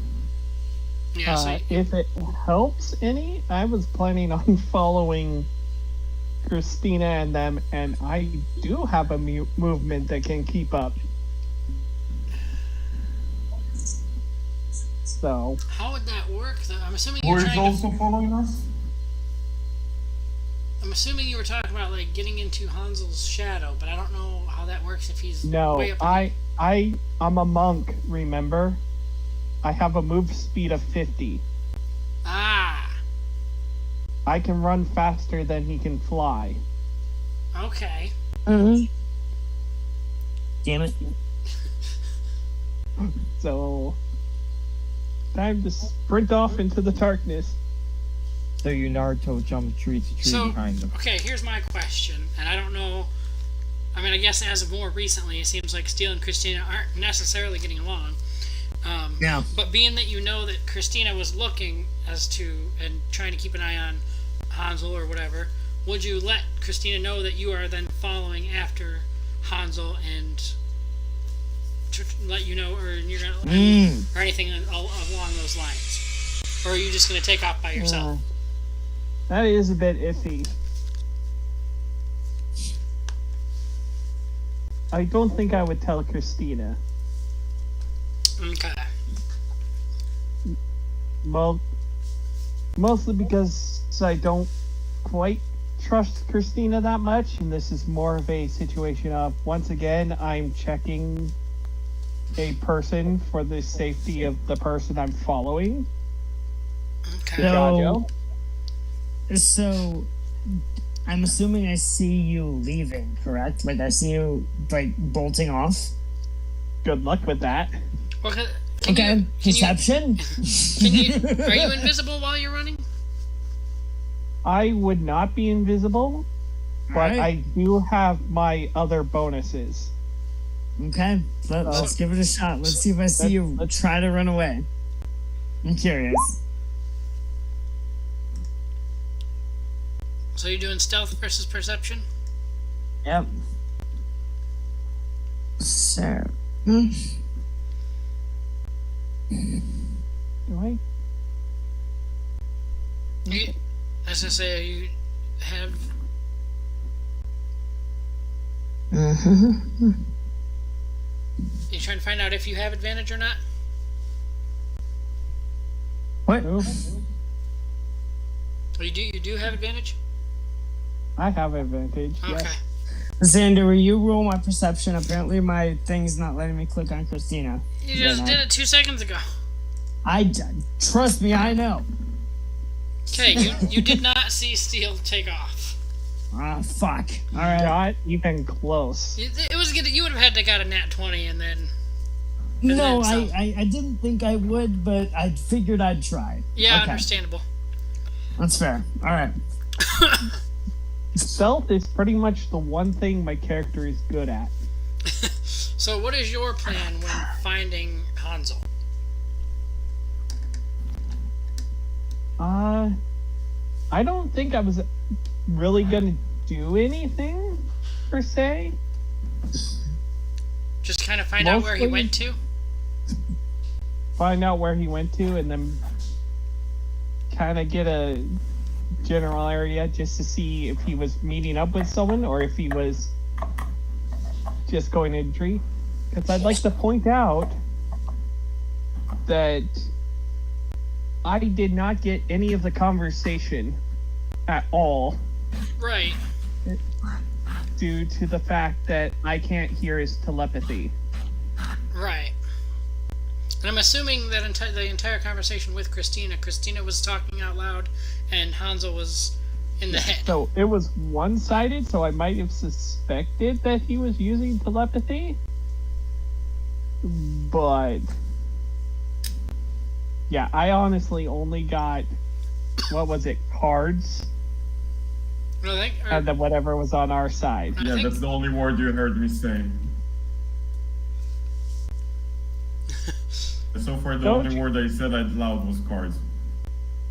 Yeah, so If it helps any, I was planning on following Christina and them, and I do have a movement that can keep up. So, how would that work? I'm assuming Who you're is trying to. also following us? I'm assuming you were talking about getting into Hansel's shadow, but I don't know how that works if he's no, way up. I'm a monk, remember? I have a move speed of 50. Ah, I can run faster than he can fly. okay. Mm-hmm. Damn it. So, time to sprint off into the darkness. So you Naruto jump tree to tree So, behind them. okay, here's my question, and I don't know. I mean, I guess as of more recently, it seems like Steele and Christina aren't necessarily getting along. Yeah. But being that you know that Christina was looking as to and trying to keep an eye on Hansel or whatever, would you let Christina know that you are then following after Hansel and to let you know, or you're gonna or anything along those lines, or are you just gonna take off by yourself? That is a bit iffy. I don't think I would tell Christina. Okay. Well, mostly because I don't quite trust Christina that much, and this is more of a situation of, once again, I'm checking a person for the safety of the person I'm following. Okay. Jajo. So, I'm assuming I see you leaving, correct? Like, I see you, like, bolting off. Good luck with that. Well, can Okay, you, perception? are you invisible while you're running? I would not be invisible, but Alright. I do have my other bonuses. Okay, let's give it a shot. Let's see if I see you try to run away. I'm curious. So you're doing stealth versus perception? Yep. So. Do I? As I say, you have. You trying to find out if you have advantage or not? What? No. Oh, you do have advantage? I have advantage. Okay. Yes. Xander, will you roll my perception? Apparently my thing's not letting me click on Christina. You just did it 2 seconds ago. Trust me, I know. Okay, you did not see Steel take off. Ah, fuck. Alright. Not even close. It was good. You would have had to got a nat 20 and then. No, then some. I didn't think I would, but I figured I'd try. Yeah, Okay. understandable. That's fair. Alright. Stealth is pretty much the one thing my character is good at. So, what is your plan when finding Hansel? I don't think I was really gonna do anything, per se. Just kind of find out where he Mostly- went to? Find out where he went to, and then kind of get a general area just to see if he was meeting up with someone or if he was just going to tree. Because I'd like to point out that I did not get any of the conversation at all Right. due to the fact that I can't hear his telepathy. Right. And I'm assuming that the entire conversation with Christina was talking out loud, and Hansel was in the head. So it was one-sided, so I might have suspected that he was using telepathy. But yeah, I honestly only got, what was it, cards? No, And then whatever was on our side. Yeah, that's the only word you heard me say. So far, the Don't only word I said out loud was cards.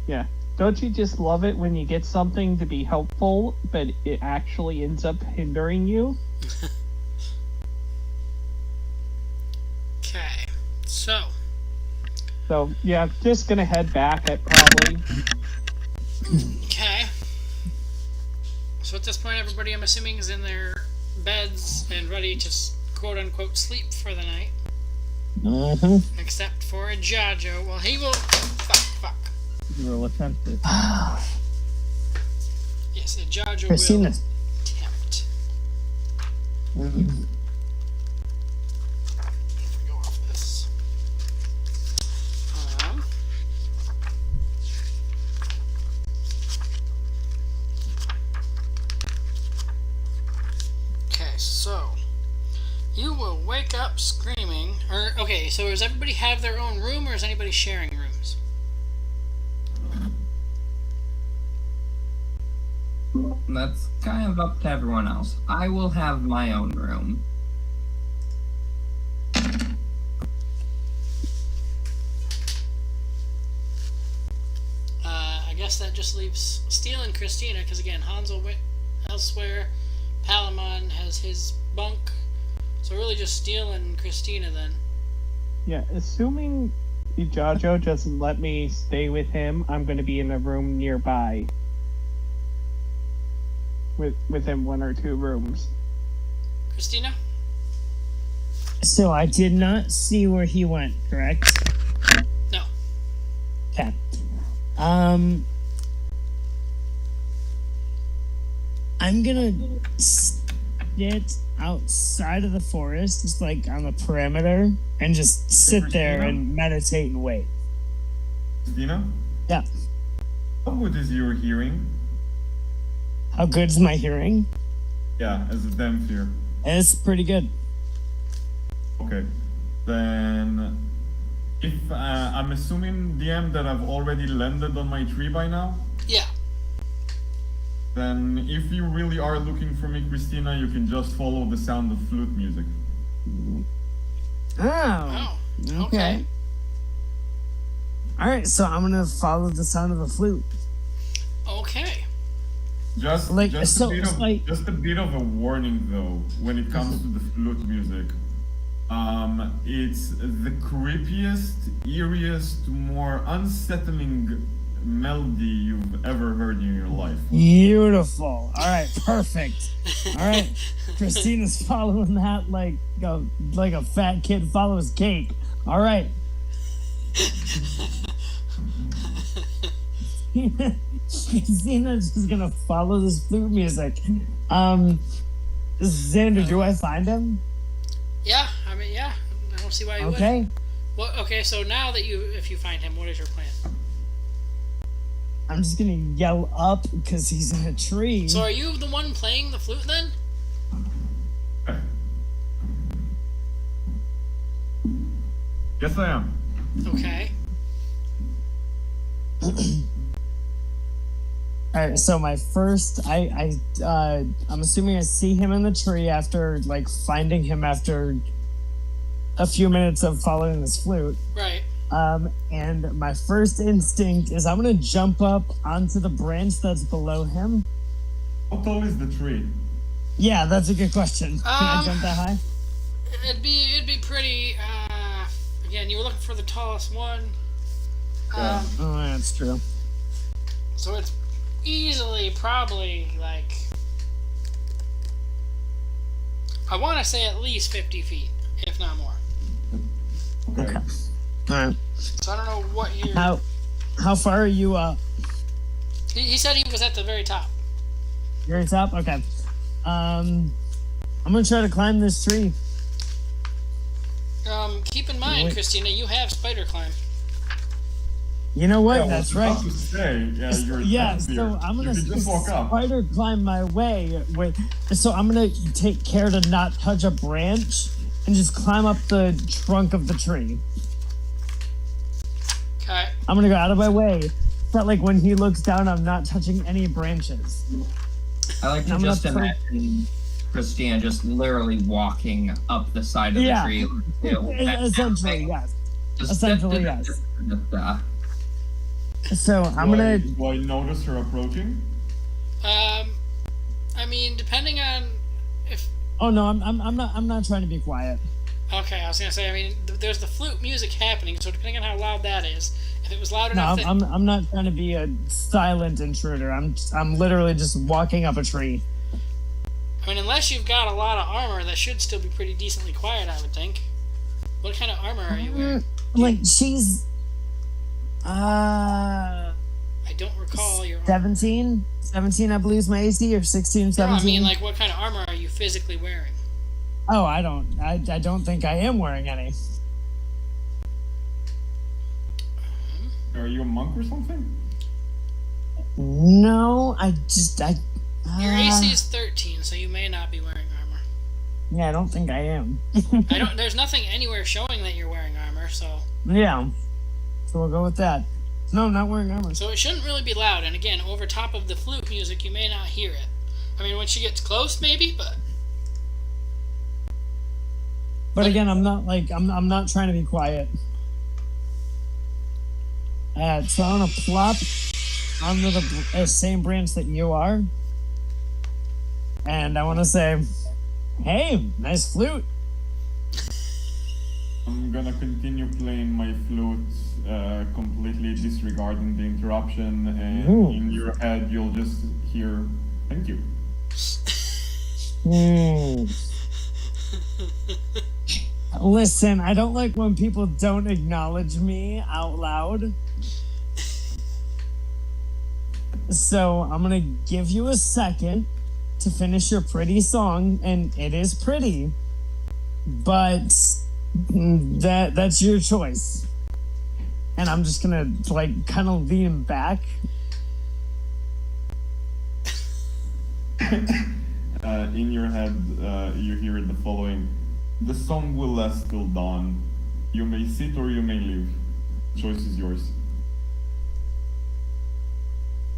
Yeah. Don't you just love it when you get something to be helpful, but it actually ends up hindering you? Okay. So, So, yeah, just gonna head back at probably. okay. So at this point, everybody, I'm assuming, is in their beds and ready to quote-unquote sleep for the night. Except for a Jajo. Well, he will... Fuck. You will attempt it. Yes, a Jajo Christina. will attempt. Go off this. Okay, so you will wake up screaming. Okay, so does everybody have their own room, or is anybody sharing a room? that's kind of up to everyone else. I will have my own room. I guess that just leaves Steele and Christina, because again, Hansel went elsewhere. Palamon has his bunk. So really just Steele and Christina then. Yeah, assuming Jojo doesn't let me stay with him, I'm going to be in a room nearby. Within 1 or 2 rooms. Christina? So I did not see where he went, correct? No. Okay. I'm gonna sit outside of the forest, just like on the perimeter, and just sit there and meditate and wait. Christina? Yeah. How good is your hearing? How good's my hearing? Yeah, as a Damphir. It's pretty good. Okay. Then, if I'm assuming, DM, that I've already landed on my tree by now, Yeah. then if you really are looking for me, Christina, you can just follow the sound of flute music. Oh. Oh. Okay. All right, so I'm gonna follow the sound of the flute. Okay. Just Like, just so a bit it's of like- just a bit of a warning though when it comes to the flute music. It's the creepiest, eeriest, more unsettling melody you've ever heard in your life. Beautiful. All right, perfect. All right, Christina's following that like a fat kid follows cake. All right. Christina's just gonna follow this flute music. Xander, do I find him? Yeah, I mean, yeah. I don't see why you would. Okay. Well, okay, so now that if you find him, what is your plan? I'm just gonna yell up because he's in a tree. So are you the one playing the flute then? Yes, I am. Okay. All right, so my first, I'm assuming I see him in the tree after like finding him after a few minutes of following this flute. Right. And my first instinct is I'm gonna jump up onto the branch that's below him. How tall is the tree? Yeah, that's a good question. Can I jump that high? It'd be pretty. Again, you were looking for the tallest one. Yeah. Oh, that's true. So it's easily probably like, I want to say at least 50 feet, if not more. Okay. All right. So I don't know what you. How far are you up? He said he was at the very top. You're at the top. Okay. I'm gonna try to climb this tree. Keep in mind, Wait. Christina, you have spider climb. You know what? Yeah, That's I was right. about to say, yeah, you're Yeah, Damphir. so I'm gonna You can just walk up. spider climb my way. So I'm gonna take care to not touch a branch and just climb up the trunk of the tree. Okay. I'm gonna go out of my way. But like when he looks down, I'm not touching any branches. I like to I'm just gonna imagine Christina just literally walking up the side of Yeah. the tree. Essentially, yes. Just Essentially, yes. Uh, So I'm gonna. Do I notice her approaching? I mean, depending on if. Oh no, I'm not trying to be quiet. Okay, I was gonna say. I mean, there's the flute music happening, so depending on how loud that is, if it was loud No, enough, that, I'm not trying to be a silent intruder. I'm literally just walking up a tree. I mean, unless you've got a lot of armor, that should still be pretty decently quiet, I would think. What kind of armor are you wearing? Like she's I don't recall your armor. 17, I believe is my AC, or 16, No, 17. I mean, like, what kind of armor are you physically wearing? Oh, I don't think I am wearing any. Are you a monk or something? No, Your AC is 13, so you may not be wearing armor. Yeah, I don't think I am. There's nothing anywhere showing that you're wearing armor, so. Yeah. So we'll go with that. No, I'm not wearing armor. So it shouldn't really be loud, and again, over top of the flute music, you may not hear it. I mean, when she gets close, maybe, but But again, I'm not I'm not trying to be quiet. So I'm gonna plop onto the same branch that you are, and I want to say, "Hey, nice flute." I'm gonna continue playing my flute, completely disregarding the interruption, and Ooh. in your head you'll just hear, "Thank you." Listen, I don't like when people don't acknowledge me out loud. So I'm gonna give you a second to finish your pretty song, and it is pretty, but that's your choice. And I'm just gonna like kind of lean back. In your head, you hear the following: "The song will last till dawn. You may sit or you may leave. Choice is yours."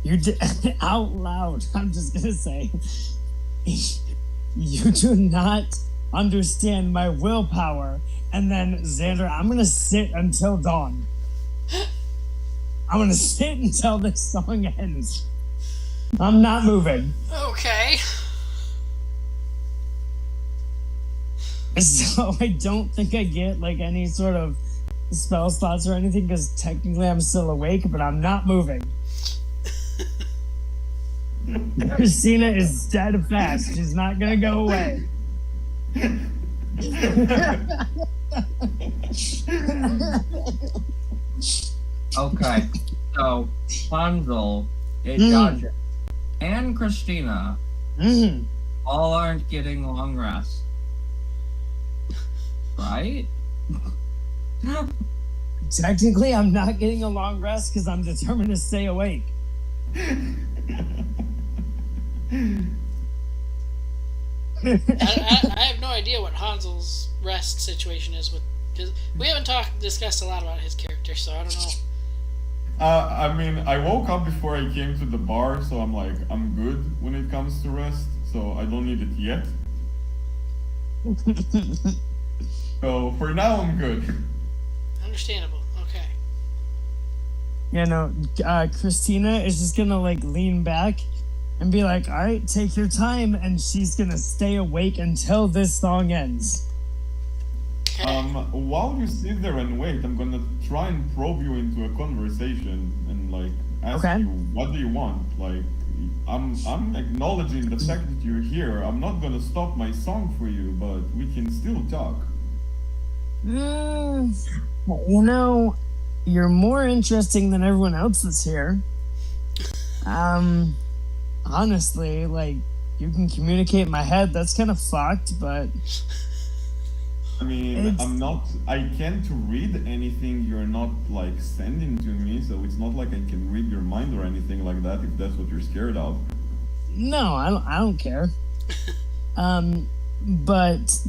You did out loud. I'm just gonna say, you do not understand my willpower. And then Xander, I'm gonna sit until dawn. I'm gonna sit until this song ends. I'm not moving. okay. So I don't think I get like any sort of spell slots or anything because technically I'm still awake, but I'm not moving. Christina is dead fast. She's not gonna go away. Okay, so Hansel, Jaja, and Christina all aren't getting long rest. Right? Technically, I'm not getting a long rest because I'm determined to stay awake. I have no idea what Hansel's rest situation is with, because we haven't discussed a lot about his character, so I don't know. I mean, I woke up before I came to the bar, so I'm like, I'm good when it comes to rest, so I don't need it yet. So for now, I'm good. Understandable. Okay. You know, Christina is just gonna like lean back and be like, "All right, take your time," and she's gonna stay awake until this song ends. Okay. While you sit there and wait, I'm gonna try and probe you into a conversation and like ask Okay. you, what do you want? Like, I'm acknowledging the fact that you're here. I'm not gonna stop my song for you, but we can still talk. You know, you're more interesting than everyone else that's here. Honestly, like, you can communicate in my head. That's kind of fucked, but I mean, I can't read anything you're not like sending to me, so it's not like I can read your mind or anything like that if that's what you're scared of. no, I don't care. But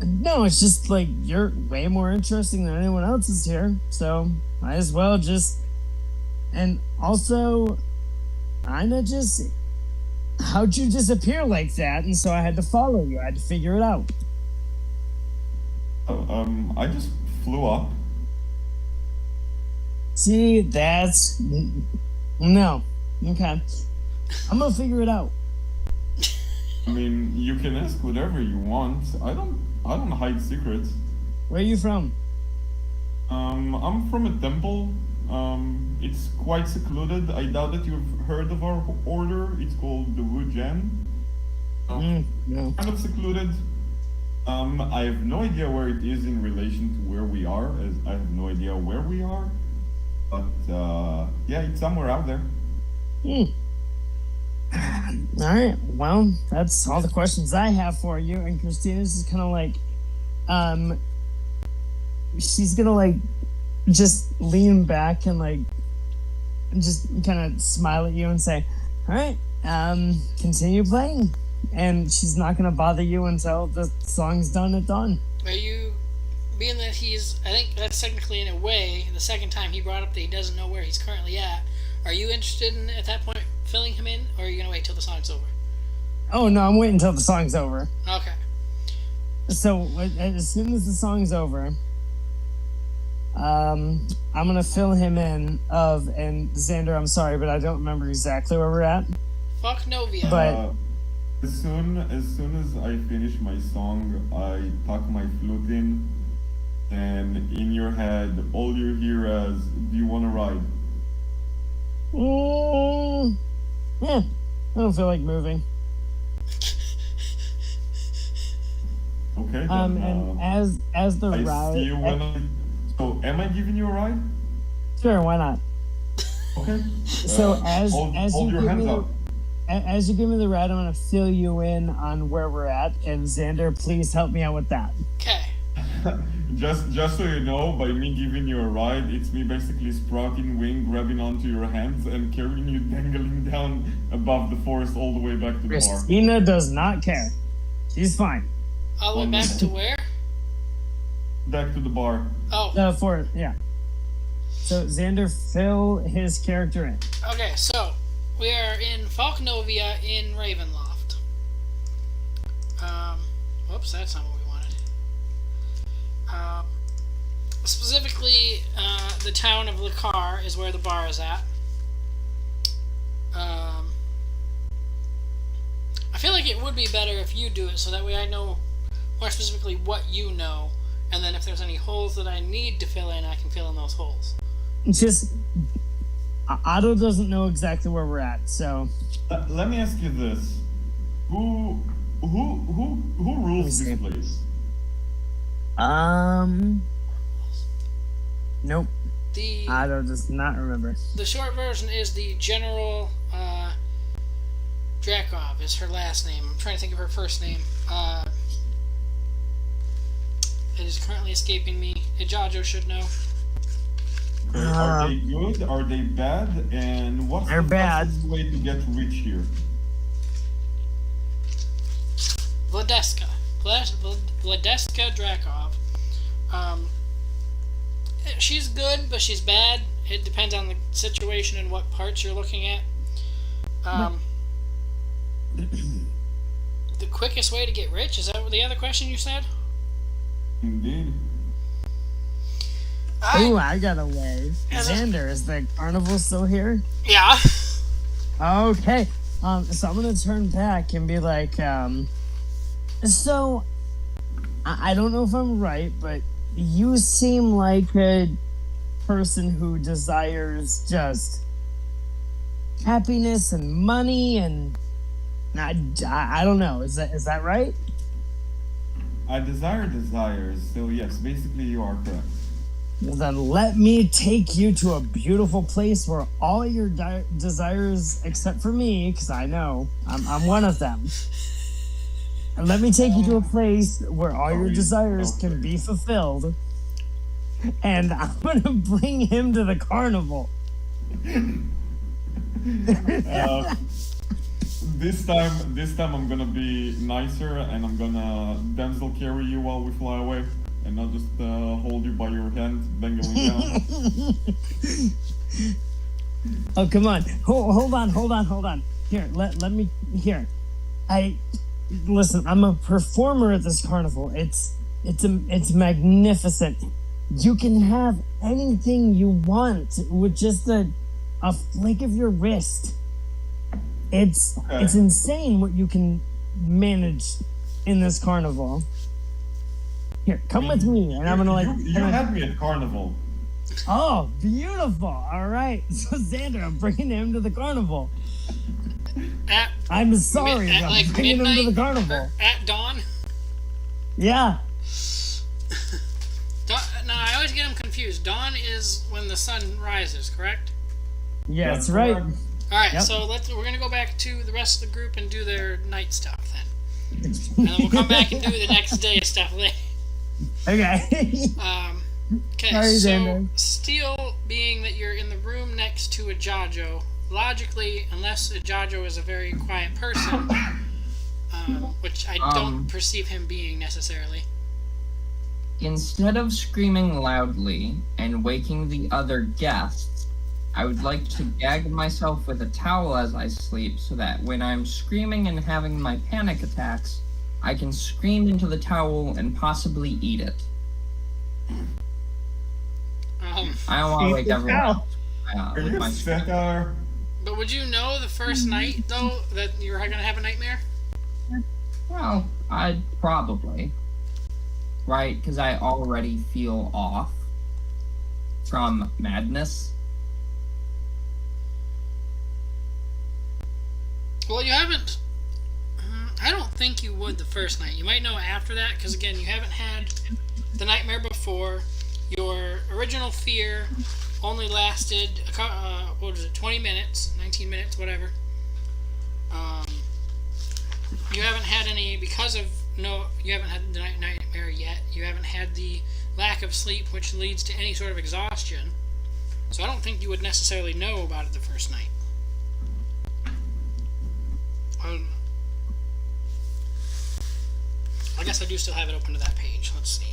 no, it's just like you're way more interesting than anyone else is here, so might as well just. And also, kinda just, how'd you disappear like that? And so I had to follow you. I had to figure it out. I just flew up. See, that's no. Okay, I'm gonna figure it out. I mean, you can ask whatever you want. I don't hide secrets. Where are you from? I'm from a temple. It's quite secluded. I doubt that you've heard of our order. It's called the Wujian. No. Kind of secluded. I have no idea where it is in relation to where we are, as I have no idea where we are. But yeah, it's somewhere out there. All right. Well, that's all the questions I have for you. And Christina's just kind of like, she's gonna like just lean back and like just kind of smile at you and say, "All right, continue playing." And she's not gonna bother you until the song's done at dawn. Are you, being that he's, I think that's technically in a way, the second time he brought up that he doesn't know where he's currently at, are you interested in, at that point, filling him in, or are you going to wait till the song's over? Oh no, I'm waiting until the song's over. Okay. So as soon as the song's over, I'm gonna fill him in and Xander, I'm sorry, but I don't remember exactly where we're at. Fuck Novia. But As soon as I finish my song, I tuck my flute in, and in your head, all you hear is, "Do you want to ride?" Yeah, I don't feel like moving. Okay. Then, And as the I ride, see you when I. So, am I giving you a ride? sure, why not? Okay. So as hold you your give hands me up. as you give me the ride, I'm gonna fill you in on where we're at, and Xander, please help me out with that. Okay. Just so you know, by me giving you a ride, it's me basically sprouting wing, grabbing onto your hands, and carrying you dangling down above the forest all the way back to the bar. Christina does not care. She's fine. All the way back to where? Back to the bar. Oh. Yeah. So Xander, fill his character in. Okay, so we are in Falknovia in Ravenloft. Whoops, that's not what we wanted. Specifically, the town of Lakar is where the bar is at. I feel like it would be better if you do it, so that way I know more specifically what you know, and then if there's any holes that I need to fill in, I can fill in those holes. It's just Otto doesn't know exactly where we're at, so Let me ask you this: Who rules this place? nope. The Otto does not remember. The short version is the General Drakov is her last name. I'm trying to think of her first name. It is currently escaping me. Ijajo should know. Okay, are they good? Are they bad? And what's They're the bad. fastest way to get rich here? Vladeska Drakov. She's good, but she's bad. It depends on the situation and what parts you're looking at. The quickest way to get rich? Is that the other question you said? Indeed. Ooh, I got a wave. Xander, is the carnival still here? Yeah. Okay. So I'm gonna turn back and be like, so I don't know if I'm right, but you seem like a person who desires just happiness and money, and I don't know. Is that right? I desire desires, so yes, basically you are correct. Well, then let me take you to a beautiful place where all your desires, except for me, because I know I'm one of them. And let me take you to a place where all your desires can be fulfilled. And I'm gonna bring him to the carnival. This time I'm gonna be nicer, and I'm gonna damsel carry you while we fly away, and not just hold you by your hand, dangling down. Oh, come on. Hold on. Here, let me, here. Listen, I'm a performer at this carnival. It's magnificent. You can have anything you want with just a flick of your wrist. It's insane what you can manage in this carnival. Here, come with me, and I'm gonna You had me at carnival. Oh, beautiful! All right, so Xander, I'm bringing him to the carnival. I'm sorry, at I'm like bringing him to the midnight? carnival. At dawn? Yeah. No, I always get them confused. Dawn is when the sun rises, correct? Yeah, That's that's right. correct. All right, Yep. so we're gonna go back to the rest of the group and do their night stuff then, and then we'll come back and do the next day stuff later. Okay. Okay, Sorry, so Xander. Steel, being that you're in the room next to Ijajo, logically, unless Ijajo is a very quiet person, which I don't perceive him being necessarily. Instead of screaming loudly and waking the other guests, I would like to gag myself with a towel as I sleep so that when I'm screaming and having my panic attacks, I can scream into the towel and possibly eat it. I don't want to wake everyone up with my scream. But would you know the first night, though, that you're going to have a nightmare? Well, I'd probably. Right? Because I already feel off from madness. Well, you haven't... I don't think you would the first night. You might know after that, because, again, you haven't had the nightmare before. Your original fear only lasted, 20 minutes, 19 minutes, whatever. You haven't had any, because of, you haven't had the nightmare yet. You haven't had the lack of sleep, which leads to any sort of exhaustion. So I don't think you would necessarily know about it the first night. I guess I do still have it open to that page. Let's see.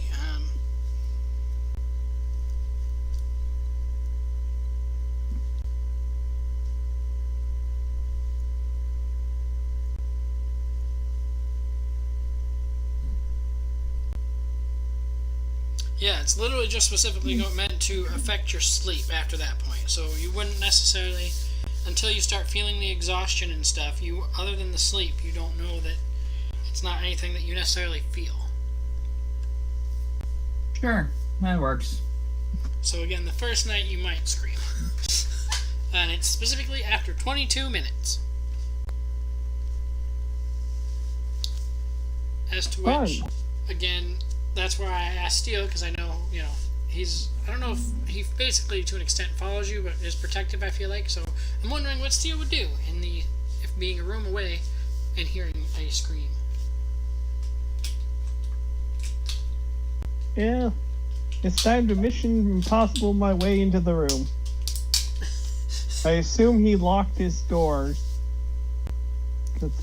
Yeah, it's literally just specifically meant to affect your sleep after that point. So you wouldn't necessarily, until you start feeling the exhaustion and stuff, other than the sleep, you don't know that it's not anything that you necessarily feel. Sure, that works. So again, the first night you might scream. And it's specifically after 22 minutes. As to which, again, that's where I asked Steele, because I know, I don't know if he basically, to an extent, follows you, but is protective, I feel like. So I'm wondering what Steele would do if being a room away and hearing a scream. Yeah, it's time to Mission Impossible my way into the room. I assume he locked his doors.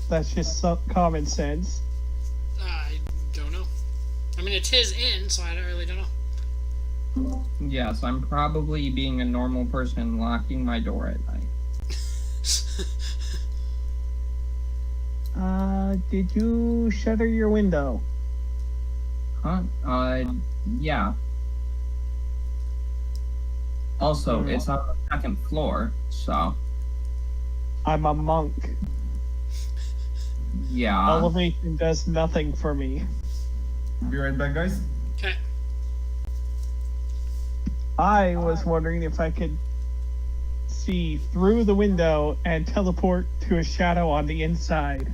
That's just common sense. I don't know. I mean, it's his inn, so I really don't know. Yes, I'm probably being a normal person locking my door at night. Did you shutter your window? Huh? Yeah. Also, it's on the second floor, so... I'm a monk. Yeah. Elevation does nothing for me. Be right back, guys. Okay. I was wondering if I could see through the window and teleport to a shadow on the inside.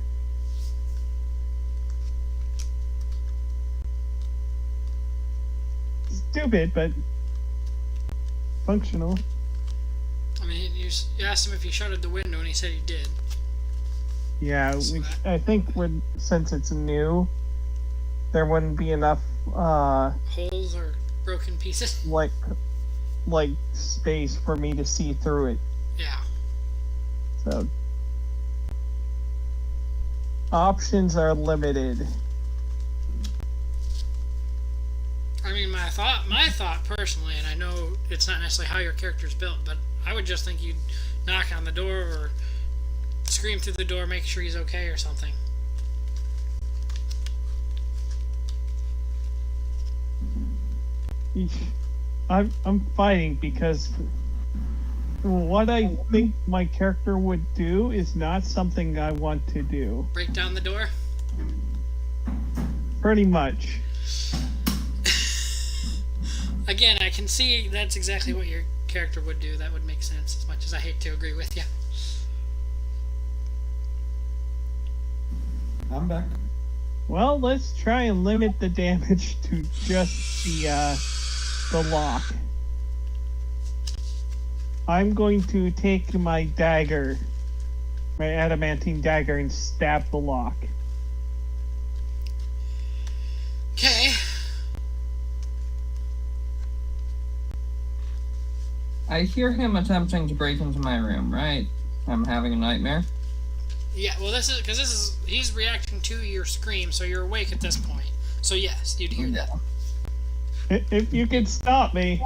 Stupid, but functional. I mean, you asked him if he shuttered the window, and he said he did. Yeah, I think since it's new, there wouldn't be enough holes or broken pieces. like space for me to see through it. Yeah. So options are limited. I mean, my thought personally, and I know it's not necessarily how your character's built, but I would just think you'd knock on the door or scream through the door, make sure he's okay or something. I'm fighting because what I think my character would do is not something I want to do. Break down the door? Pretty much. Again, I can see that's exactly what your character would do. That would make sense, as much as I hate to agree with you. I'm back. Well, let's try and limit the damage to just the lock. I'm going to take my dagger, my adamantine dagger, and stab the lock. Okay. I hear him attempting to break into my room, right? I'm having a nightmare. Yeah, well, he's reacting to your scream, so you're awake at this point. So yes, you'd hear that. If you could stop me.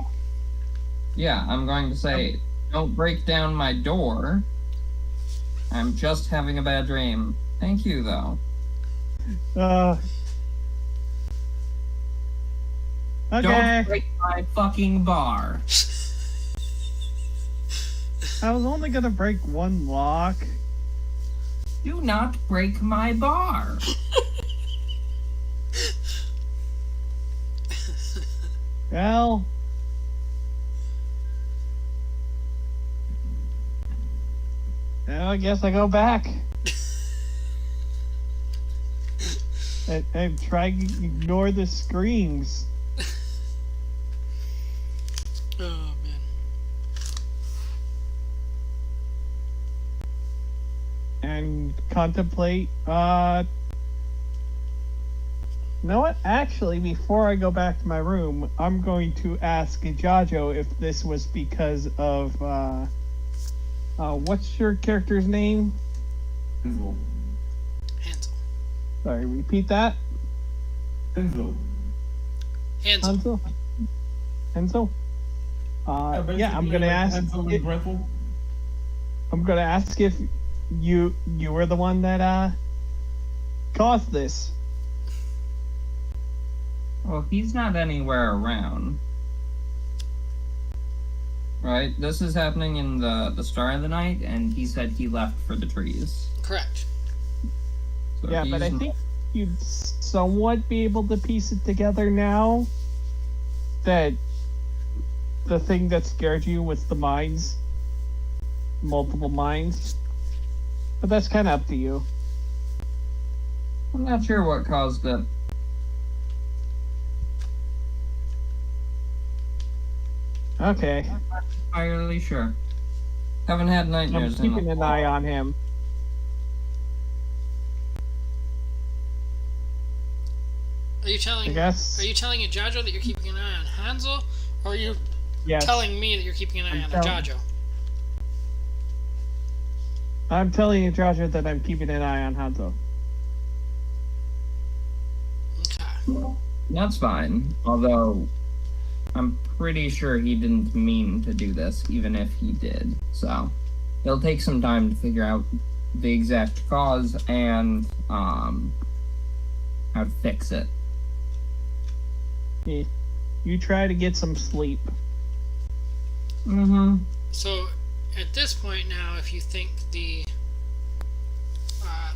Yeah, I'm going to say, Don't break down my door. I'm just having a bad dream. Thank you, though. Okay. Don't break my fucking bar. I was only gonna break one lock. Do not break my bar. Well. I guess I go back. and try to ignore the screams. Oh man. And contemplate, you know what? Actually, before I go back to my room, I'm going to ask Jajo if this was because of, what's your character's name? Hansel. Hansel. Sorry, repeat that. Hansel. Hansel. Hansel? Hansel? Yeah, I'm basically gonna like ask. Hansel and Gretel. I'm gonna ask if you were the one that caused this. Well, he's not anywhere around. Right? This is happening in the start of the night, and he said he left for the trees. Correct. So Yeah, but I he's- think you'd somewhat be able to piece it together now that the thing that scared you was the mines. Multiple mines. But that's kind of up to you. I'm not sure what caused it. Okay. Entirely sure. Haven't had I'm nightmares in keeping an eye on him. Are you I telling? guess. Are you telling Jajo that you're keeping an eye on Hansel, or are you Yes. telling me that you're keeping an eye I'm on telling- Jajo? I'm telling you, Joshua, that I'm keeping an eye on Hanzo. Okay. That's fine. Although, I'm pretty sure he didn't mean to do this, even if he did. So, it'll take some time to figure out the exact cause and how to fix it. You try to get some sleep. Mm-hmm. So, at this point now, if you think the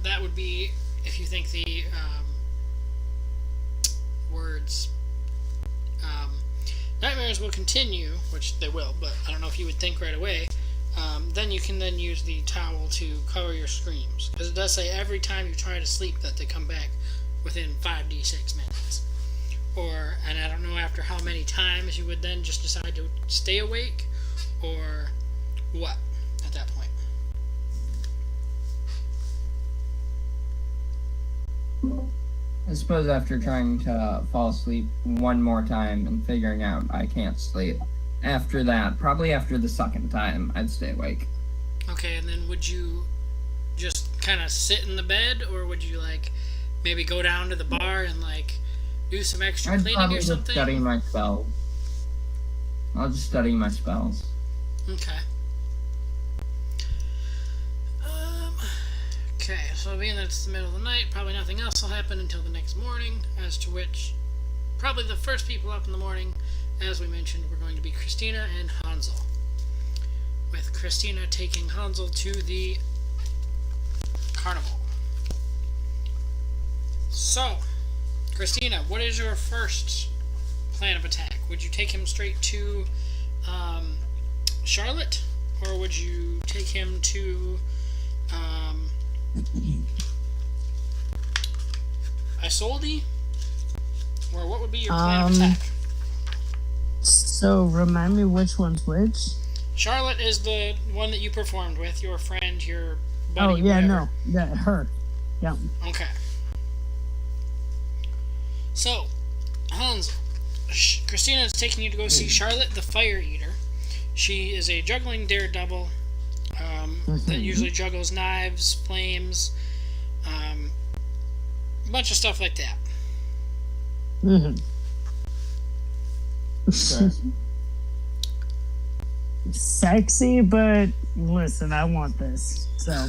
that would be if you think the words nightmares will continue, which they will, but I don't know if you would think right away. Then you can then use the towel to cover your screams, because it does say every time you try to sleep that they come back within 5d6 minutes. Or, and I don't know after how many times you would then just decide to stay awake, or what at that point. I suppose after trying to fall asleep one more time and figuring out I can't sleep, after that, probably after the second time, I'd stay awake. Okay, and then would you just kind of sit in the bed, or would you like maybe go down to the bar and like do some extra I'd cleaning probably or just something? study my spells. I'll just study my spells. Okay. Okay, so being that it's the middle of the night, probably nothing else will happen until the next morning, as to which probably the first people up in the morning, as we mentioned, were going to be Christina and Hansel. With Christina taking Hansel to the carnival. So, Christina, what is your first plan of attack? Would you take him straight to Charlotte, or would you take him to Isolde? Or what would be your plan of attack? So remind me which one's which. Charlotte is the one that you performed with, your friend, your buddy. Oh yeah, whatever. no, that her. Yeah. Okay. So, Hansel, Christina is taking you to go see Charlotte the Fire Eater. She is a juggling daredevil that usually juggles knives, flames, a bunch of stuff like that. Mm-hmm. Okay. sexy, but listen, I want this. So.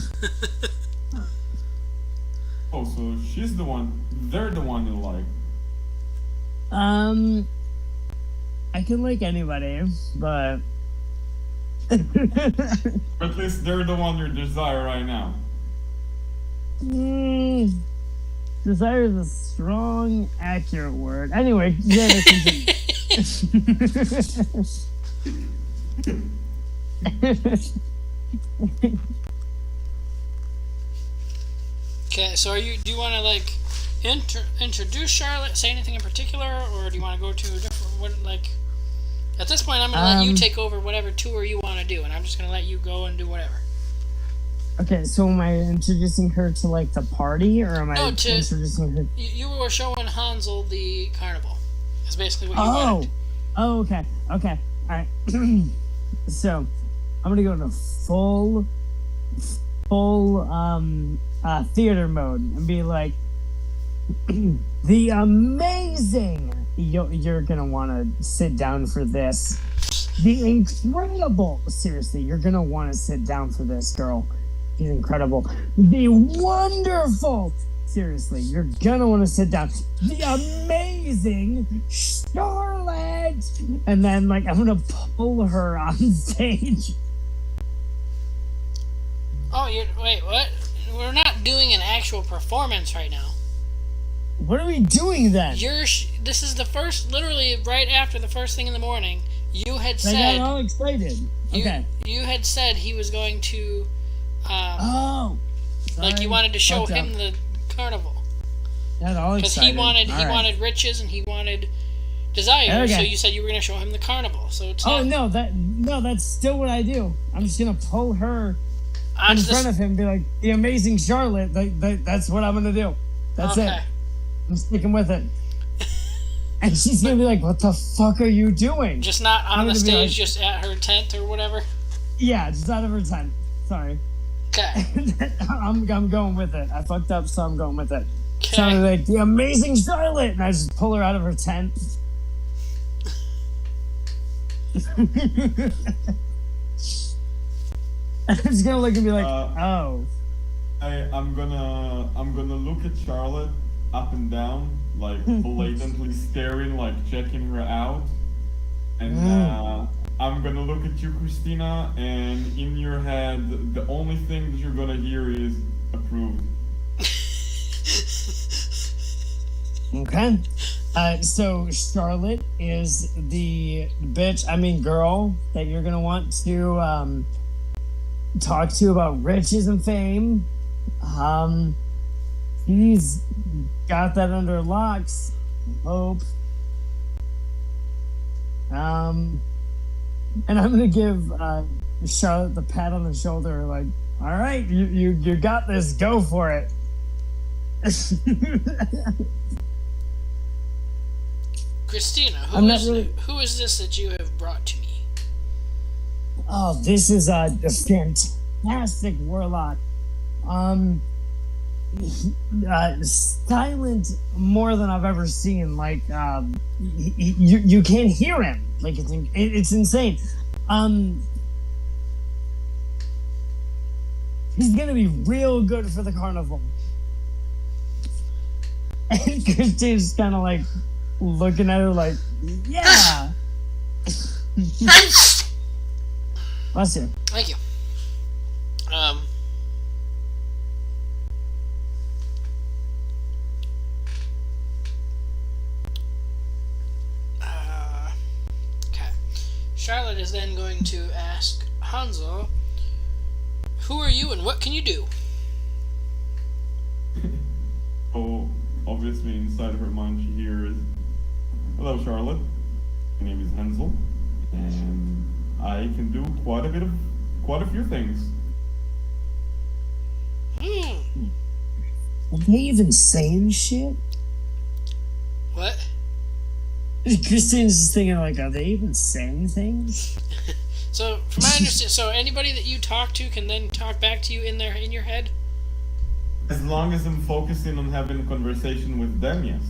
Oh, so she's the one. They're the one you like. I can like anybody, but. But at least they're the one you desire right now. Desire is a strong, accurate word. Anyway, yeah, continue. Okay, so do you want to like introduce Charlotte, say anything in particular, or do you want to go to a different one? Like, at this point, I'm gonna let you take over whatever tour you want to do, and I'm just gonna let you go and do whatever. Okay, so am I introducing her to like the party, or am I introducing her? You were showing Hansel the carnival. That's basically what you wanted. Oh, okay, all right. So, I'm gonna go to full theater mode and be like, the amazing. You're gonna want to sit down for this. The incredible. Seriously, you're gonna want to sit down for this, girl. He's incredible. The wonderful. Seriously, you're gonna want to sit down. The amazing Charlotte. And then, like, I'm gonna pull her on stage. Oh, wait, what? We're not doing an actual performance right now. What are we doing then? This is the first, literally right after the first thing in the morning. You had said. I got all excited. Okay. You had said he was going to. Sorry. Like you wanted to show him the carnival. Got all excited. Because he wanted riches and he wanted desire. Okay. So you said you were going to show him the carnival. So it's not. Oh no, that's still what I do. I'm just gonna pull her in front of him, and be like, the amazing Charlotte. That's what I'm gonna do. That's it. I'm sticking with it. And she's gonna be like, what the fuck are you doing? Just not on the stage, just at her tent or whatever? Yeah, just out of her tent. Sorry. Okay. I'm going with it. I fucked up, so I'm going with it. Okay. Sounded like the amazing Charlotte, and I just pull her out of her tent. I'm just gonna look and be like, oh. I'm gonna look at Charlotte up and down, like blatantly staring, like checking her out, and I'm gonna look at you, Christina, and in your head, the only thing that you're gonna hear is approved. Okay. So Charlotte is the girl that you're gonna want to talk to about riches and fame. He's got that under locks. Hope. And I'm gonna give Charlotte the pat on the shoulder, like, all right, you got this, go for it. Christina, who is this that you have brought to me? Oh, this is a fantastic warlock. Silent more than I've ever seen. Like, you can't hear him. Like, it's insane. He's gonna be real good for the carnival. And Christine's kind of like looking at her like, yeah. Bless you. Thank you. Okay. Charlotte is then going to ask Hanzo, who are you and what can you do? Oh, obviously inside of her mind she hears, hello Charlotte, my name is Hansel, and I can do quite a few things. Are they even saying shit? What? Christine's just thinking like, are they even saying things? So, from my understanding, so anybody that you talk to can then talk back to you in your head? As long as I'm focusing on having a conversation with them, yes.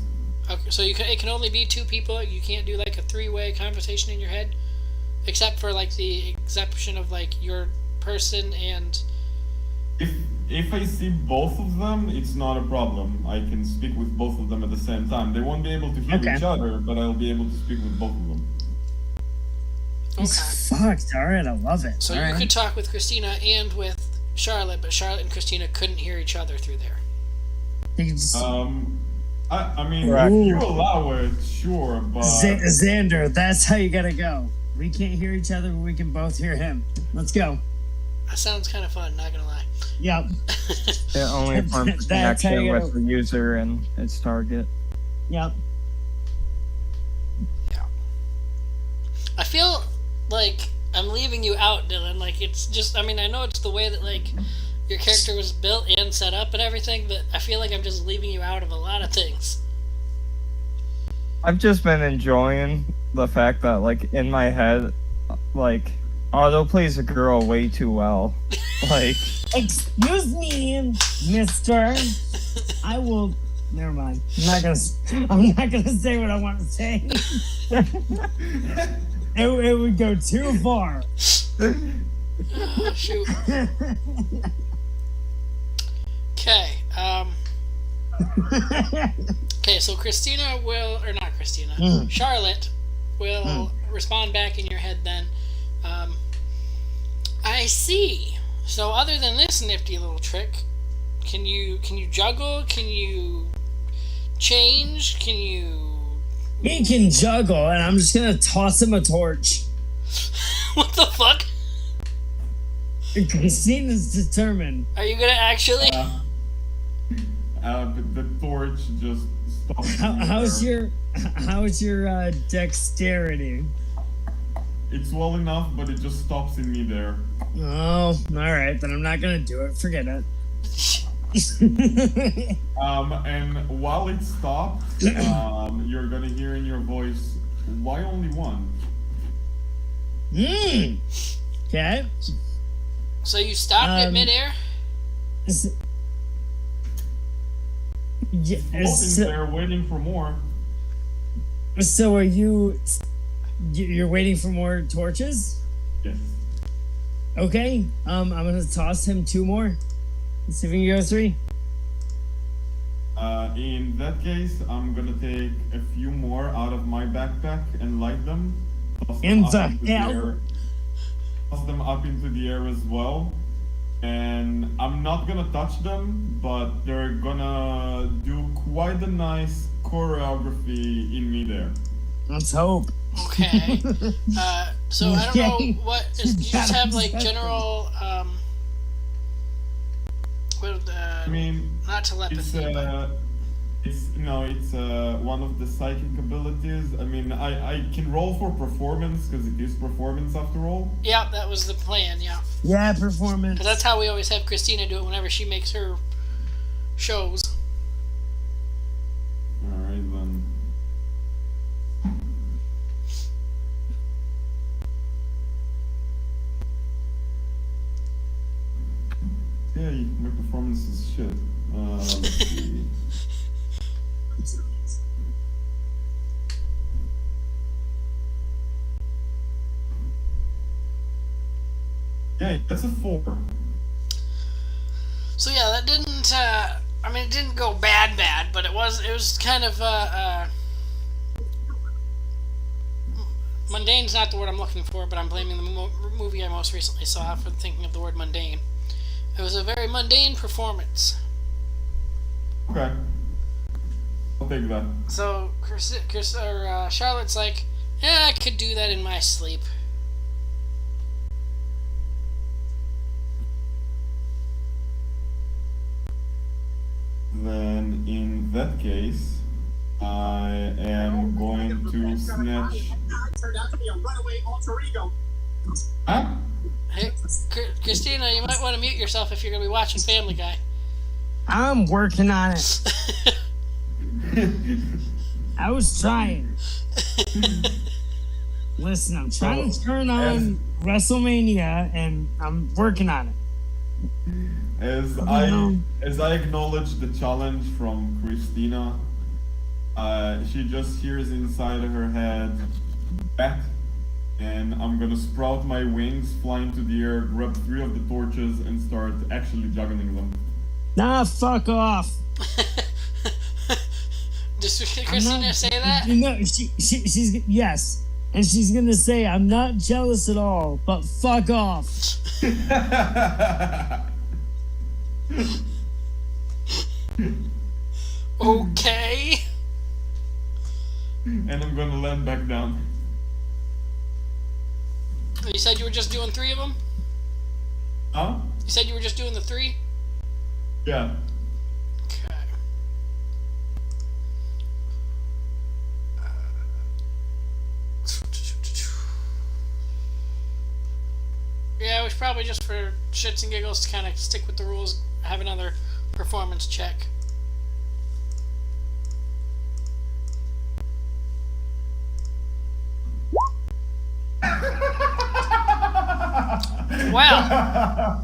Okay, so it can only be two people. You can't do like a three-way conversation in your head. except for like the exception of like your person and. If I see both of them, it's not a problem. I can speak with both of them at the same time. They won't be able to hear each other, but I'll be able to speak with both of them. It's fucked. All right, I love it. So you could talk with Christina and with Charlotte, but Charlotte and Christina couldn't hear each other through there. I mean, if you allow it, sure, but... Xander, that's how you gotta go. We can't hear each other, but we can both hear him. Let's go. That sounds kind of fun, not gonna lie. Yep. It only forms connection with the user and its target. Yep. Yeah. I feel like I'm leaving you out, Dylan. Like, it's just, I mean, I know it's the way that, like, your character was built and set up and everything, but I feel like I'm just leaving you out of a lot of things. I've just been enjoying the fact that, like, in my head, like, Otto plays a girl way too well. Like... Excuse me, mister. I will... Never mind. I'm not gonna say what I want to say. It would go too far. Oh, shoot. Okay, okay, so Christina will, or not Christina, Charlotte will respond back in your head then. I see. So other than this nifty little trick, can you juggle? Can you change? Can you... He can juggle, and I'm just gonna toss him a torch. What the fuck? Christina's determined. Are you gonna actually? The torch just stops. How's your dexterity? It's well enough, but it just stops in me there. Oh, alright, then I'm not gonna do it. Forget it. And while it stops, you're gonna hear in your voice, why only one? Okay. So you stopped at midair? Floating there, waiting for more. So are you're waiting for more torches? Yes. Okay, I'm gonna toss him 2 more. Let's see if we can go 3. In that case, I'm gonna take a few more out of my backpack and light them. Toss them up into the air as well. And I'm not gonna touch them, but they're gonna do quite a nice choreography in midair. Let's hope. Okay. So I don't know what is. You just have like general. I mean, not telepathy. It's one of the psychic abilities. I mean, I can roll for performance because it is performance after all. Yeah, that was the plan. Yeah. Yeah, performance. Because that's how we always have Christina do it whenever she makes her shows. All right then. Yeah, my performance is shit. Let's see. Yeah, that's a 4. So yeah, that didn't. I mean, it didn't go bad, but it was kind of mundane's not the word I'm looking for, but I'm blaming the movie I most recently saw for thinking of the word mundane. It was a very mundane performance. Okay. I'll take that. So Charlotte's like, yeah, I could do that in my sleep. Then in that case, I am going to snatch. Turned out to be a runaway alter ego. Huh? Hey, Christina, you might want to mute yourself if you're going to be watching Family Guy. I'm working on it. I was trying. Listen, I'm trying to turn on WrestleMania, and I'm working on it. As I acknowledge the challenge from Christina, she just hears inside of her head, "Bet," and I'm gonna sprout my wings, fly into the air, grab 3 of the torches, and start actually juggling them. Nah, fuck off. Does I'm Christina not- say that? No, she's yes, and she's gonna say, "I'm not jealous at all, but fuck off." Okay. And I'm gonna land back down. You said you were just doing 3 of them? Huh? You said you were just doing the 3? Yeah. Okay. Yeah, we should probably just for shits and giggles to kind of stick with the rules, have another performance check. Well,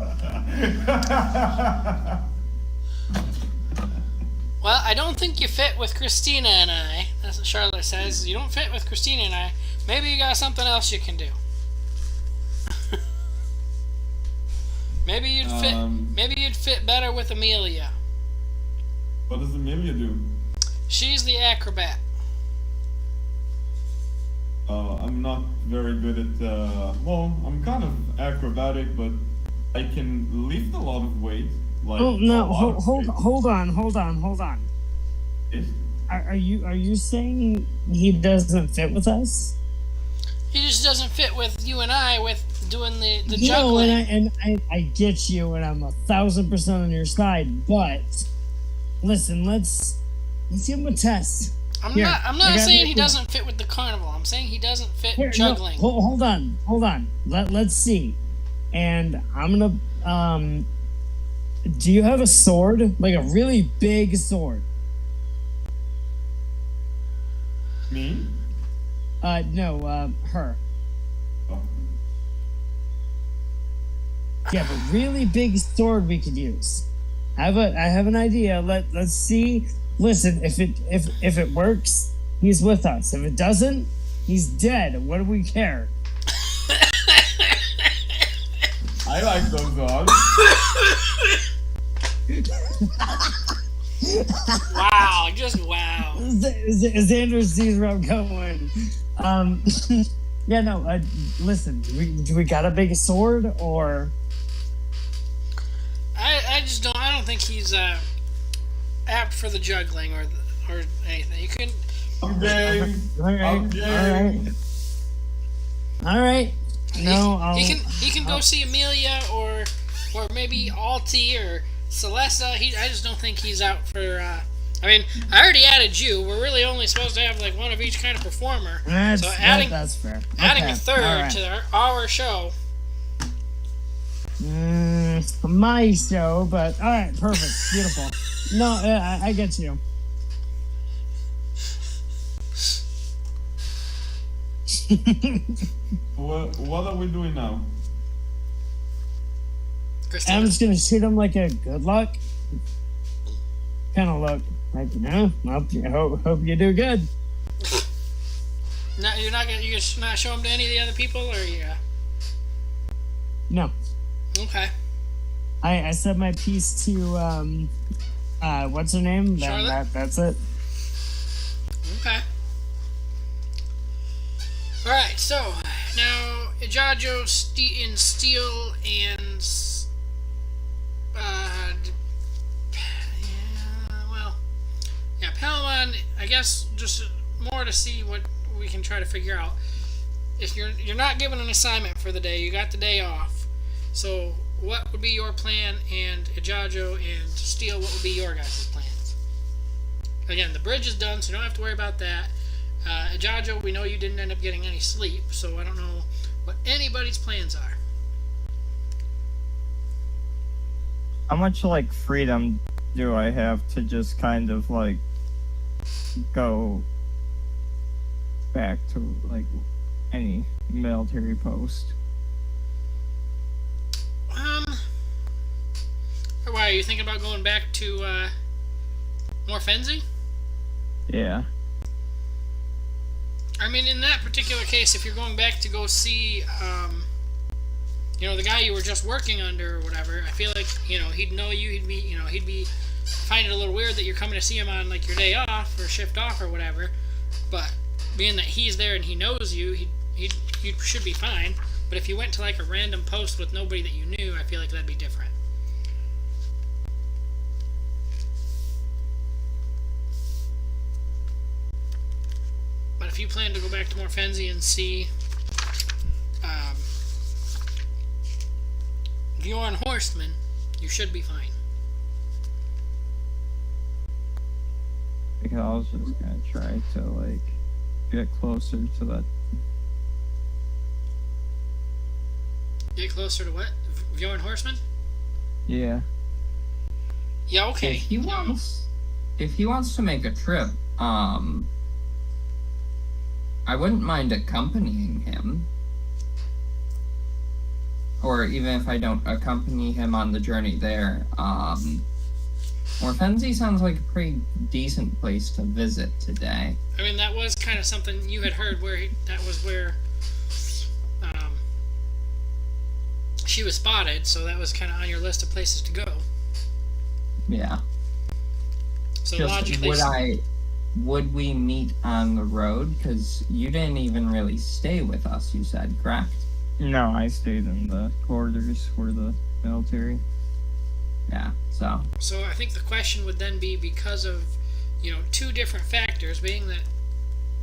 well, I don't think you fit with Christina and I. That's what Charlotte says. You don't fit with Christina and I. Maybe you got something else you can do. Maybe you'd fit. Maybe you'd fit better with Amelia. What does Amelia do? She's the acrobat. I'm not very good at, well, I'm kind of acrobatic, but I can lift a lot of weight. Like, Oh no! a lot of weight. Hold on. Yes. Are you saying he doesn't fit with us? He just doesn't fit with you and I with doing the No, juggling. and I get you, and I'm 1,000% on your side. But listen, let's give him a test. I'm Here, not I got saying it. he doesn't fit with the carnival. I'm saying he doesn't fit Here, no, juggling. hold on. Let's see. And I'm gonna do you have a sword? Like a really big sword? Me? No, her. Oh. Yeah, but really big sword we could use. I have an idea. Let's see. Listen, if it works, he's with us. If it doesn't, he's dead. What do we care? I like those odds. Wow, just wow. Xander sees where I'm going. Yeah, no. Listen, do we got a big sword or? I just don't. I don't think he's apt for the juggling or anything. You can. I'm game. I'm game. All right. No, he can go see Amelia or maybe Alti or Celesta. I just don't think he's out for. I mean, I already added you. We're really only supposed to have like one of each kind of performer. That's, so adding that's fair. adding Okay, a third all right. to our show. My show, but all right, perfect, beautiful. No, I get you. What are we doing now? Christina. I'm just gonna shoot him like a good luck kind of look. Like, hope you do good. No, you're not show them to any of the other people, or yeah. No, Okay. I said my piece to what's her name? Charlotte? That's it. Okay. All right. So now Ijajo in steel and Palamon. I guess just more to see what we can try to figure out. If you're not given an assignment for the day, you got the day off. So what would be your plan? And Ijajo and Steel, what would be your guys' plans? Again, the bridge is done, so you don't have to worry about that. Ijajo, we know you didn't end up getting any sleep, so I don't know what anybody's plans are. How much like freedom do I have to just kind of like go back to like any military post? Why are you thinking about going back to Morfenzi? Yeah. I mean, in that particular case, if you're going back to go see, the guy you were just working under or whatever, I feel like, he'd know you. He'd be find it a little weird that you're coming to see him on like your day off or shift off or whatever. But being that he's there and he knows you, you should be fine. But if you went to like a random post with nobody that you knew, I feel like that'd be different. But if you plan to go back to Morfenzi and see Bjorn Horstman, you should be fine. Because I was just gonna try to like get closer to that. Get closer to what? Bjorn Horstman? Yeah. Yeah, okay. If he wants to make a trip, I wouldn't mind accompanying him. Or even if I don't accompany him on the journey there, Morfenzi sounds like a pretty decent place to visit today. I mean, that was kind of something you had heard that was where she was spotted, so that was kind of on your list of places to go. Yeah. So just logically, would we meet on the road? Because you didn't even really stay with us, you said, correct? No, I stayed in the quarters for the military. Yeah, so I think the question would then be, because of, two different factors, being that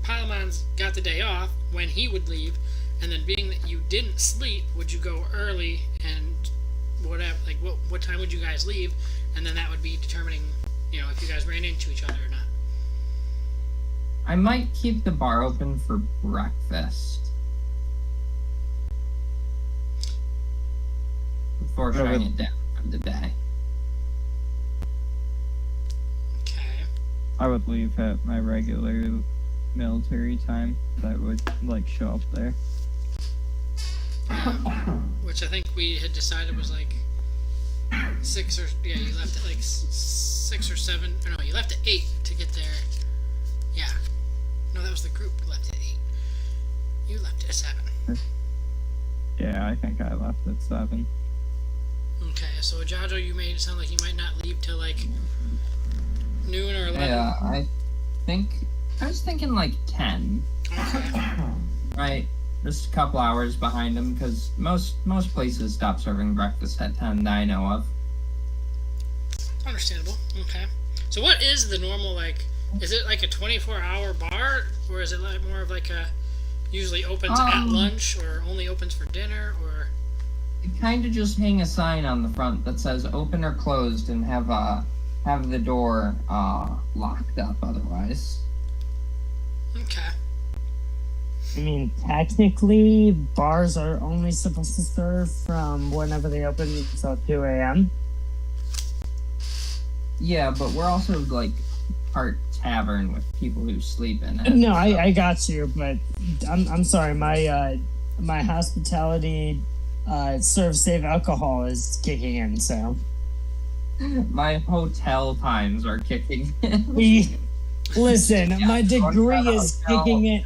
Palamon's got the day off when he would leave, and then being that you didn't sleep, would you go early and whatever, like what time would you guys leave? And then that would be determining, if you guys ran into each other or not. I might keep the bar open for breakfast. Before shutting it down for the day. Okay. I would leave at my regular military time. That would show up there. Which I think we had decided was like 6 or you left at like 6 or 7. Or no, you left at 8 to get there. Yeah. No, that was the group left at 8. You left at 7. Yeah, I think I left at 7. Okay, so Jojo, you made it sound like you might not leave till like noon or 11. Yeah, I was thinking like 10. Okay. Right, just a couple hours behind him, because most places stop serving breakfast at 10 that I know of. Understandable. Okay. So what is the normal, like, is it like a 24-hour bar, or is it like more of like a usually opens at lunch, or only opens for dinner, or? You kind of just hang a sign on the front that says open or closed, and have the door locked up otherwise. Okay. I mean, technically, bars are only supposed to serve from whenever they open until 2 a.m. Yeah, but we're also like part tavern with people who sleep in it. No, I got you, but I'm sorry. My hospitality serve save alcohol is kicking in, so My hotel times are kicking in. Listen, Yeah, my degree is hotel. kicking in.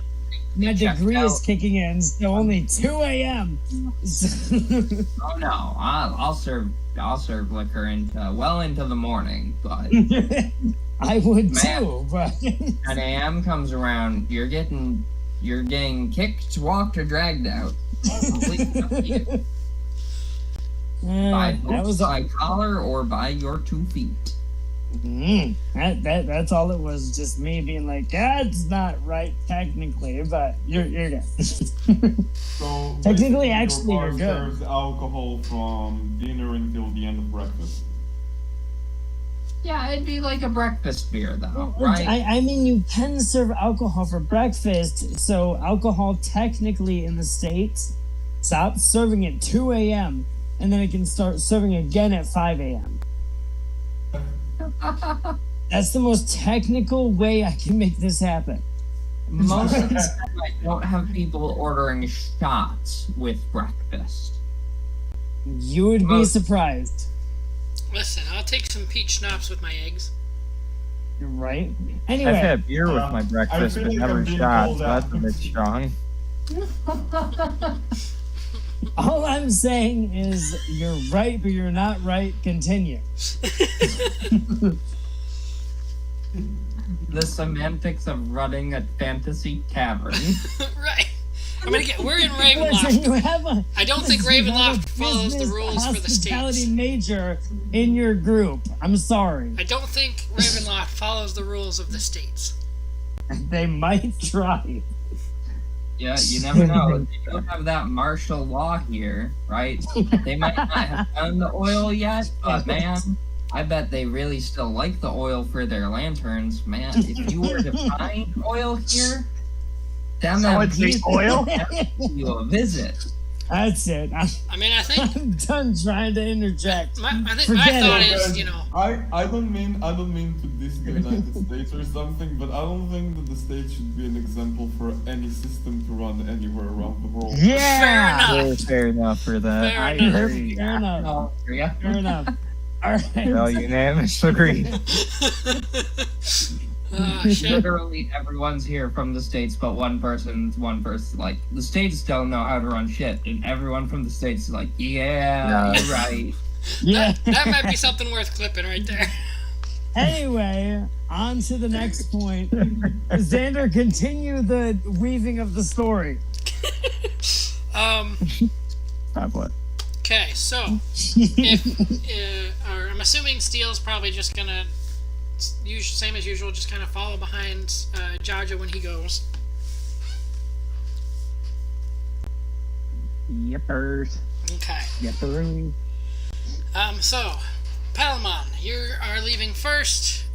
My Checked degree is out. kicking in, so only 2 a.m. Oh no, I'll serve liquor into the morning, but I would Man. too, but 10 a.m. comes around, you're getting kicked, walked, or dragged out. Completely up to you. By that was all. by collar or by your 2 feet. That's all it was. Just me being like, that's not right technically, but you're good. So Technically, basically, actually, your bar you're good. serves alcohol from dinner until the end of breakfast. Yeah, it'd be like a breakfast beer though, right? I mean, you can serve alcohol for breakfast, so alcohol technically in the States stops serving at 2 a.m. and then it can start serving again at 5 a.m. That's the most technical way I can make this happen. Most of the time, I don't have people ordering shots with breakfast. You would be Most- surprised. Listen, I'll take some peach schnapps with my eggs. You're right. I've Anyway, had beer with my breakfast, feel but like never I'm being shot, called so that's a out. bit strong. all I'm saying is you're right, but you're not right. Continue. The semantics of running a fantasy tavern. Right. We're in Listen, you Ravenloft. have a. I don't think listen, you have a Ravenloft follows the business rules for the hospitality states. major in your group. I'm sorry. I don't think Ravenloft follows the rules of the states. They might try. Yeah, you never know. They don't have that martial law here, right? They might not have done the oil yet, but man, I bet they really still like the oil for their lanterns. Man, if you were to find oil here, them Someone say MPs oil? would give you a visit. That's it. I mean, I think I'm done trying to interject. my Forget thought it. is, you know, I don't mean to diss the United States or something, but I don't think that the States should be an example for any system to run anywhere around the world. Yeah. Fair enough. Fair enough for that. Fair I enough. agree. Fair enough. Oh, yeah. Fair enough. All right. Well, unanimous agree. shit. Literally everyone's here from the States, but one person. Like, the States don't know how to run shit, and everyone from the States is like, yeah, No. you're right. Yeah. That might be something worth clipping right there. Anyway, on to the next point. Xander, continue the weaving of the story. Stop what? Okay, so if or I'm assuming Steele's probably just gonna same as usual, just kind of follow behind Jaja when he goes. Yippers. Okay. Yipperoo. So Palamon, you are leaving first.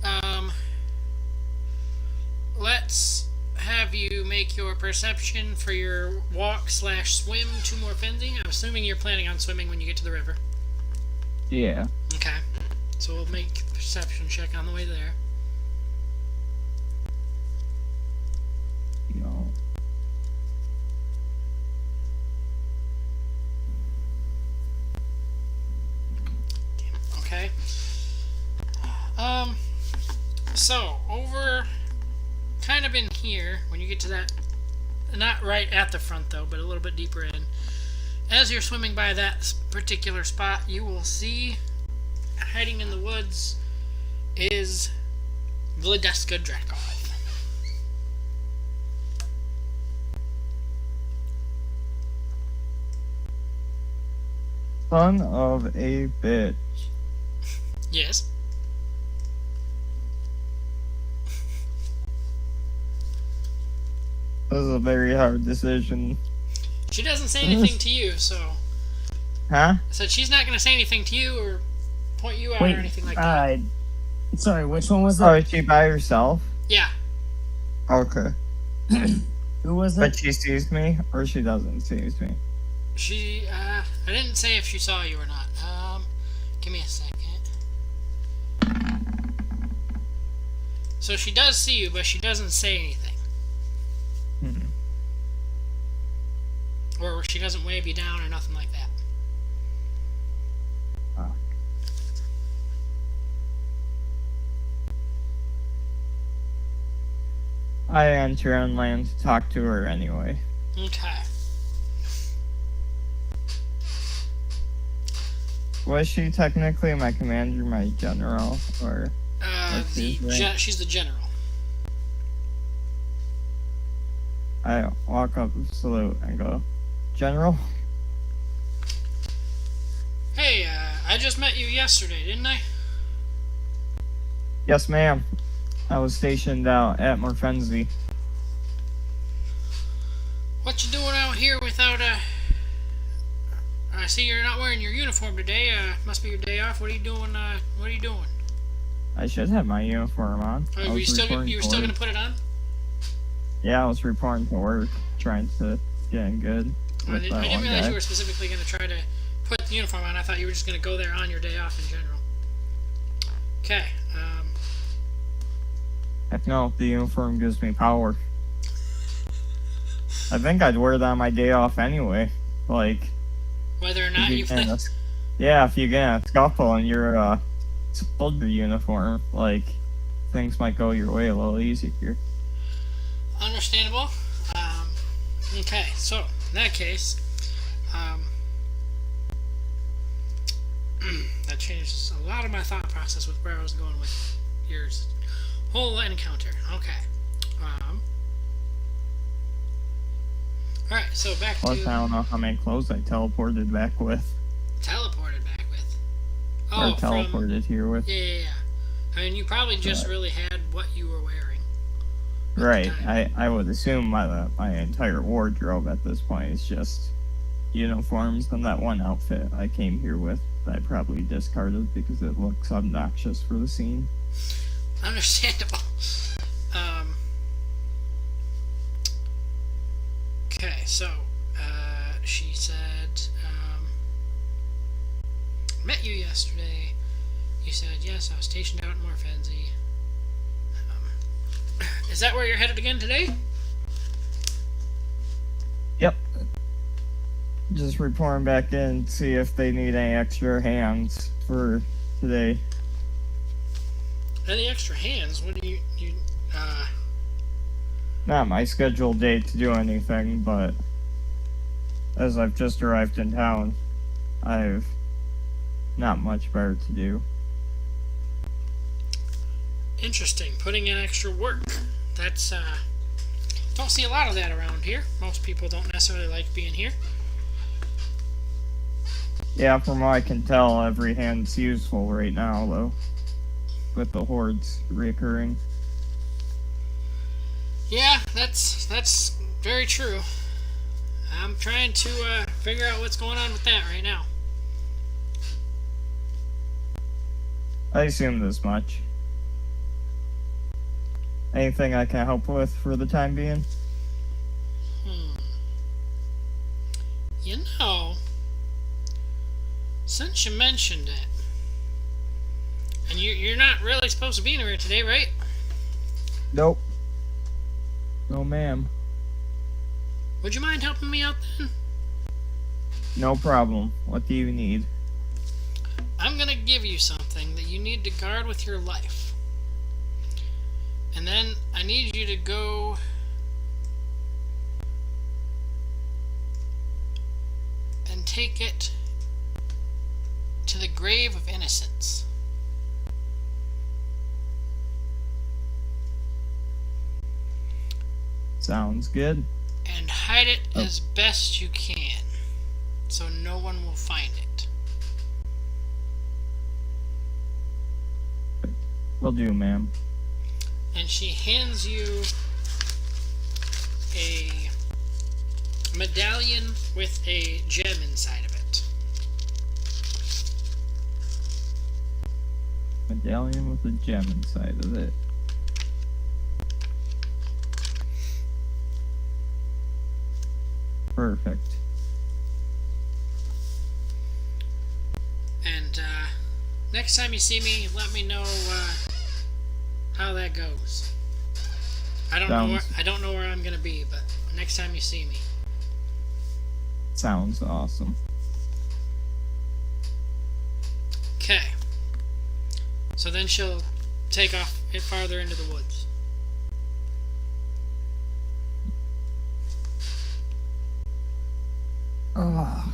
Let's have you make your perception for your walk/swim to Morfenzi. I'm assuming you're planning on swimming when you get to the river. Yeah. Okay. So we'll make a perception check on the way there. You know. Okay. So over kind of in here, when you get to that, not right at the front though, but a little bit deeper in, as you're swimming by that particular spot, you will see hiding in the woods is Vladeska Drakov. Son of a bitch. Yes. This is a very hard decision. She doesn't say anything to you, so Huh? she's not going to say anything to you or point you out Wait, or anything like that. sorry, which one was it? Oh, is she by herself? Yeah. Okay. Who was But it? she sees me, or she doesn't see me? She, I didn't say if she saw you or not. Give me a second. So she does see you, but she doesn't say anything. Or she doesn't wave you down or nothing like that. Fuck. I enter on land to talk to her anyway. Okay. Was she technically my commander, my general, or? What's his rank? She's the general. I walk up, salute, and go, General? Hey, I just met you yesterday, didn't I? Yes, ma'am. I was stationed out at Morfenzi. What you doing out here without I see you're not wearing your uniform today. Must be your day off. What are you doing? What are you doing? I should have my uniform on. Oh, I were you was still reporting you were to still work. gonna put it on? Yeah, I was reporting to work, trying to get in good I with didn't that one realize guy. you were specifically gonna try to put the uniform on. I thought you were just gonna go there on your day off in general. Okay. Heck no, the uniform gives me power. I think I'd wear that on my day off anyway. Like, Whether or if not you get in a- yeah, if you get in a scuffle and you're a soldier uniform, like, things might go your way a little easier. Understandable. Okay, so in that case, that changes a lot of my thought process with where I was going with your whole encounter. Okay. Alright, so back Plus, to I don't know how many clothes I teleported back with. teleported back with. Or Oh, teleported here with. Yeah. I mean, you probably just really had what you were wearing. at the Right. time. I would assume my entire wardrobe at this point is just uniforms and that one outfit I came here with that I probably discarded because it looks obnoxious for the scene. Understandable. Okay, so she said, met you yesterday. You said, yes, I was stationed out in Morfenzi. Is that where you're headed again today? Yep. Just reporting back in, see if they need any extra hands for today. Any extra hands? What do you Not my scheduled date to do anything, but as I've just arrived in town, I've not much better to do. interesting. Putting in extra work. That's, don't see a lot of that around here. Most people don't necessarily like being here. Yeah, from what I can tell, every hand's useful right now, though, with the hordes reoccurring. Yeah, that's very true. I'm trying to figure out what's going on with that right now. I assumed as much. Anything I can help with for the time being? You know, since you mentioned it, and you're not really supposed to be in here today, right? Nope. No, ma'am. Would you mind helping me out then? No problem. What do you need? I'm gonna give you something that you need to guard with your life. And then I need you to go and take it to the grave of innocence. Sounds good. And hide it as best you can, so no one will find it. Will do, ma'am. And she hands you a medallion with a gem inside of it. Medallion with a gem inside of it. Perfect. And next time you see me, let me know how that goes. I don't know where I'm gonna be, but next time you see me. Sounds awesome. Okay. So then she'll take off farther into the woods. Oh.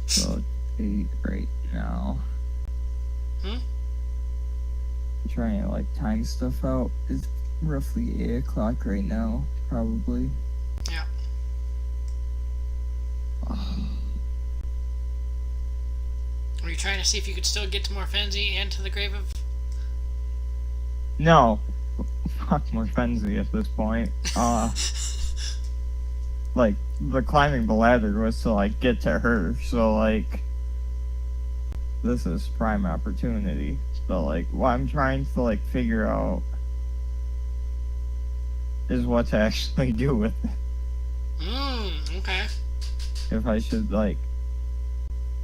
So 8 right now. Trying to time stuff out. It's roughly 8 o'clock right now, probably. Yeah. Oh. Were you trying to see if you could still get to Morfenzi and to the grave of... No. Fuck Morfenzi at this point. The climbing the ladder was to get to her, so this is prime opportunity. So what I'm trying to figure out is what to actually do with it. Okay. If I should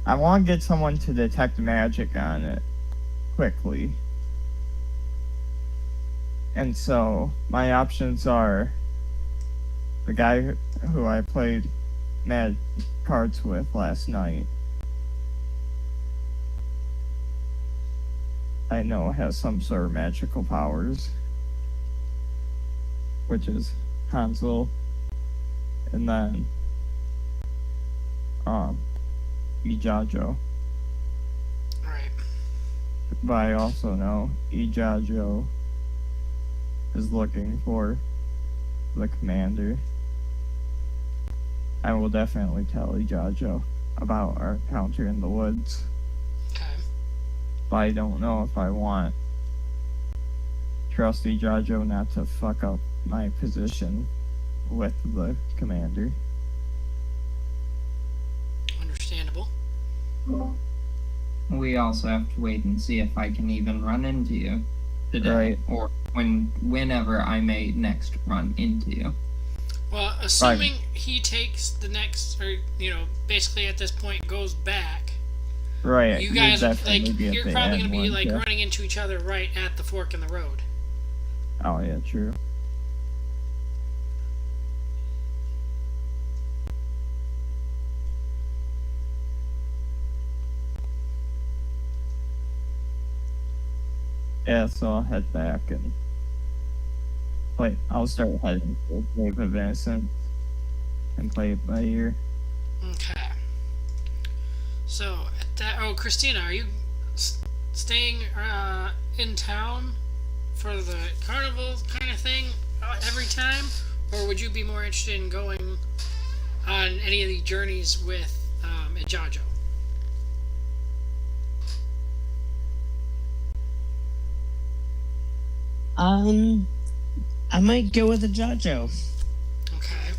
I want to get someone to detect magic on it quickly. And so my options are the guy who I played mad cards with last night, I know has some sort of magical powers, which is Hansel, and then Ijajo. Right. But I also know Ijajo is looking for the commander. I will definitely tell Ijajo about our encounter in the woods. Okay. But I don't know if I want Trusty Jajo not to fuck up my position with the commander. Understandable. We also have to wait and see if I can even run into you today, Right. or whenever I may next run into you. Well, assuming he takes the next, or basically at this point goes back, Right. you you'd guys definitely be at you're the probably end, gonna be wouldn't ya? running into each other right at the fork in the road. Oh yeah, true. Yeah, so I'll head back and I'll start heading to the Grave of Innocence and play it by ear. Okay. So, Christina, are you staying in town for the carnival kind of thing every time, or would you be more interested in going on any of the journeys with Ijajo? I might go with a Jajo. Okay.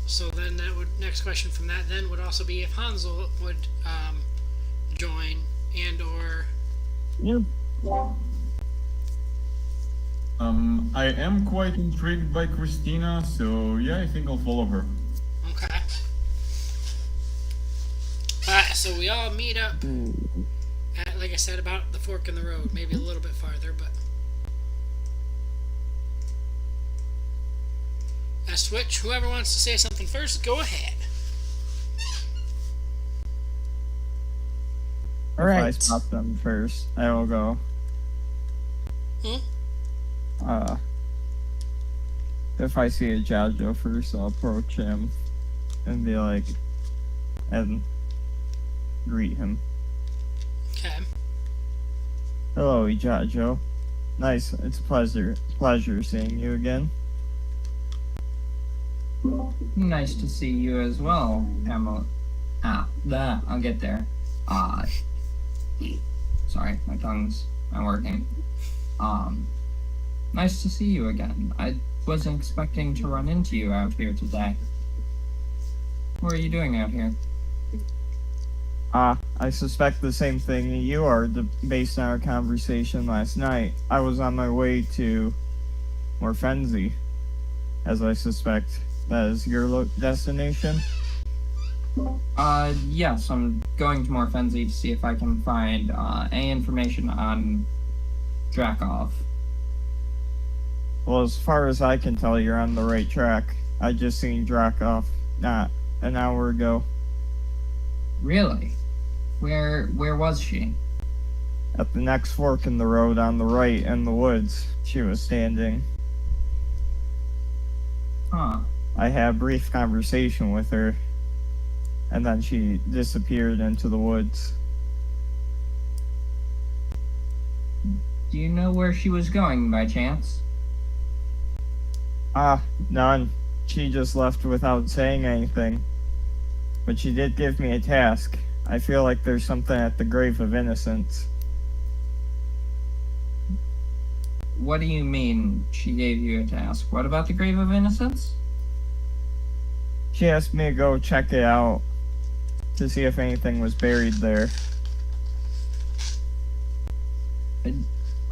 So then next question from that then would also be if Hansel would join and or Yeah. I am quite intrigued by Christina, so yeah, I think I'll follow her. okay. Alright, so we all meet up at, like I said, about the fork in the road, maybe a little bit farther, but switch. Whoever wants to say something first, go ahead. All If I right. spot them first, I will go. If I see a Jajo first, I'll approach him and be like, and greet him. Okay. Hello, Ijajo. Nice. It's a pleasure seeing you again. Nice to see you as well, Pamela. I'll get there. Sorry, my tongue's not working. Nice to see you again. I wasn't expecting to run into you out here today. What are you doing out here? I suspect the same thing you are, based on our conversation last night. I was on my way to Morfenzi, as I suspect that is your destination. Yes, I'm going to Morfenzi to see if I can find any information on Drakov. Well, as far as I can tell, you're on the right track. I just seen Drakov not an hour ago. Really? Where was she? At the next fork in the road on the right in the woods, she was standing. Huh. I had a brief conversation with her, and then she disappeared into the woods. Do you know where she was going by chance? None. She just left without saying anything. But she did give me a task. I feel like there's something at the Grave of Innocence. What do you mean she gave you a task? What about the Grave of Innocence? She asked me to go check it out to see if anything was buried there.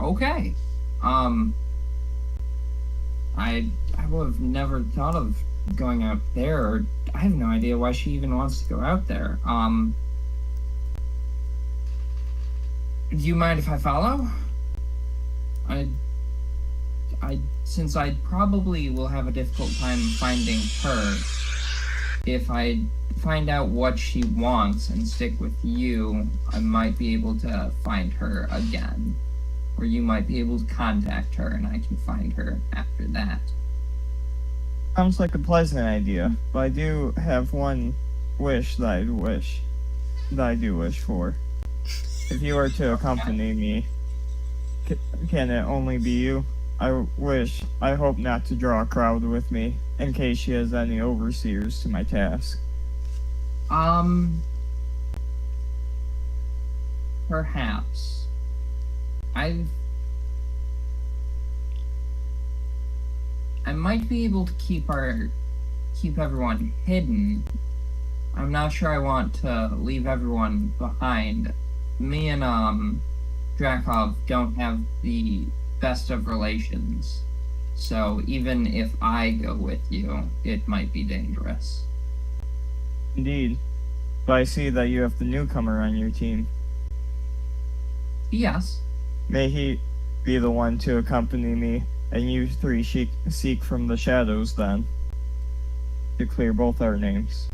Okay. I would have never thought of going out there, or I have no idea why she even wants to go out there. Do you mind if I follow? Since I probably will have a difficult time finding her if I find out what she wants and stick with you, I might be able to find her again. Or you might be able to contact her and I can find her after that. Sounds like a pleasant idea, but I do have one wish that I do wish for. If you are to accompany me, can it only be you? I hope not to draw a crowd with me, in case she has any overseers to my task. Perhaps. I might be able to keep everyone hidden. I'm not sure I want to leave everyone behind. Me and Drakov don't have the best of relations. So even if I go with you, it might be dangerous. Indeed. But I see that you have the newcomer on your team. Yes. May he be the one to accompany me, and you three seek from the shadows then, to clear both our names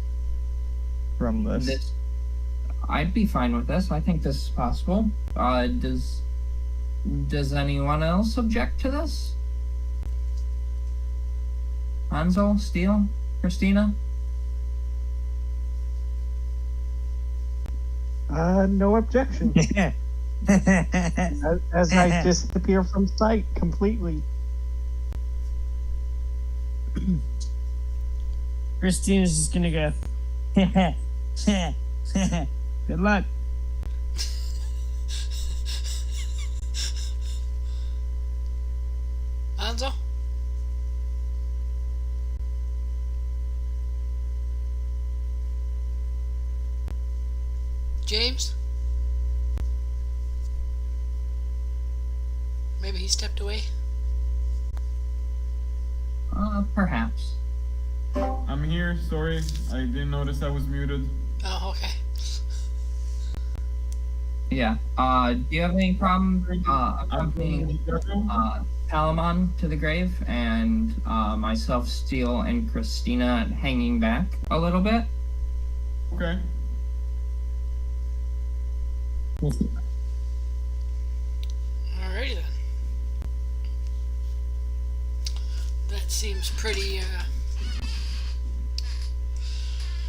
from this. I'd be fine with this. I think this is possible. Does anyone else object to this? Hanzo, Steele, Christina? No objection. As I disappear from sight completely. Christina's just gonna go. Good luck. Hanzo? James? Maybe he stepped away? Perhaps. I'm here, sorry. I didn't notice I was muted. Oh, okay. Yeah. Do you have any problem accompanying Palamon to the grave and myself, Steele, and Christina hanging back a little bit? Okay. Alrighty then. That seems pretty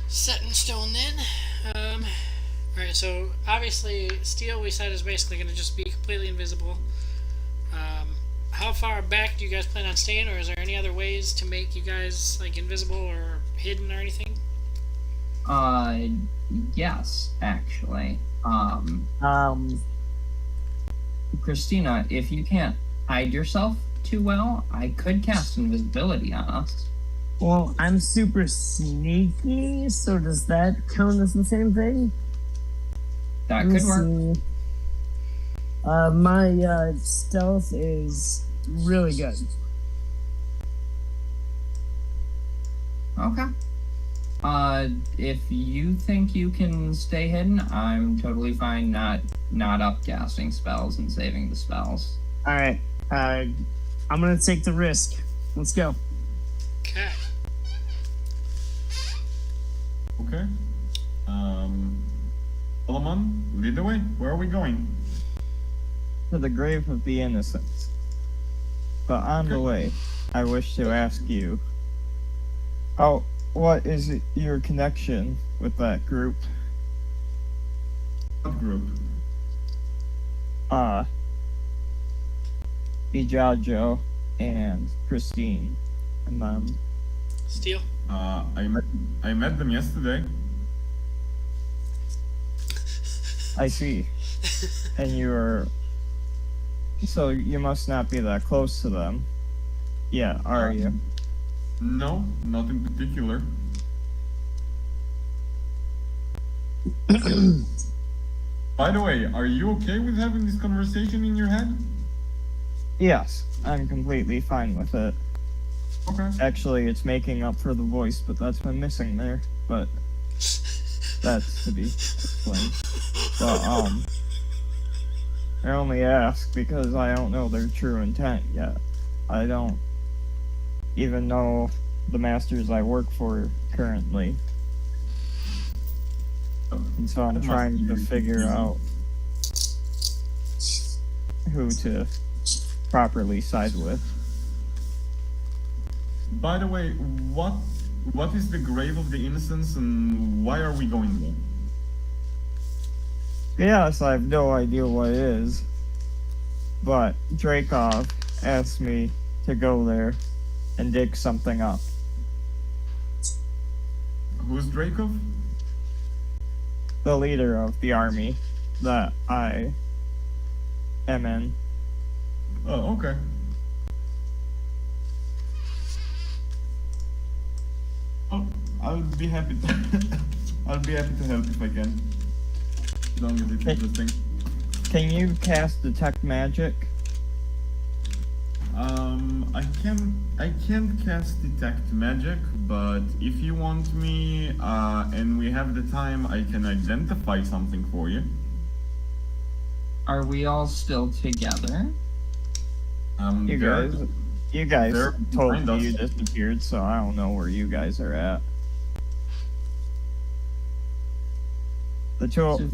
set in stone then. Alright, so obviously Steel we said is basically going to just be completely invisible. How far back do you guys plan on staying, or is there any other ways to make you guys like invisible or hidden or anything? Yes, actually. Christina, if you can't hide yourself too well, I could cast invisibility on us. Well, I'm super sneaky, so does that count as the same thing? That Let me could work. see. My stealth is really good. Okay. If you think you can stay hidden, I'm totally fine not upcasting spells and saving the spells. All right. I'm gonna take the risk. Let's go. Okay. Okay. Palamon, lead the way. Where are we going? To the grave of the innocents. But on the way, I wish to ask you, what is your connection with that group? What group? Ijajo and Christine. And Steel? I met them yesterday. I see. And so you must not be that close to them. Yeah, are you? No, not in particular. By the way, are you okay with having this conversation in your head? Yes, I'm completely fine with it. Okay. Actually, it's making up for the voice, but that's been missing there. But that's to be explained. But, I only ask because I don't know their true intent yet. I don't even know the masters I work for currently. And so I'm trying to figure out who to properly side with. By the way, what is the grave of the innocents and why are we going there? Yes, I have no idea what it is, but Drakov asked me to go there and dig something up. Who's Drakov? The leader of the army that I am in. Oh, okay. Oh, I'll be happy I'll be happy to help if I can. As long as it's interesting. Can you cast detect magic? I can't cast detect magic, but if you want me, and we have the time, I can identify something for you. Are we all still together? You guys they're told behind me us. you disappeared, so I don't know where you guys are at. The So if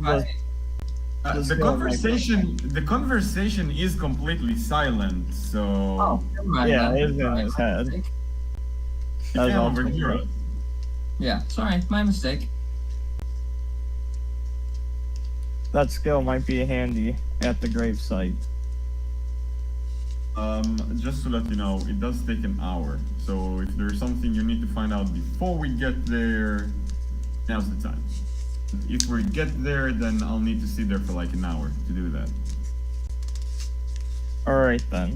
The conversation is completely silent, so Oh, never mind. yeah, then. it is in his head. you That's can all overhear us. Yeah, sorry, my mistake. That skill might be handy at the gravesite. Just to let you know, it does take an hour. So if there's something you need to find out before we get there, now's the time. If we get there, then I'll need to sit there for like an hour to do that. Alright then.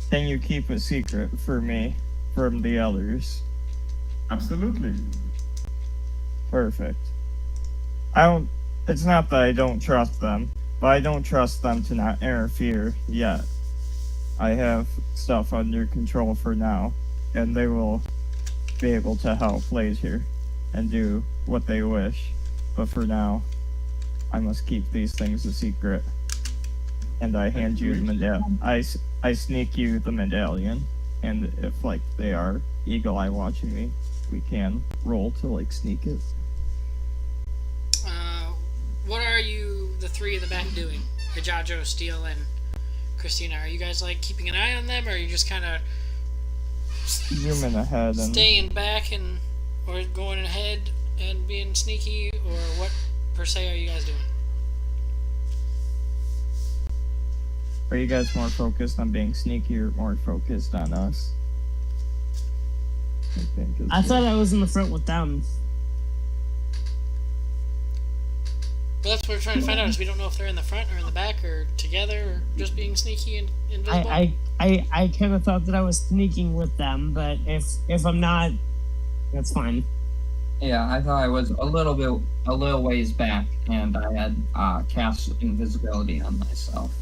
Can you keep a secret for me from the others? Absolutely. Perfect. It's not that I don't trust them, but I don't trust them to not interfere yet. I have stuff under control for now, and they will be able to help later and do what they wish. But for now, I must keep these things a secret. And I hand you the medallion. I sneak you the medallion, and if like they are eagle eye watching me, we can roll to like sneak it. What are you, the three in the back, doing? Hijajo, Steele, and Christina. Are you guys like keeping an eye on them, or are you just kind of Zooming ahead and staying back and or going ahead and being sneaky, or what per se are you guys doing? are you guys more focused on being sneaky or more focused on us? I thought I was in the front with them. Well, that's what we're trying to find out. Is we don't know if they're in the front or in the back or together or just being sneaky and invisible. I kind of thought that I was sneaking with them, but if I'm not, that's fine. Yeah, I thought I was a little ways back, and I had cast invisibility on myself.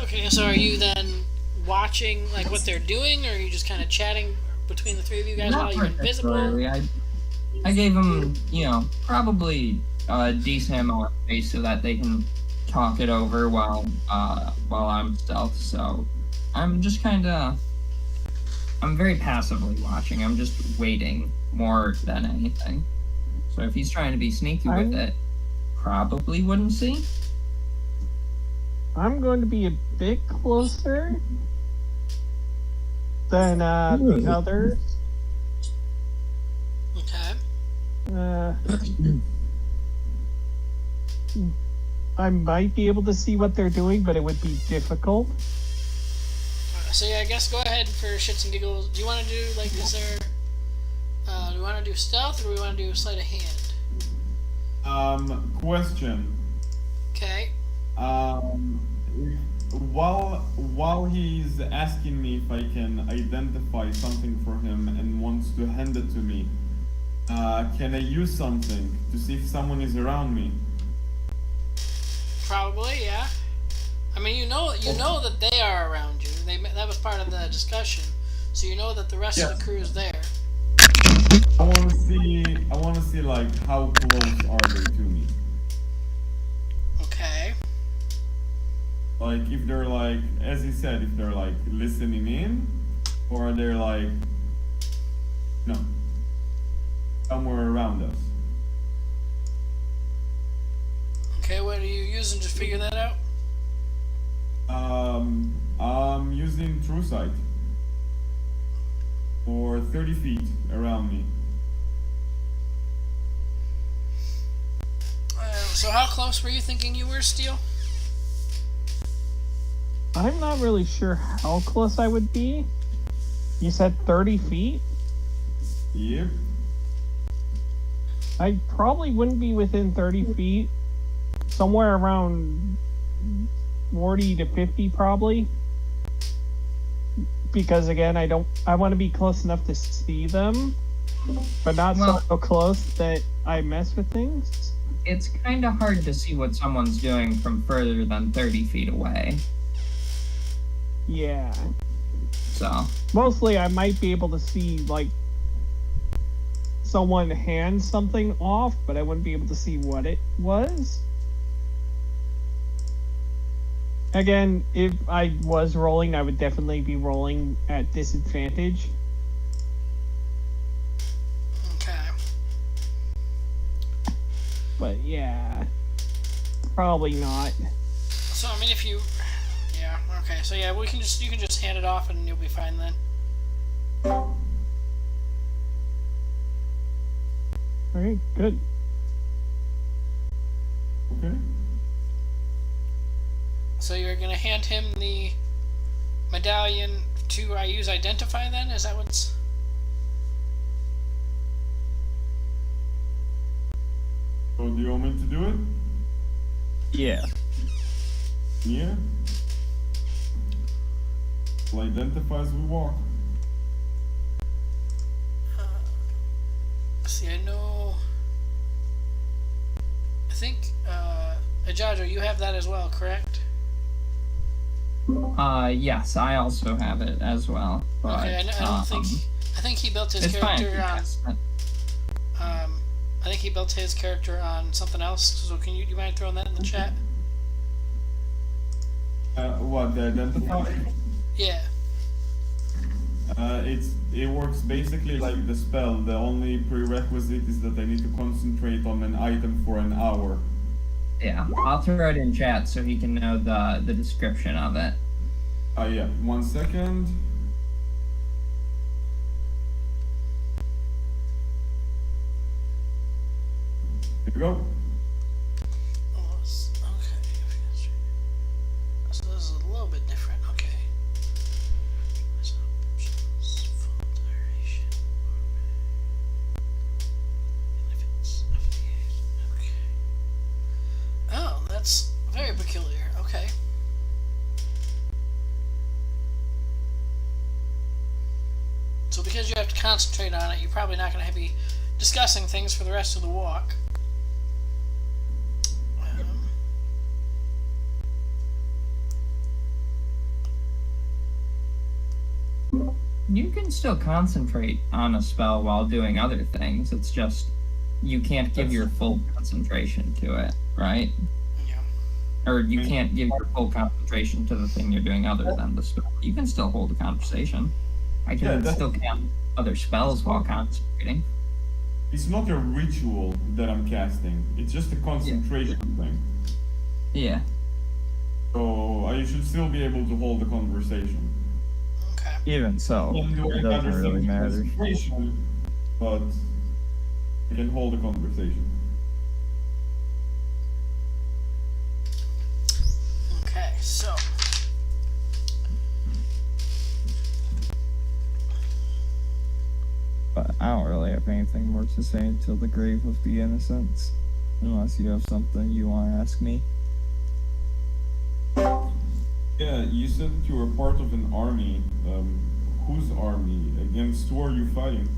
Okay, so are you then watching like what they're doing, or are you just kind of chatting between the three of you guys Not while you're invisible? particularly. I gave them, probably a decent amount of space so that they can talk it over while I'm stealth. So I'm just I'm very passively watching. I'm just waiting more than anything. So if he's trying to be sneaky with it, probably wouldn't see. I'm going to be a bit closer than the others. Okay. I might be able to see what they're doing, but it would be difficult. So yeah, I guess go ahead for shits and giggles. Do you want to do like is there? Do we want to do stealth or do we want to do sleight of hand? Question. Okay. While he's asking me if I can identify something for him and wants to hand it to me, can I use something to see if someone is around me? Probably, yeah. I mean, you know that they are around you. That was part of the discussion, so you know that the rest of the crew is there. I want to see like how close are they to me? Okay. Like if they're like, as he said, if they're like listening in, or they're like, no, somewhere around us. using to figure that out? I'm using True Sight for 30 feet around me. So how close were you thinking you were, Steel? I'm not really sure how close I would be. You said 30 feet? Yep. I probably wouldn't be within 30 feet. Somewhere around 40 to 50 probably. Because again, I want to be close enough to see them, but not so close that I mess with things. It's kind of hard to see what someone's doing from further than 30 feet away. Yeah. So, Mostly I might be able to see, like, someone hand something off, but I wouldn't be able to see what it was. Again, if I was rolling, I would definitely be rolling at disadvantage. Okay. But yeah, probably not. So I mean, if you, yeah, okay. So yeah, you can just hand it off and you'll be fine then. Alright, good. Okay. So you're gonna hand him the medallion to I use identify then? Is that what's? So do you want me to do it? Yeah. Yeah. We'll identify as we walk. See, I know. I think Ajajo, you have that as well, correct? yes, I also have it as well. But, Okay, I don't think. I think he built his it's fine. character on. Yes, but- I think he built his character on something else. So can you mind throwing that in the chat? What, the identify? Yeah. It works basically like the spell. The only prerequisite is that I need to concentrate on an item for an hour. Yeah, I'll throw it in chat so he can know the description of it. Yeah, 1 second. Here we go. Oh, okay. So this is a little bit different. Okay. Full duration. Okay. Oh, that's very peculiar. Okay. So because you have to concentrate on it, you're probably not going to be discussing things for the rest of the walk. You can still concentrate on a spell while doing other things. It's just you can't give your full concentration to it, right? Yeah. Or you can't give your full concentration to the thing you're doing other than the spell. You can still hold a conversation. I can still cast other spells while concentrating. It's not a ritual that I'm casting. It's just a concentration thing. Yeah. So I should still be able to hold a conversation. Okay. Even so, I'm doing it doesn't other really things matter. concentration, but I can hold a conversation. Okay, so But I don't really have anything more to say until the grave of the innocents. Unless you have something you want to ask me. Yeah, you said that you were part of an army. Whose army? Against who are you fighting?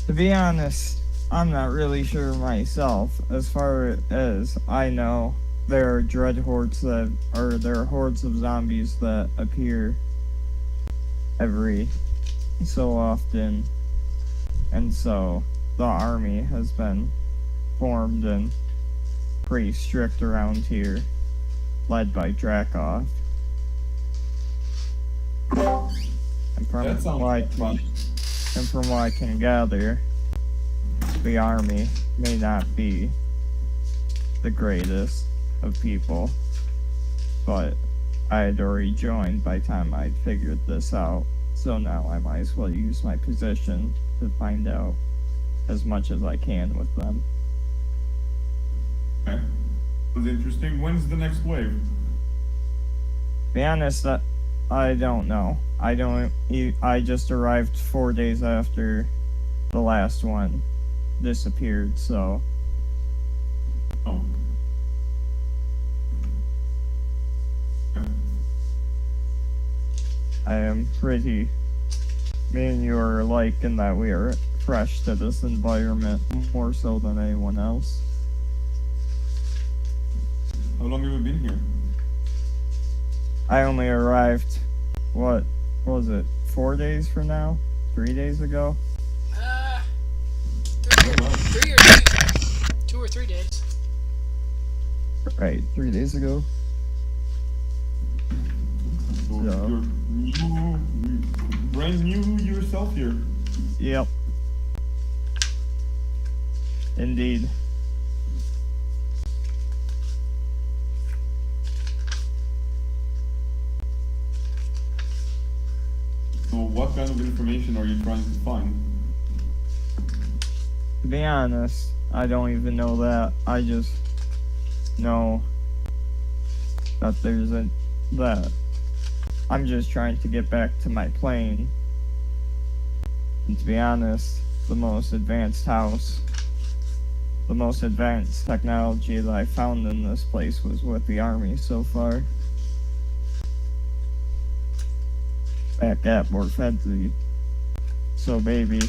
To be honest, I'm not really sure myself. As far as I know, there are dread hordes there are hordes of zombies that appear every so often. And so the army has been formed and pretty strict around here, led by Drakov. And That sounds fun. and from what I can gather, the army may not be the greatest of people, but I had already joined by the time I'd figured this out, so now I might as well use my position to find out as much as I can with them. Okay. That's interesting. When's the next wave? To be honest, I don't know. I just arrived 4 days after the last one disappeared, so. Oh. Okay. I am pretty. Me and you are alike in that we are fresh to this environment more so than anyone else. How long have you been here? I only arrived, what was it, 4 days from now? 3 days ago? Three or 2 or 3 days. Right, 3 days ago. So Yeah. you're new, brand new yourself here. Yep. Indeed. So what kind of information are you trying to find? To be honest, I don't even know that. I just know that that I'm just trying to get back to my plane. And to be honest, the most advanced house, the most advanced technology that I found in this place was with the army so far. Back at Morfedzi. So maybe,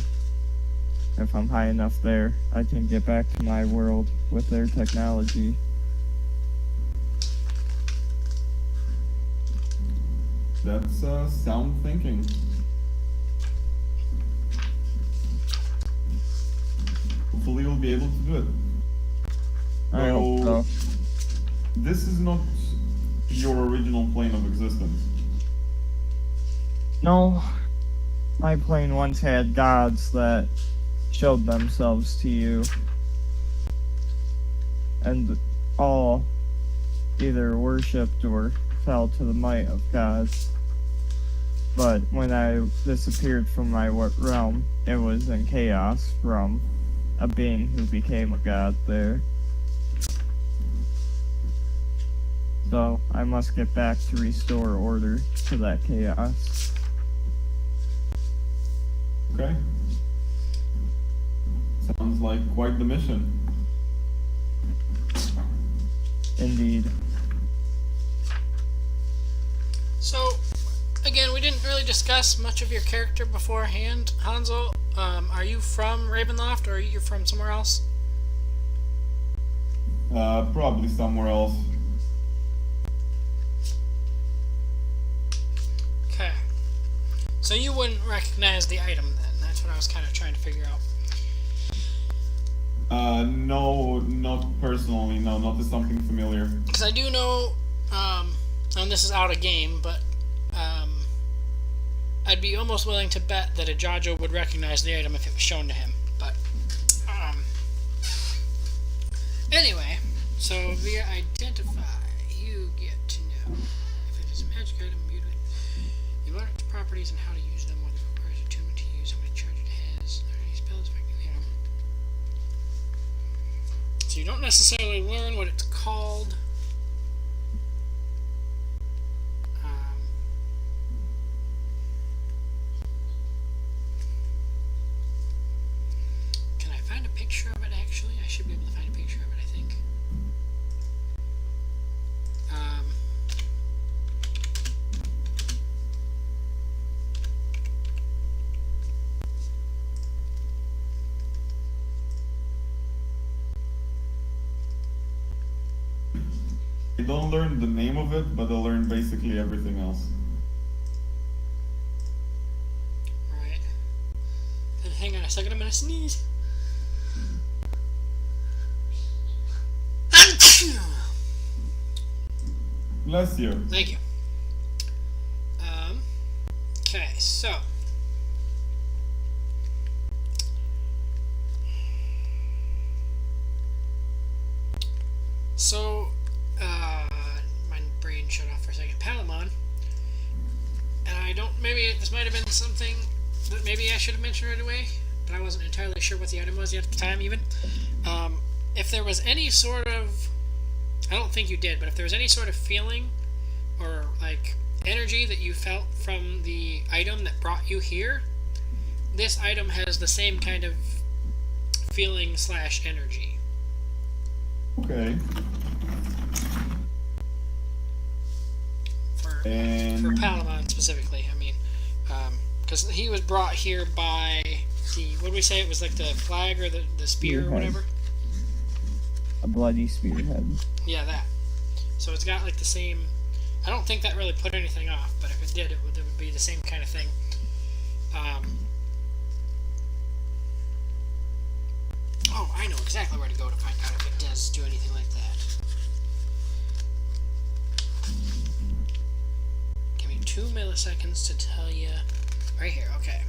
if I'm high enough there, I can get back to my world with their technology. That's sound thinking. Hopefully you'll be able to do it. I hope so. This is not your original plane of existence. No, my plane once had gods that showed themselves to you, and all either worshipped or fell to the might of gods. But when I disappeared from my realm, it was in chaos from a being who became a god there. So I must get back to restore order to that chaos. Okay. Sounds like quite the mission. Indeed. So, again, we didn't really discuss much of your character beforehand. Hanzo, are you from Ravenloft, or are you from somewhere else? Probably somewhere else. Okay. So you wouldn't recognize the item then? That's what I was kind of trying to figure out. No, not personally, no, not as something familiar. Because I do know, and this is out of game, but I'd be almost willing to bet that a Jajo would recognize the item if it was shown to him. But anyway, so via identify, you get to know if it is a magic item, you learn its properties and how to use them, what it requires attunement to use, how many charge it has, or any spells, So you don't necessarily learn what it's called. Can I find a picture of it, actually? I should be able to find a picture of it, I think. I don't learn the name of it, but I learn basically everything else. Right. And hang on a second, I'm gonna sneeze. Bless you. Thank you. Okay, so. So, my brain shut off for a second. Palamon, and I don't. Maybe this might have been something that maybe I should have mentioned right away, but I wasn't entirely sure what the item was yet at the time. Even if there was any sort of, I don't think you did, but if there was any sort of feeling or like energy that you felt from the item that brought you here, this item has the same kind of feeling / energy. Okay. For Palamon specifically, I mean, because he was brought here by the, what did we say, it was like the flag or the spear or whatever? A bloody spearhead. Yeah, that. So it's got like the same, I don't think that really put anything off, but if it did, it would be the same kind of thing. Oh, I know exactly where to go to find out if it does do anything like that. Give me 2 milliseconds to tell you. Right here, okay.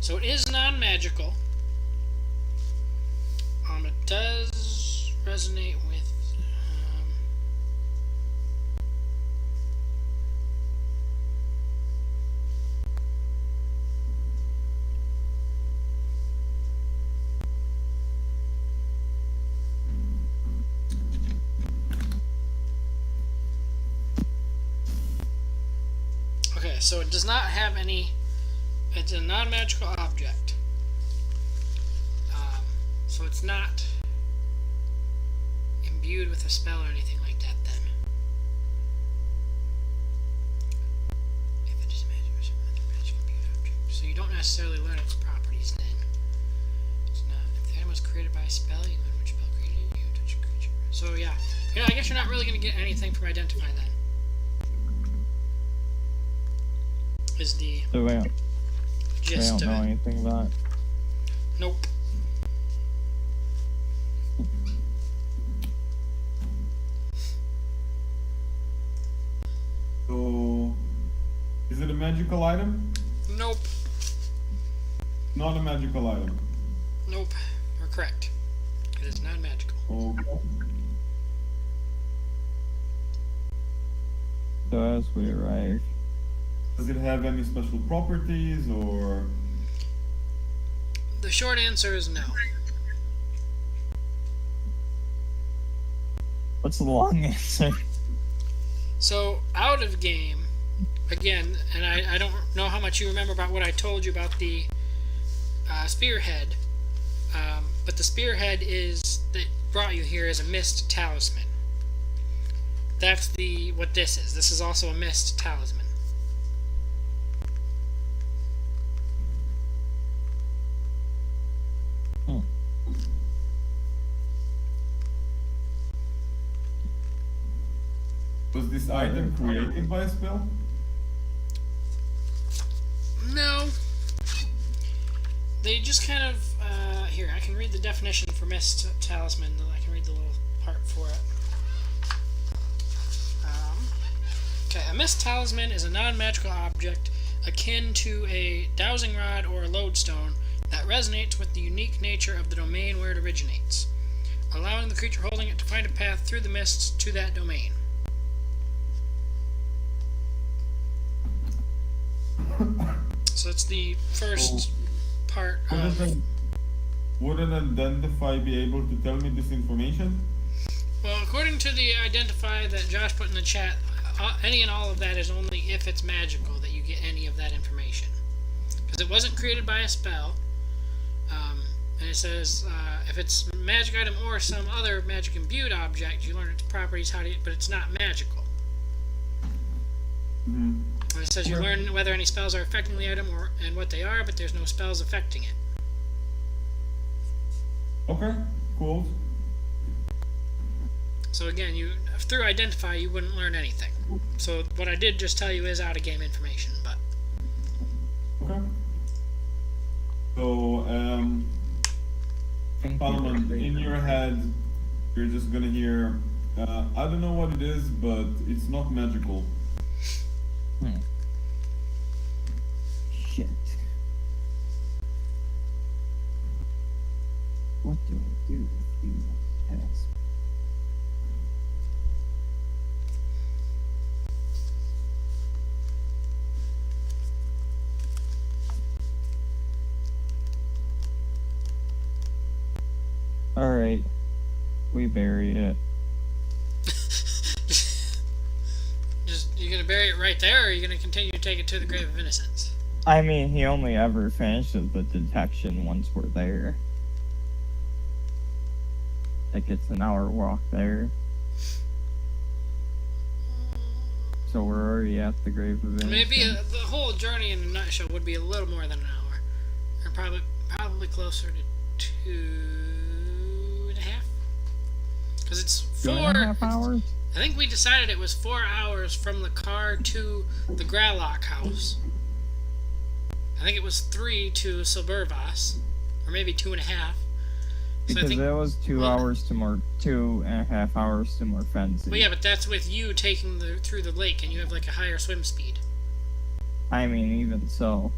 So it is non-magical. It does resonate with... Okay, so it does not have any... It's a non-magical object. So it's not imbued with a spell or anything like that then. If it is magic or some other magic imbued object. So you don't necessarily learn its properties then. It's not... If the item was created by a spell, you learn which spell created it, you touch a creature. So yeah. I guess you're not really going to get anything from Identify then. Is the So I gist don't know of it. anything about it. Nope. So, is it a magical item? Nope. Not a magical item. Nope. You're correct. It is not magical. Okay. So as we arrive. Does it have any special properties or? The short answer is no. What's the long answer? So, out of game, again, and I don't know how much you remember about what I told you about the spearhead, but the spearhead that brought you here is a mist talisman. That's what this is. This is also a mist talisman. Was this item created by a spell? No. They just kind of, here, I can read the definition for Mist Talisman. I can read the little part for it. Okay, a Mist Talisman is a non-magical object akin to a dowsing rod or a lodestone that resonates with the unique nature of the domain where it originates, allowing the creature holding it to find a path through the mists to that domain. So it's the first part of... Would an Identify be able to tell me this information? Well, according to the Identify that Josh put in the chat, any and all of that is only if it's magical that you get any of that information. Because it wasn't created by a spell. And it says, if it's a magic item or some other magic imbued object, you learn its properties, but it's not magical. Mm-hmm. And it says you learn whether any spells are affecting the item and what they are, but there's no spells affecting it. Okay, cool. So again, through Identify, you wouldn't learn anything. So what I did just tell you is out-of-game information, but... Okay. So, Palamon, in your head, you're just gonna hear, I don't know what it is, but it's not magical. Shit. What do I do with you? Ask. night, we bury it. Just you're gonna bury it right there, or are you gonna continue to take it to the Grave of Innocence? I mean, he only ever finishes the detection once we're there. Like, it's an hour walk there. So we're already at the Grave of Innocence. Maybe the whole journey in a nutshell would be a little more than an hour, or probably closer to 2.5. Because it's 2.5 hours? I think we decided it was 4 hours from the car to the Gralloch house. I think it was 3 to Silbervas, or maybe 2.5. So Because that was 2 hours to 2.5 hours to Morfenzi. Well, yeah, but that's with you taking through the lake, and you have like a higher swim speed. I mean, even so,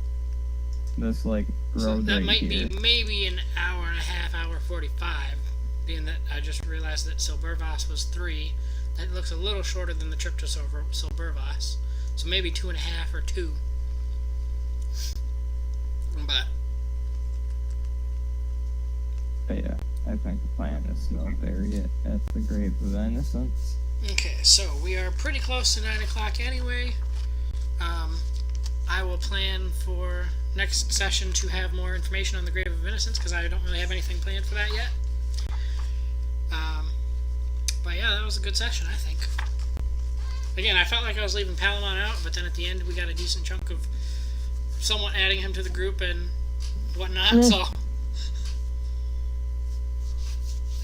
this like road So that right might here. be maybe an hour and a half, hour 45. Being that I just realized that Silbervas was 3. That looks a little shorter than the trip to Silbervas. So maybe 2.5 or 2. But yeah, I think the plan is to bury it at the Grave of Innocence. Okay, so we are pretty close to 9 o'clock anyway. I will plan for next session to have more information on the Grave of Innocence, because I don't really have anything planned for that yet. But yeah, that was a good session, I think. Again, I felt like I was leaving Palamon out, but then at the end we got a decent chunk of somewhat adding him to the group and whatnot, so...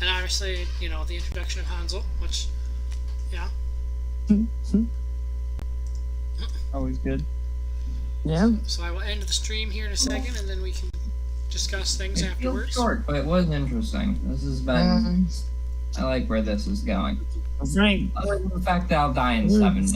And obviously, you know, the introduction of Hansel, which, yeah. Always good. Yeah. So I will end the stream here in a second, and then we can discuss things It feels afterwards. short, but it was interesting. This has been. I like where this is going. That's right. Other than the fact that I'll die in 7 days.